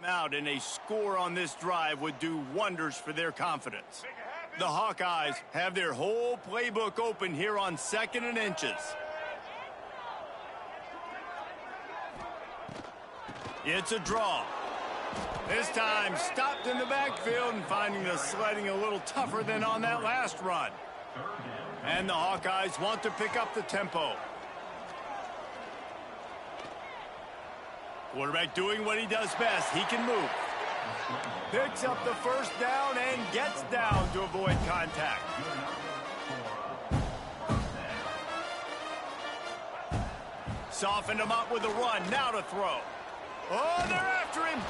Out and a score on this drive would do wonders for their confidence. The Hawkeyes have their whole playbook open here on 2nd and inches. It's a draw. This time stopped in the backfield and finding the sledding a little tougher than on that last run. And the Hawkeyes want to pick up the tempo. Quarterback doing what he does best. He can move. Picks up the first down and gets down to avoid contact. Softened him up with a run. Now to throw. Oh, they're after him.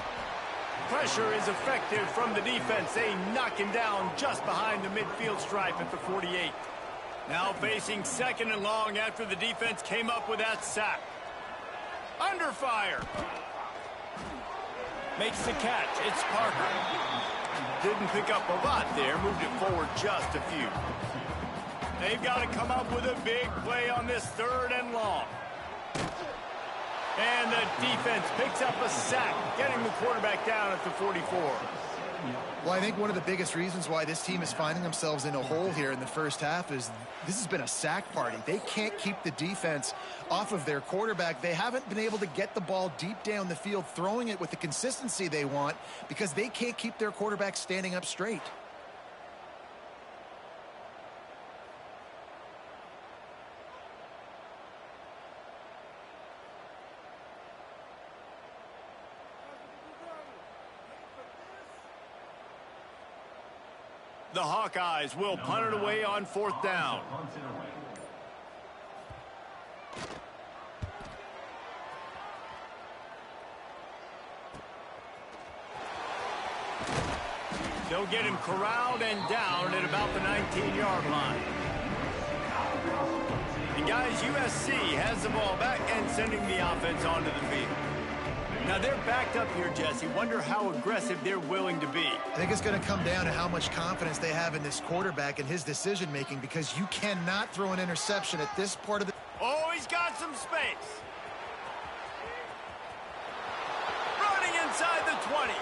Pressure is effective from the defense. They knock him down just behind the midfield stripe at the 48. Now facing 2nd and long after the defense came up with that sack. Under fire. Makes the catch. It's Parker. Didn't pick up a lot there. Moved it forward just a few. They've got to come up with a big play on this 3rd and long. And the defense picks up a sack, getting the quarterback down at the 44. Well, I think one of the biggest reasons why this team is finding themselves in a hole here in the first half is this has been a sack party. They can't keep the defense off of their quarterback. They haven't been able to get the ball deep down the field, throwing it with the consistency they want because they can't keep their quarterback standing up straight. The Hawkeyes will punt it away on 4th down. They'll get him corralled and down at about the 19-yard line. And guys, USC has the ball back and sending the offense onto the field. Now they're backed up here, Jesse. Wonder how aggressive they're willing to be. I think it's going to come down to how much confidence they have in this quarterback and his decision-making, because you cannot throw an interception at this part of the... Oh, he's got some space. Running inside the 20.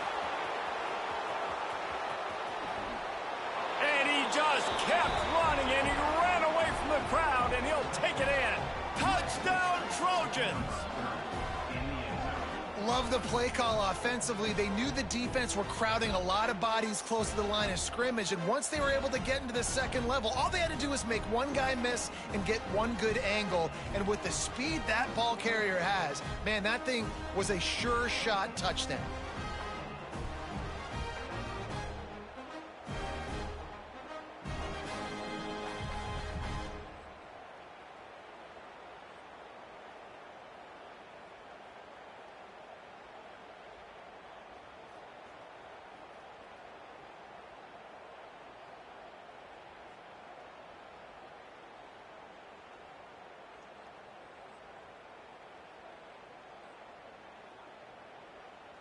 And he just kept running, and he ran away from the crowd, and he'll take it in. Touchdown, Trojans! Love the play call offensively. They knew the defense were crowding a lot of bodies close to the line of scrimmage, and once they were able to get into the 2nd level, all they had to do was make one guy miss and get one good angle. And with the speed that ball carrier has, man, that thing was a sure shot touchdown.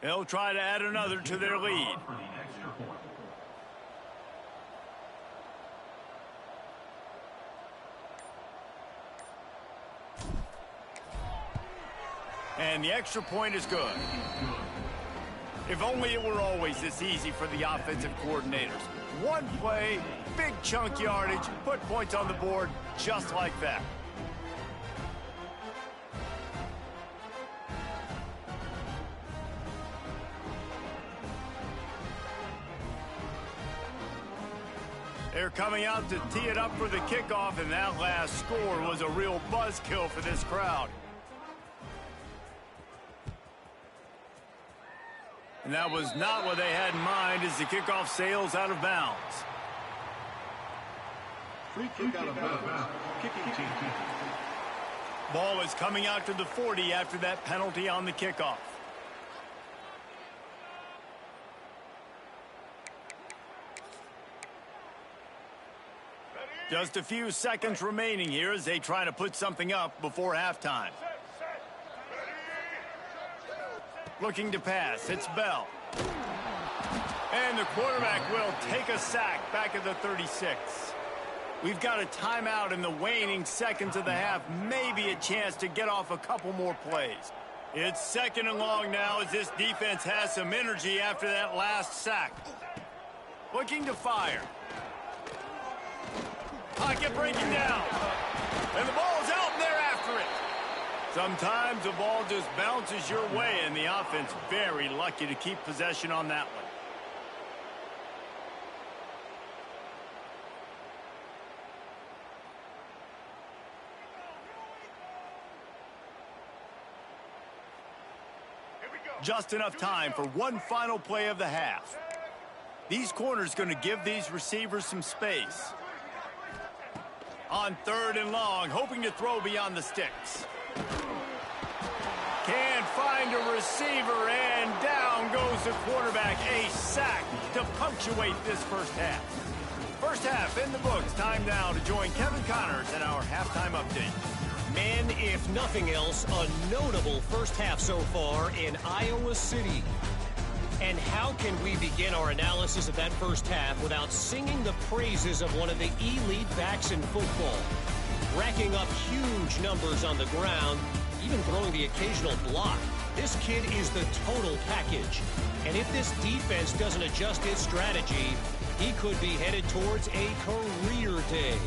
They'll try to add another to their lead. And the extra point is good. If only it were always this easy for the offensive coordinators. One play, big chunk yardage, put points on the board just like that. They're coming out to tee it up for the kickoff, and that last score was a real buzzkill for this crowd. And that was not what they had in mind as the kickoff sails out of bounds. Free kick out of bounds. Kicking team. Ball is coming out to the 40 after that penalty on the kickoff. Just a few seconds remaining here as they try to put something up before halftime. Looking to pass. It's Bell. And the quarterback will take a sack back at the 36. We've got a timeout in the waning seconds of the half. Maybe a chance to get off a couple more plays. It's 2nd and long now as this defense has some energy after that last sack. Looking to fire. Pocket breaking down. And the ball's out and they're after it. Sometimes the ball just bounces your way, and the offense very lucky to keep possession on that one. Just enough time for one final play of the half. These corners going to give these receivers some space. On 3rd and long, hoping to throw beyond the sticks. Can't find a receiver, and down goes the quarterback. A sack to punctuate this first half. First half in the books. Time now to join Kevin Connors in our halftime update. Men, if nothing else, a notable first half so far in Iowa City. And how can we begin our analysis of that first half without singing the praises of one of the elite backs in football? Racking up huge numbers on the ground, even throwing the occasional block. This kid is the total package. And if this defense doesn't adjust its strategy, he could be headed towards a career day.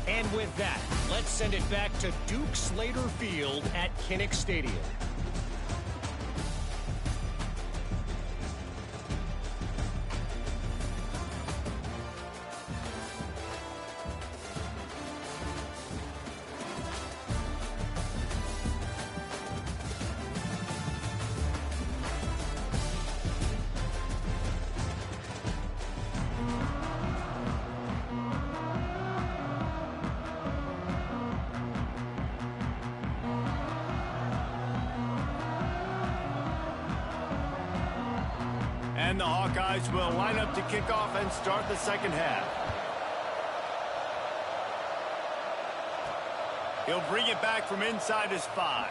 And with that, let's send it back to Duke Slater Field at Kinnick Stadium. And the Hawkeyes will line up to kick off and start the second half. He'll bring it back from inside his 5.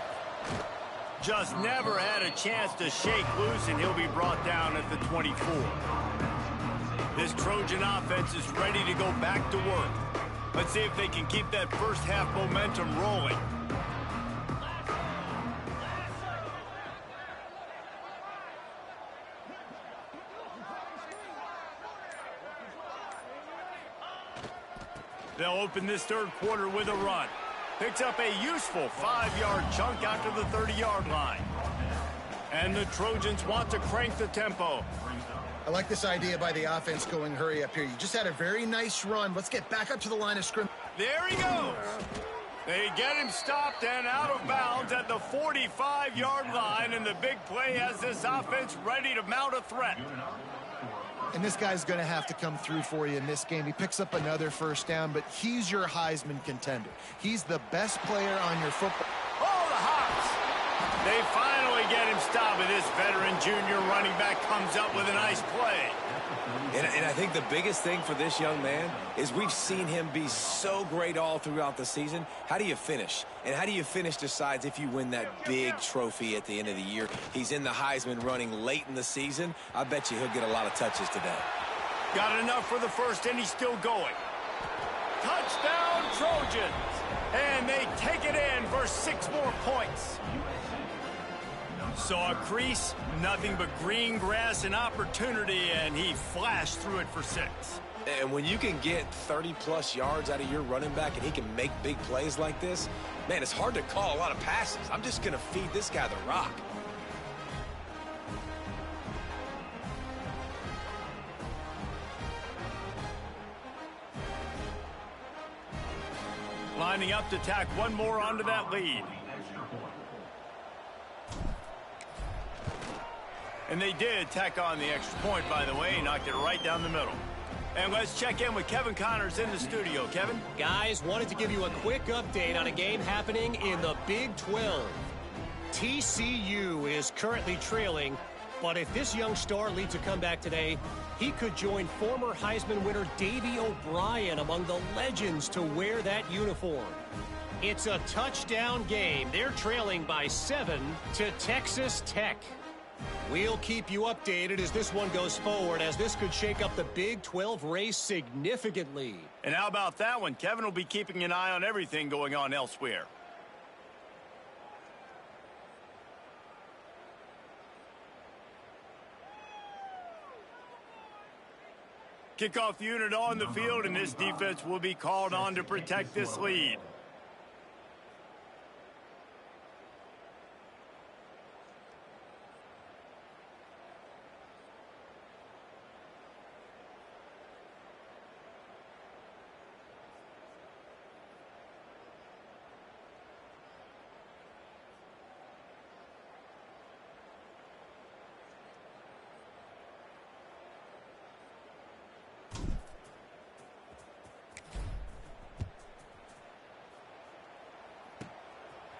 Just never had a chance to shake loose, and he'll be brought down at the 24. This Trojan offense is ready to go back to work. Let's see if they can keep that first half momentum rolling. They'll open this third quarter with a run. Picks up a useful 5-yard chunk out to the 30-yard line. And the Trojans want to crank the tempo. I like this idea by the offense going hurry up here. You just had a very nice run. Let's get back up to the line of scrimmage. There he goes. They get him stopped and out of bounds at the 45-yard line, and the big play has this offense ready to mount a threat. And this guy's going to have to come through for you in this game. He picks up another first down, but he's your Heisman contender. He's the best player on your football. Oh, the Hawks! They finally get him stopped, and this veteran junior running back comes up with a nice play. And I think the biggest thing for this young man is we've seen him be so great all throughout the season. How do you finish? And how do you finish decides if you win that big trophy at the end of the year. He's in the Heisman running late in the season. I bet you he'll get a lot of touches today. Got enough for the first, and he's still going. Touchdown, Trojans! And they take it in for 6 more points. Saw a crease, nothing but green grass and opportunity, and he flashed through it for 6. And when you can get 30-plus yards out of your running back and he can make big plays like this, man, it's hard to call a lot of passes. I'm just going to feed this guy the rock. Lining up to tack one more onto that lead. And they did tack on the extra point, by the way. Knocked it right down the middle. And let's check in with Kevin Connors in the studio. Kevin? Guys, wanted to give you a quick update on a game happening in the Big 12. TCU is currently trailing, but if this young star leads a comeback today, he could join former Heisman winner Davey O'Brien among the legends to wear that uniform. It's a touchdown game. They're trailing by 7 to Texas Tech. We'll keep you updated as this one goes forward, as this could shake up the Big 12 race significantly. And how about that one? Kevin will be keeping an eye on everything going on elsewhere. Kickoff unit on the field, and this defense will be called on to protect this lead.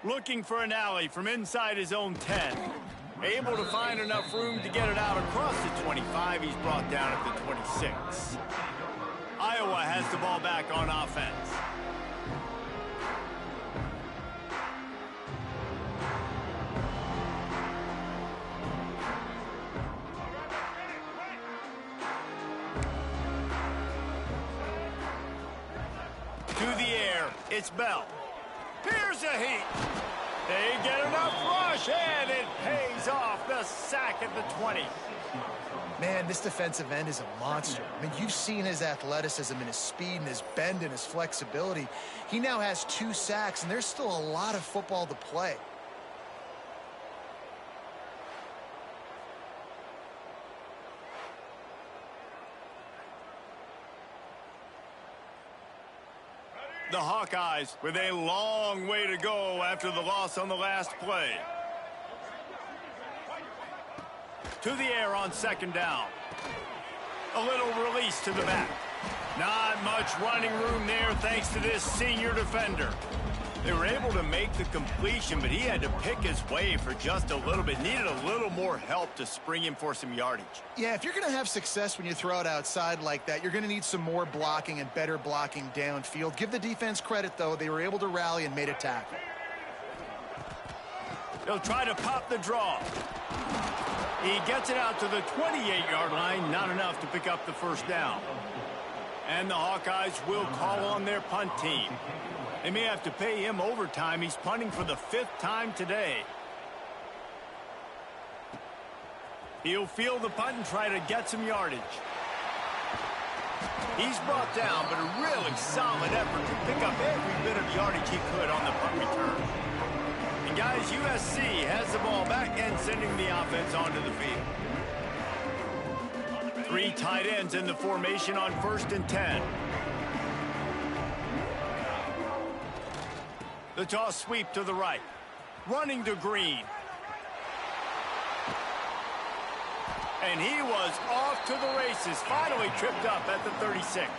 Looking for an alley from inside his own 10. Able to find enough room to get it out across the 25. He's brought down at the 26. Iowa has the ball back on offense. To the air, it's Bell. Here's a heat. They get enough rush, and it pays off. The sack at the 20. Man, this defensive end is a monster. I mean, you've seen his athleticism and his speed and his bend and his flexibility. He now has 2 sacks, and there's still a lot of football to play. The Hawkeyes with a long way to go after the loss on the last play. To the air on second down. A little release to the back. Not much running room there thanks to this senior defender. They were able to make the completion, but he had to pick his way for just a little bit. Needed a little more help to spring him for some yardage. Yeah, if you're going to have success when you throw it outside like that, you're going to need some more blocking and better blocking downfield. Give the defense credit, though. They were able to rally and made a tackle. They'll try to pop the draw. He gets it out to the 28-yard line. Not enough to pick up the first down. And the Hawkeyes will call on their punt team. They may have to pay him overtime. He's punting for the 5th time today. He'll field the punt and try to get some yardage. He's brought down, but a really solid effort to pick up every bit of yardage he could on the punt return. And guys, USC has the ball back and sending the offense onto the field. 3 tight ends in the formation on 1st and 10. The toss sweep to the right. Running to Green. And he was off to the races. Finally tripped up at the 36.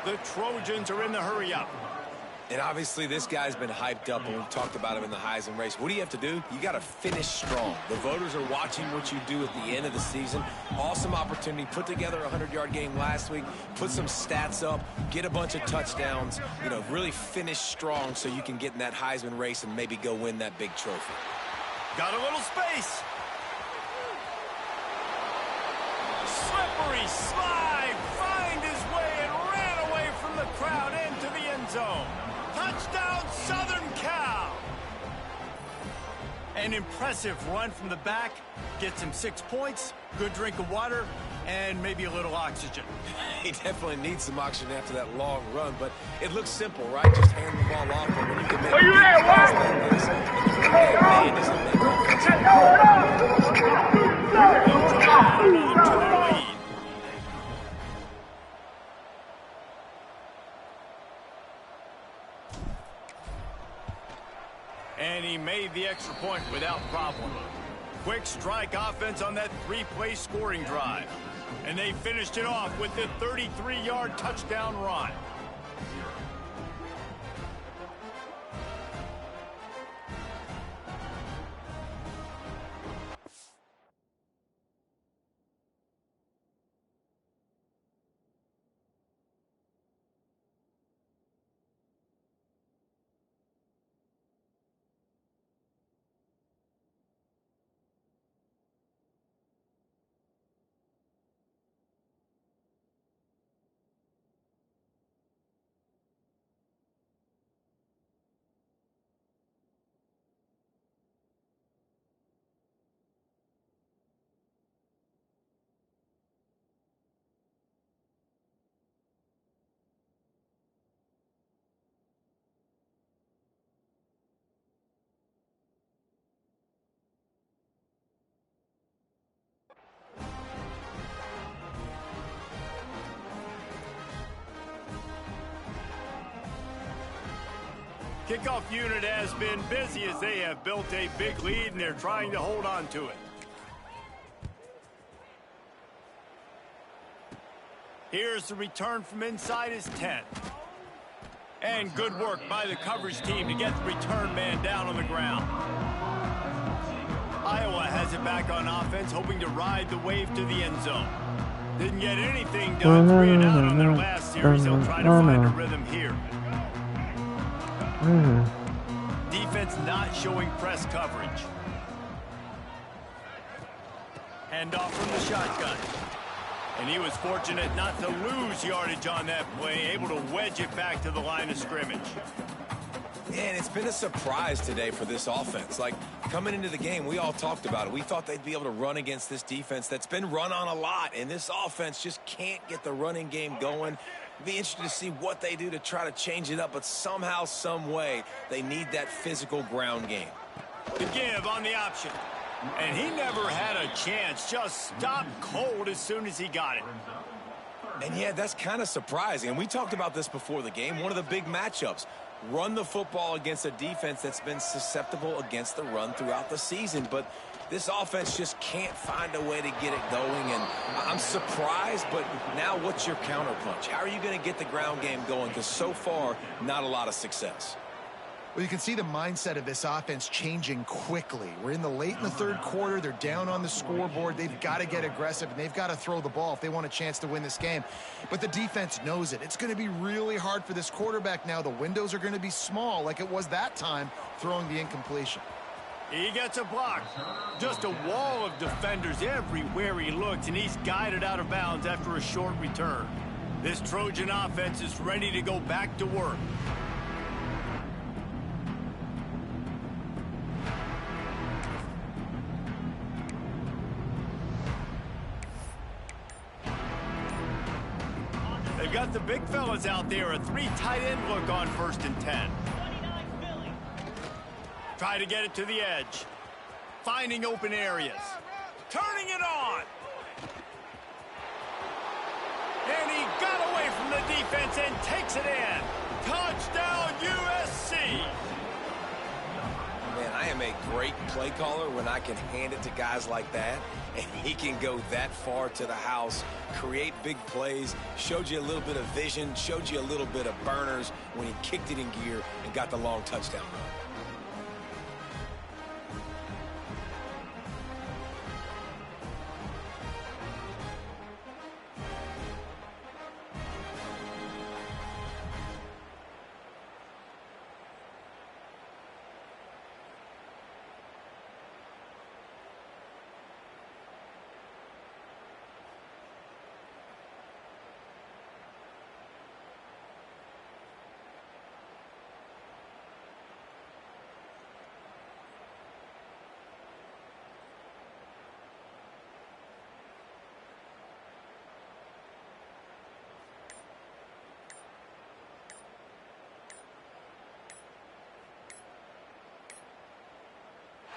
The Trojans are in the hurry up. And obviously this guy's been hyped up, and we've talked about him in the Heisman race. What do you have to do? You got to finish strong. The voters are watching what you do at the end of the season. Awesome opportunity. Put together a 100-yard game last week. Put some stats up. Get a bunch of touchdowns. You know, really finish strong so you can get in that Heisman race and maybe go win that big trophy. Got a little space. Slippery slide. Find his way and ran away from the crowd into the end zone. Touchdown, Southern Cal! An impressive run from the back. Gets him 6 points, good drink of water, and maybe a little oxygen. He definitely needs some oxygen after that long run, but it looks simple, right? Just hand the ball off, but when you can make big plays like this, man, does it make offense. And he made the extra point without problem. Quick strike offense on that 3-play scoring drive. And they finished it off with the 33-yard touchdown run. Kickoff unit has been busy as they have built a big lead and they're trying to hold on to it. Here's the return from inside his 10. And good work by the coverage team to get the return man down on the ground. Iowa has it back on offense, hoping to ride the wave to the end zone. Didn't get anything done, 3 and out on their last series. They'll try to find a rhythm here. Defense not showing press coverage. Handoff from the shotgun. And he was fortunate not to lose yardage on that play, able to wedge it back to the line of scrimmage. And it's been a surprise today for this offense. Like, coming into the game, we all talked about it. We thought they'd be able to run against this defense that's been run on a lot, and this offense just can't get the running game going. Be interested to see what they do to try to change it up, but somehow, some way, they need that physical ground game. The give on the option. And he never had a chance, just stopped cold as soon as he got it. And yeah, that's kind of surprising. And we talked about this before the game, one of the big matchups. Run the football against a defense that's been susceptible against the run throughout the season. But this offense just can't find a way to get it going. And I'm surprised, but now what's your counterpunch? How are you going to get the ground game going? Because so far, not a lot of success. Well, you can see the mindset of this offense changing quickly. We're in the third quarter. They're down on the scoreboard. They've got to get aggressive, and they've got to throw the ball if they want a chance to win this game. But the defense knows it. It's going to be really hard for this quarterback now. The windows are going to be small like it was that time throwing the incompletion. He gets a block. Just a wall of defenders everywhere he looks, and he's guided out of bounds after a short return. This Trojan offense is ready to go back to work. They've got the big fellas out there, a 3 tight end look on 1st and 10. Try to get it to the edge. Finding open areas. Turning it on. And he got away from the defense and takes it in. Touchdown USC. Man, I am a great play caller when I can hand it to guys like that. And he can go that far to the house, create big plays, showed you a little bit of vision, showed you a little bit of burners when he kicked it in gear and got the long touchdown run.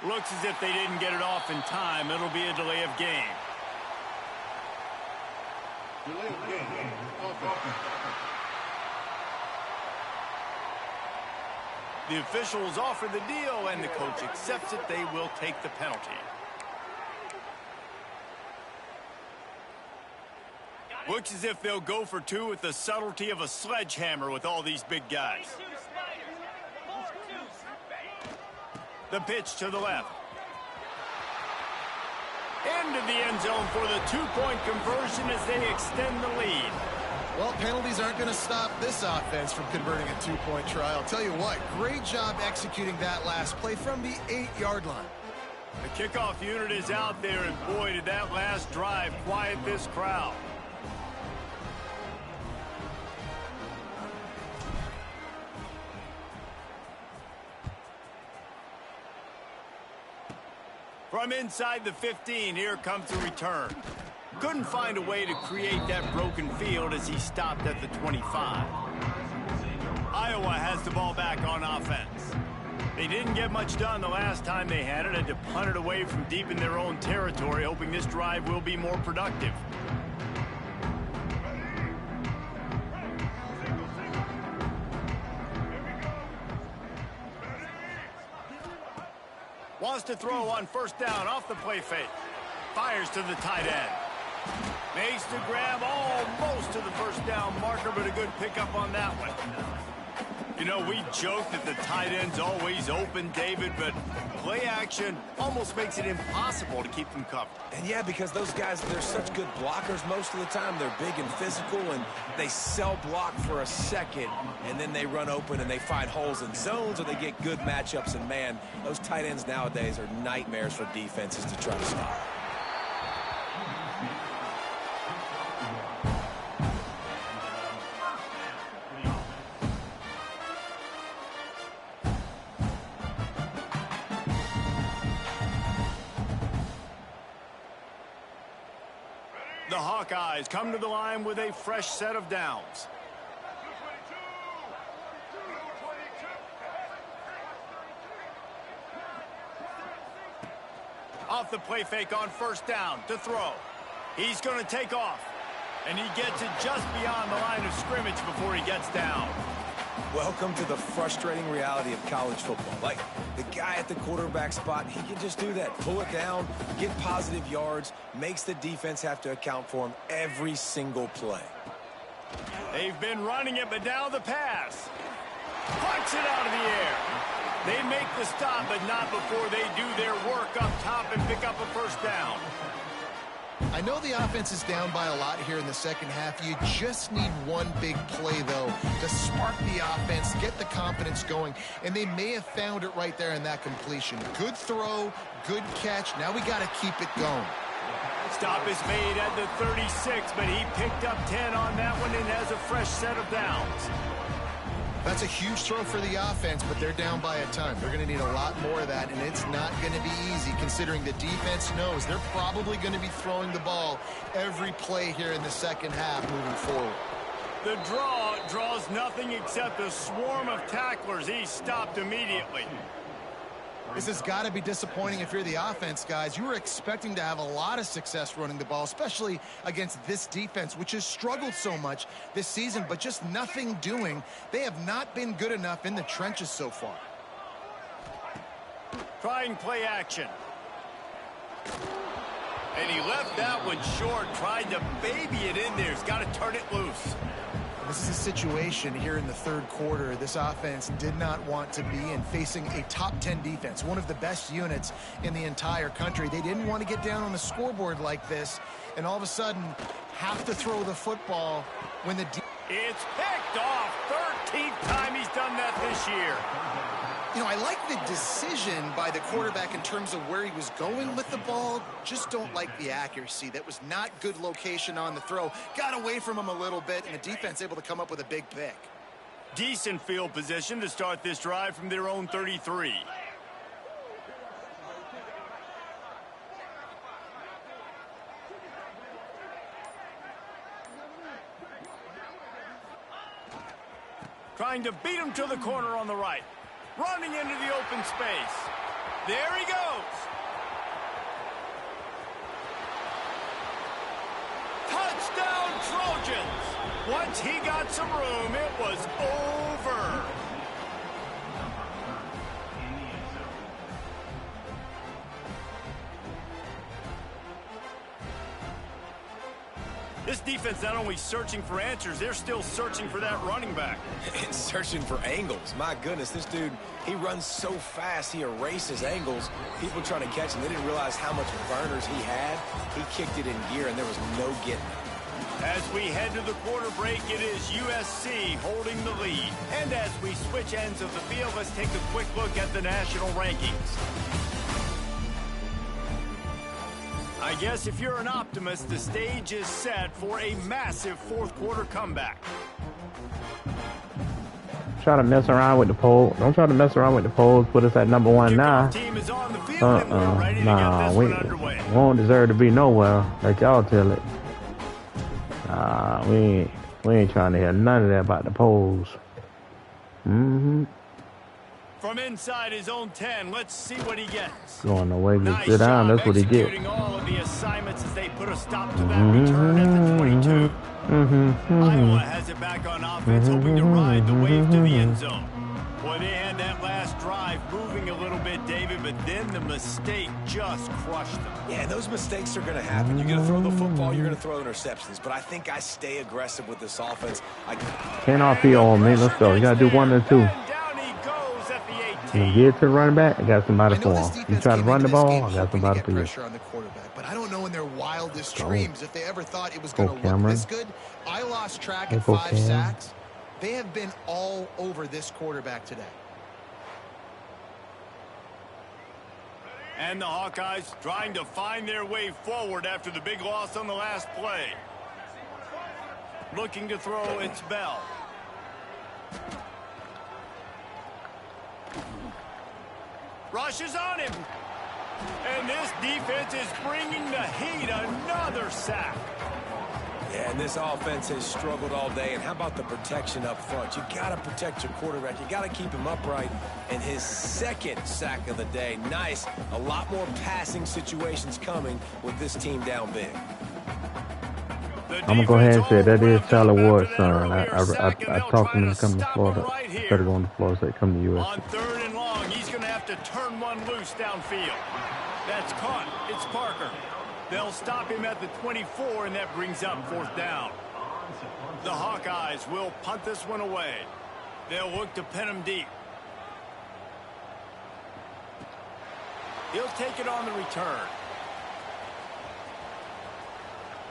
Looks as if they didn't get it off in time. It'll be a delay of game. Delay of game. Offense. The officials offer the deal, and the coach accepts it. They will take the penalty. Looks as if they'll go for 2 with the subtlety of a sledgehammer with all these big guys. The pitch to the left. Into the end zone for the 2-point conversion as they extend the lead. Well, penalties aren't going to stop this offense from converting a 2-point try. I'll tell you what, great job executing that last play from the 8-yard line. The kickoff unit is out there, and boy, did that last drive quiet this crowd. From inside the 15, here comes the return. Couldn't find a way to create that broken field as he stopped at the 25. Iowa has the ball back on offense. They didn't get much done the last time they had it, had to punt it away from deep in their own territory, hoping this drive will be more productive. Wants to throw on first down off the play fake. Fires to the tight end. Makes the grab almost to the first down marker, but a good pickup on that one. You know, we joke that the tight end's always open, David, but play action almost makes it impossible to keep them covered. And yeah, because those guys, they're such good blockers most of the time. They're big and physical, and they sell block for a second, and then they run open and they find holes in zones, or they get good matchups. And man, those tight ends nowadays are nightmares for defenses to try to stop. The Hawkeyes come to the line with a fresh set of downs. Off the play fake on first down to throw. He's going to take off. And he gets it just beyond the line of scrimmage before he gets down. Welcome to the frustrating reality of college football. Like, the guy at the quarterback spot, he can just do that. Pull it down, get positive yards, makes the defense have to account for him every single play. They've been running it, but now the pass. Punch it out of the air. They make the stop, but not before they do their work up top and pick up a first down. I know the offense is down by a lot here in the second half. You just need one big play, though, to spark the offense, get the confidence going, and they may have found it right there in that completion. Good throw, good catch. Now we got to keep it going. Stop is made at the 36, but he picked up 10 on that one and has a fresh set of downs. That's a huge throw for the offense, but they're down by a ton. They're going to need a lot more of that, and it's not going to be easy considering the defense knows they're probably going to be throwing the ball every play here in the second half moving forward. The draw draws nothing except a swarm of tacklers. He's stopped immediately. This has got to be disappointing if you're the offense, guys. You were expecting to have a lot of success running the ball, especially against this defense, which has struggled so much this season, but just nothing doing. They have not been good enough in the trenches so far. Trying play action. And he left that one short, tried to baby it in there. He's got to turn it loose. This is a situation here in the third quarter this offense did not want to be in, facing a top 10 defense, one of the best units in the entire country. They didn't want to get down on the scoreboard like this and all of a sudden have to throw the football when the it's picked off. 13th time he's done that this year. You know, I like the decision by the quarterback in terms of where he was going with the ball. Just don't like the accuracy. That was not good location on the throw. Got away from him a little bit, and the defense able to come up with a big pick. Decent field position to start this drive from their own 33. Trying to beat him to the corner on the right. Running into the open space. There he goes. Touchdown, Trojans. Once he got some room, it was over. This defense not only searching for answers, they're still searching for that running back. And searching for angles. My goodness, this dude, he runs so fast, he erases angles. People trying to catch him, they didn't realize how much burners he had. He kicked it in gear, and there was no getting it. As we head to the quarter break, it is USC holding the lead. And as we switch ends of the field, let's take a quick look at the national rankings. I guess if you're an optimist, the stage is set for a massive fourth quarter comeback. Try to mess around with the poll. Don't try to mess around with the polls. Put us at number one now. Nah, we won't deserve to be nowhere. Let y'all tell it. Nah, we ain't trying to hear none of that about the polls. From inside his own 10, let's see what he gets. Going away to sit down, that's what he gets. Executing all of the assignments as they put a stop to that return at the 22. Iowa has it back on offense, hoping to ride the wave to the end zone. Well, they had that last drive moving a little bit, David, but then the mistake just crushed them. Yeah, those mistakes are going to happen. You're going to throw the football, you're going to throw interceptions. But I think I stay aggressive with this offense. Can't RPO on me. Let's go. You got to do one or two. And down he goes at the 18. You get to the running back, I got somebody for him. You try to run the ball, I got somebody for you. Pressure on the quarterback, but I don't know in their wildest dreams if they ever thought it was going to look this good. I lost track at 5 sacks. They have been all over this quarterback today. And the Hawkeyes trying to find their way forward after the big loss on the last play. Looking to throw, it's Bell. Rushes on him. And this defense is bringing the heat. Another sack. Yeah, and this offense has struggled all day. And how about the protection up front? You got to protect your quarterback. You got to keep him upright. And his second sack of the day. Nice. A lot more passing situations coming with this team down big. I'm going to go ahead and say that is Tyler Ward's son. I talked to him to come to Florida. Instead of going to Florida State, come to U.S. On 3rd and long, he's going to have to turn one loose downfield. That's caught. It's Parker. They'll stop him at the 24, and that brings up 4th down. The Hawkeyes will punt this one away. They'll look to pin him deep. He'll take it on the return.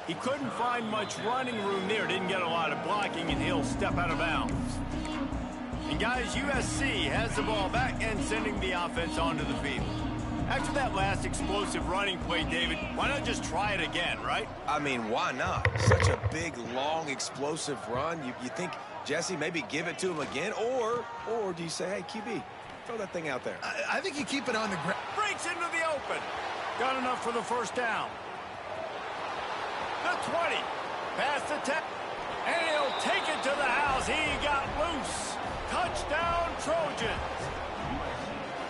He couldn't find much running room there. Didn't get a lot of blocking, and he'll step out of bounds. And guys, USC has the ball back and sending the offense onto the field. After that last explosive running play, David, why not just try it again, right? I mean, why not? Such a big, long, explosive run. You think, Jesse, maybe give it to him again? Or do you say, hey, QB, throw that thing out there? I think you keep it on the ground. Breaks into the open. Got enough for the 1st down. The 20. Past the 10. And he'll take it to the house. He got loose. Touchdown, Trojans.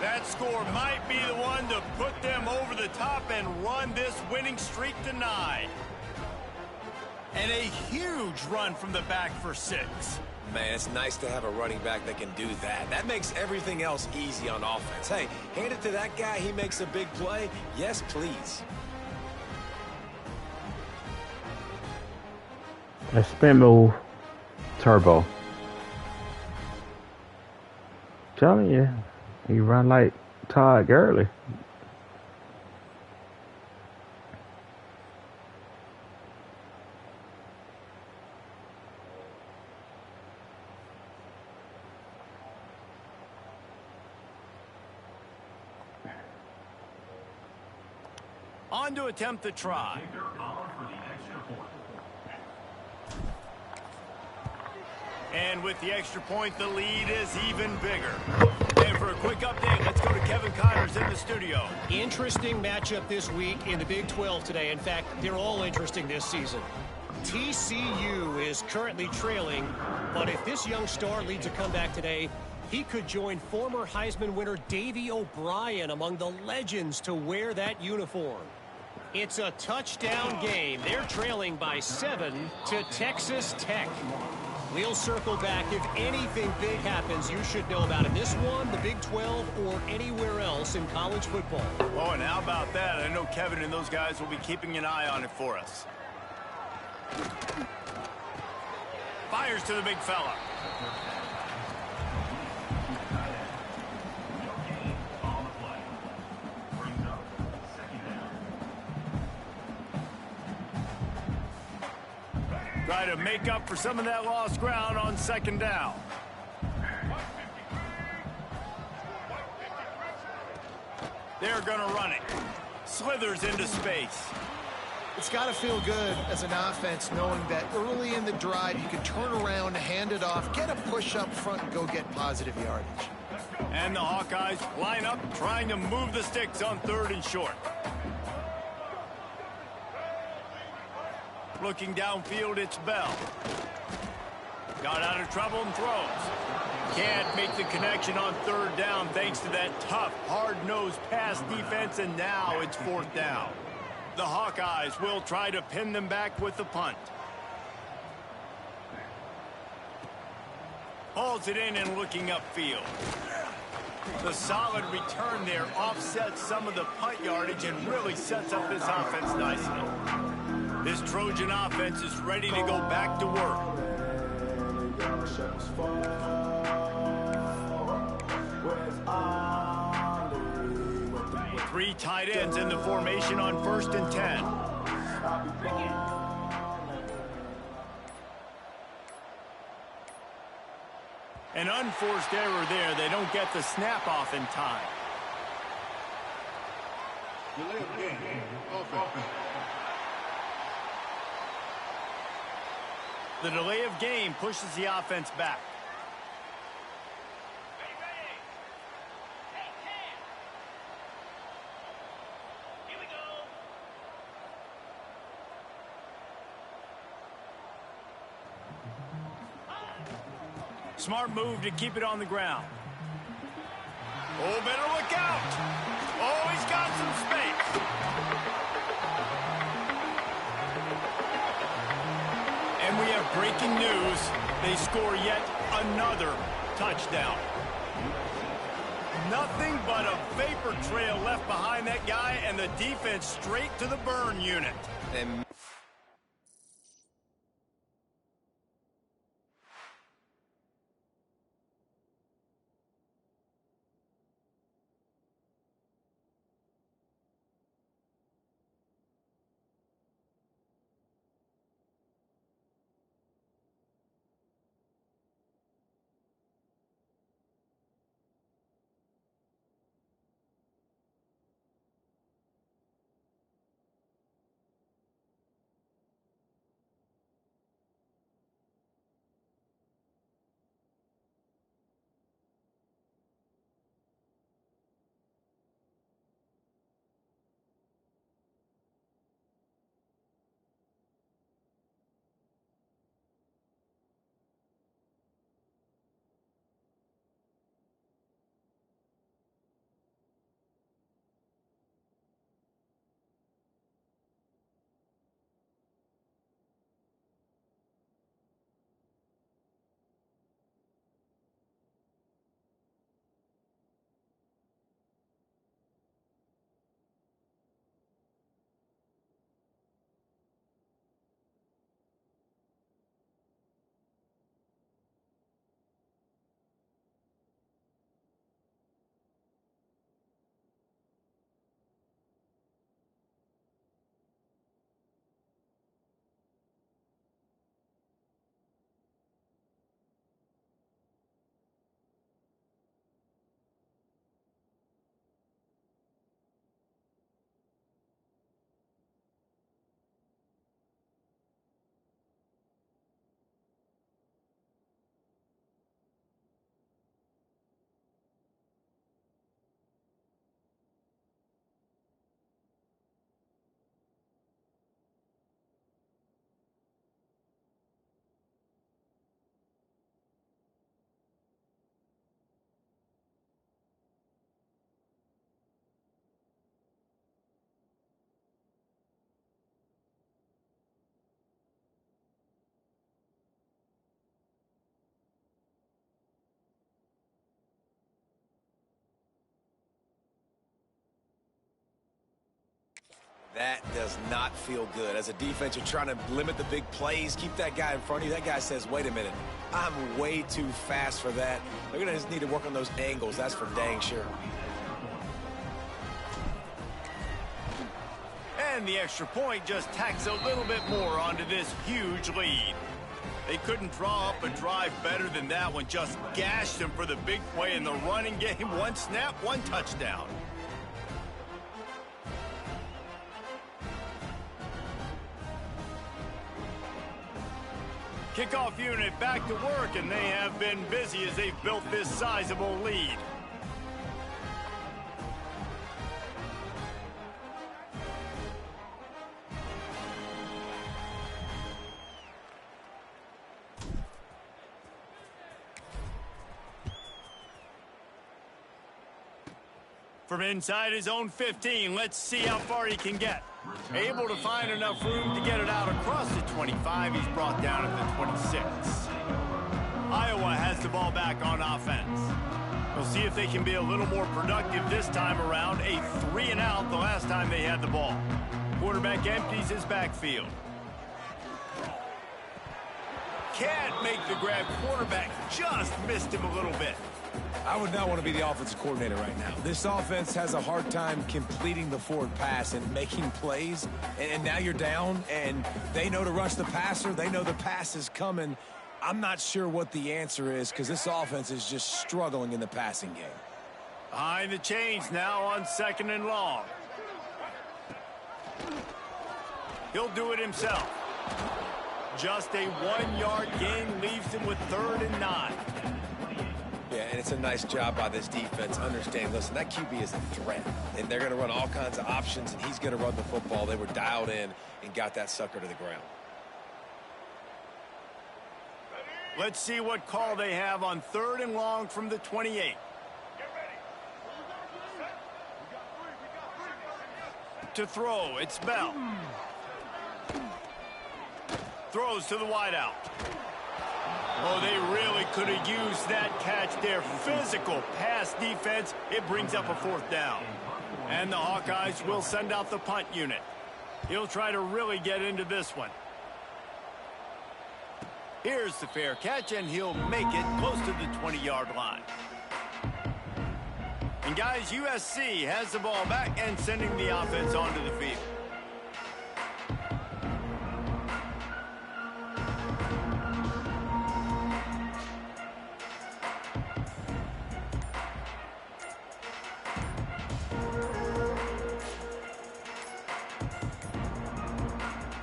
That score might be the one to put them over the top and run this winning streak to 9. And a huge run from the back for 6. Man, it's nice to have a running back that can do that. That makes everything else easy on offense. Hey, hand it to that guy. He makes a big play. Yes, please. A spin move, turbo. Telling you, he run like Todd Gurley. On to attempt the try. And with the extra point, the lead is even bigger. And for a quick update, let's go to Kevin Connors in the studio. Interesting matchup this week in the Big 12 today. In fact, they're all interesting this season. TCU is currently trailing, but if this young star leads a comeback today, he could join former Heisman winner Davey O'Brien among the legends to wear that uniform. It's a touchdown game. They're trailing by 7 to Texas Tech. We'll circle back. If anything big happens, you should know about it. This one, the Big 12, or anywhere else in college football. Oh, and how about that? I know Kevin and those guys will be keeping an eye on it for us. Fires to the big fella. Try to make up for some of that lost ground on 2nd down. They're going to run it. Slithers into space. It's got to feel good as an offense knowing that early in the drive you can turn around, hand it off, get a push up front, and go get positive yardage. And the Hawkeyes line up trying to move the sticks on 3rd and short. Looking downfield, it's Bell. Got out of trouble and throws. Can't make the connection on 3rd down thanks to that tough, hard-nosed pass defense, and now it's 4th down. The Hawkeyes will try to pin them back with the punt. Hauls it in and looking upfield. The solid return there offsets some of the punt yardage and really sets up this offense nicely. This Trojan offense is ready to go back to work. 3 tight ends in the formation on 1st and 10. An unforced error there. They don't get the snap off in time. Delay of game. Offense. The delay of game pushes the offense back. Smart move to keep it on the ground. Oh, better look out. Oh, he's got some space. And we have breaking news. They score yet another touchdown. Nothing but a vapor trail left behind that guy, and the defense straight to the burn unit. And that does not feel good. As a defense, you're trying to limit the big plays, keep that guy in front of you. That guy says, wait a minute, I'm way too fast for that. They're going to just need to work on those angles. That's for dang sure. And the extra point just tacks a little bit more onto this huge lead. They couldn't draw up a drive better than that one. Just gashed them for the big play in the running game. 1 snap, 1 touchdown. Kickoff unit back to work, and they have been busy as they've built this sizable lead. From inside his own 15, let's see how far he can get. Able to find enough room to get it out across the 25. He's brought down at the 26. Iowa has the ball back on offense. We'll see if they can be a little more productive this time around. A 3-and-out the last time they had the ball. Quarterback empties his backfield. Can't make the grab. Quarterback just missed him a little bit. I would not want to be the offensive coordinator right now. This offense has a hard time completing the forward pass and making plays. And now you're down, and they know to rush the passer. They know the pass is coming. I'm not sure what the answer is because this offense is just struggling in the passing game. Behind the chains now on 2nd and long. He'll do it himself. Just a 1-yard gain leaves him with 3rd and 9. Yeah, and it's a nice job by this defense. Understand, listen, that QB is a threat, and they're going to run all kinds of options, and he's going to run the football. They were dialed in and got that sucker to the ground. Let's see what call they have on 3rd and long from the 28. To throw, it's Bell. Throws to the wideout. Oh, they really could have used that catch there. Physical pass defense. It brings up a 4th down. And the Hawkeyes will send out the punt unit. He'll try to really get into this one. Here's the fair catch, and he'll make it close to the 20-yard line. And guys, USC has the ball back and sending the offense onto the field.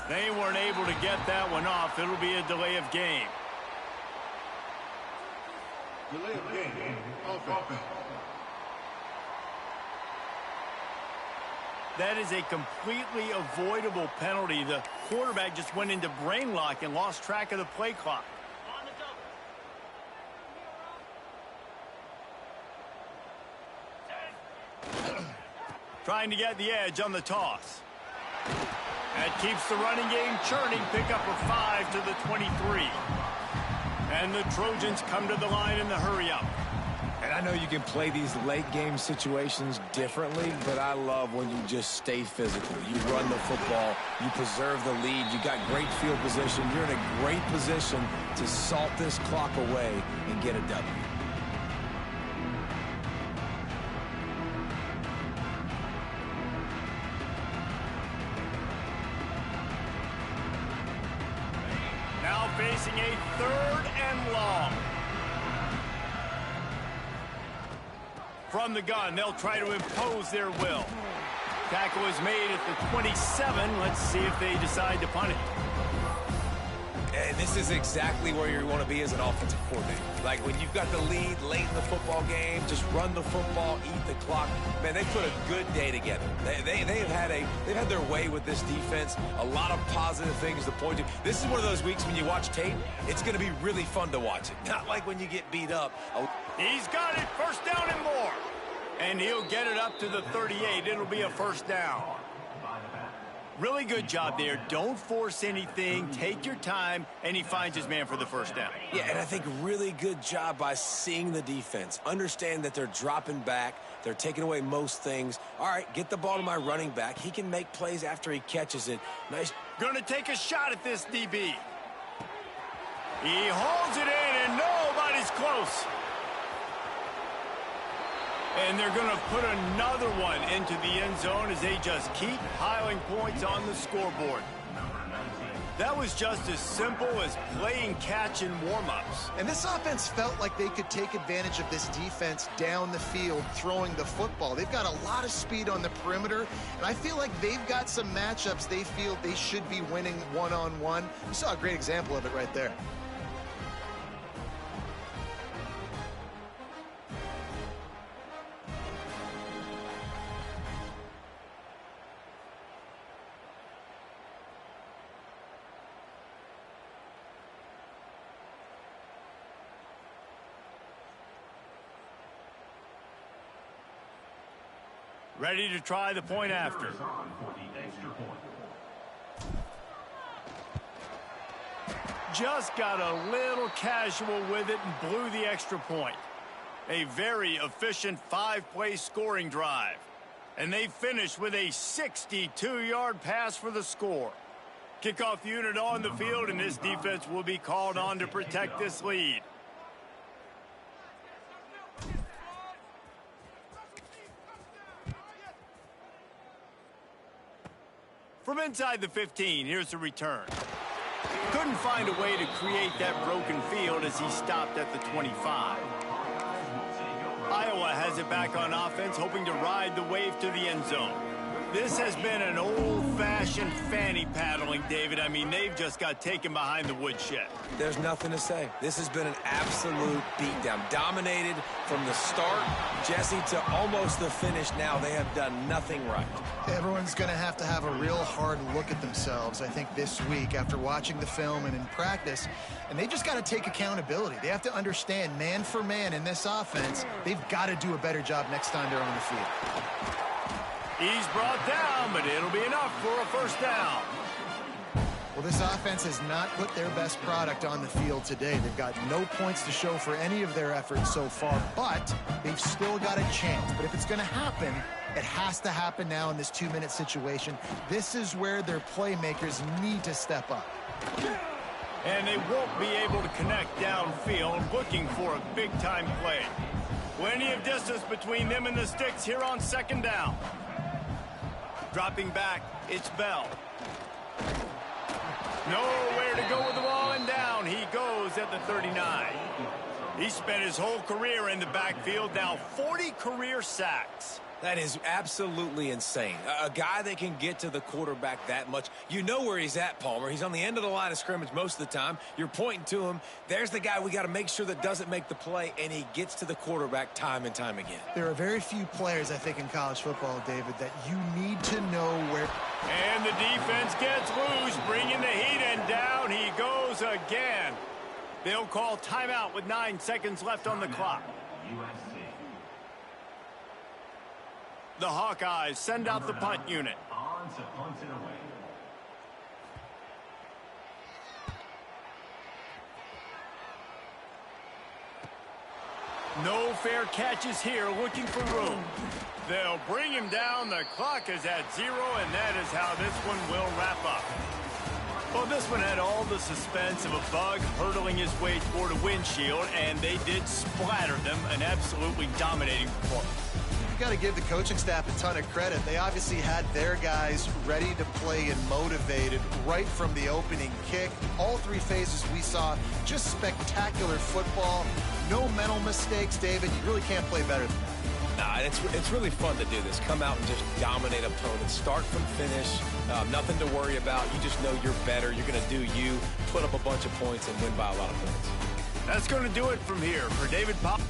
They weren't able to get that one off. It'll be a delay of game. Delay of game. Offense. That is a completely avoidable penalty. The quarterback just went into brain lock and lost track of the play clock. Trying to get the edge on the toss. That keeps the running game churning. Pick up a 5 to the 23. And the Trojans come to the line in the hurry up. And I know you can play these late game situations differently, but I love when you just stay physical. You run the football, you preserve the lead, you got great field position. You're in a great position to salt this clock away and get a W. Now facing a 3rd and long. From the gun, they'll try to impose their will. Tackle is made at the 27. Let's see if they decide to punt it. And this is exactly where you want to be as an offensive coordinator. Like when you've got the lead late in the football game, just run the football, eat the clock. Man, they put a good day together. They've had their way with this defense. A lot of positive things to point to. This is one of those weeks when you watch tape, it's going to be really fun to watch it. Not like when you get beat up. He's got it. 1st down and more. And he'll get it up to the 38. It'll be a 1st down. Really good job there. Don't force anything. Take your time. And he finds his man for the 1st down. Yeah, and I think really good job by seeing the defense. Understand that they're dropping back. They're taking away most things. All right, get the ball to my running back. He can make plays after he catches it. Nice. Gonna take a shot at this DB. He holds it in, and nobody's close. And they're going to put another one into the end zone as they just keep piling points on the scoreboard. That was just as simple as playing catch in warm-ups. And this offense felt like they could take advantage of this defense down the field, throwing the football. They've got a lot of speed on the perimeter, and I feel like they've got some matchups they feel they should be winning one-on-one. You saw a great example of it right there. Ready to try the point after. just got a little casual with it and blew the extra point. A very efficient 5-play scoring drive. And they finish with a 62-yard pass for the score. Kickoff unit on the field, and this defense will be called on to protect this lead. From inside the 15, here's the return. Couldn't find a way to create that broken field as he stopped at the 25. Iowa has it back on offense, hoping to ride the wave to the end zone. This has been an old-fashioned fanny paddling, David. I mean, they've just got taken behind the woodshed. There's nothing to say. This has been an absolute beatdown. Dominated from the start, Jesse, to almost the finish now. They have done nothing right. Everyone's going to have a real hard look at themselves, I think, this week after watching the film and in practice. And they just got to take accountability. They have to understand, man for man in this offense, they've got to do a better job next time they're on the field. He's brought down, but it'll be enough for a first down. Well, this offense has not put their best product on the field today. They've got no points to show for any of their efforts so far, but they've still got a chance. But if it's going to happen, it has to happen now in this 2-minute situation. This is where their playmakers need to step up. And they won't be able to connect downfield, looking for a big-time play. Plenty of distance between them and the sticks here on second down. Dropping back, it's Bell. Nowhere to go with the ball, and down he goes at the 39. He spent his whole career in the backfield, now 40 career sacks. That is absolutely insane. A guy that can get to the quarterback that much. You know where he's at, Palmer. He's on the end of the line of scrimmage most of the time. You're pointing to him. There's the guy we got to make sure that doesn't make the play, and he gets to the quarterback time and time again. There are very few players, I think, in college football, David, that you need to know where. And the defense gets loose, bringing the heat, and down he goes again. They'll call timeout with 9 seconds left on the clock. The Hawkeyes send out the punt unit. No fair catches here, looking for room. They'll bring him down. The clock is at 0, and that is how this one will wrap up. Well, this one had all the suspense of a bug hurtling his way toward a windshield, and they did splatter them. An absolutely dominating performance. Got to give the coaching staff a ton of credit. They obviously had their guys ready to play and motivated right from the opening kick. All 3 phases we saw, just spectacular football. No mental mistakes, David. You really can't play better than that. Nah, it's really fun to do this. Come out and just dominate opponents. Start from finish. Nothing to worry about. You just know you're better. You're going to do you, put up a bunch of points, and win by a lot of points. That's going to do it from here for David Pop.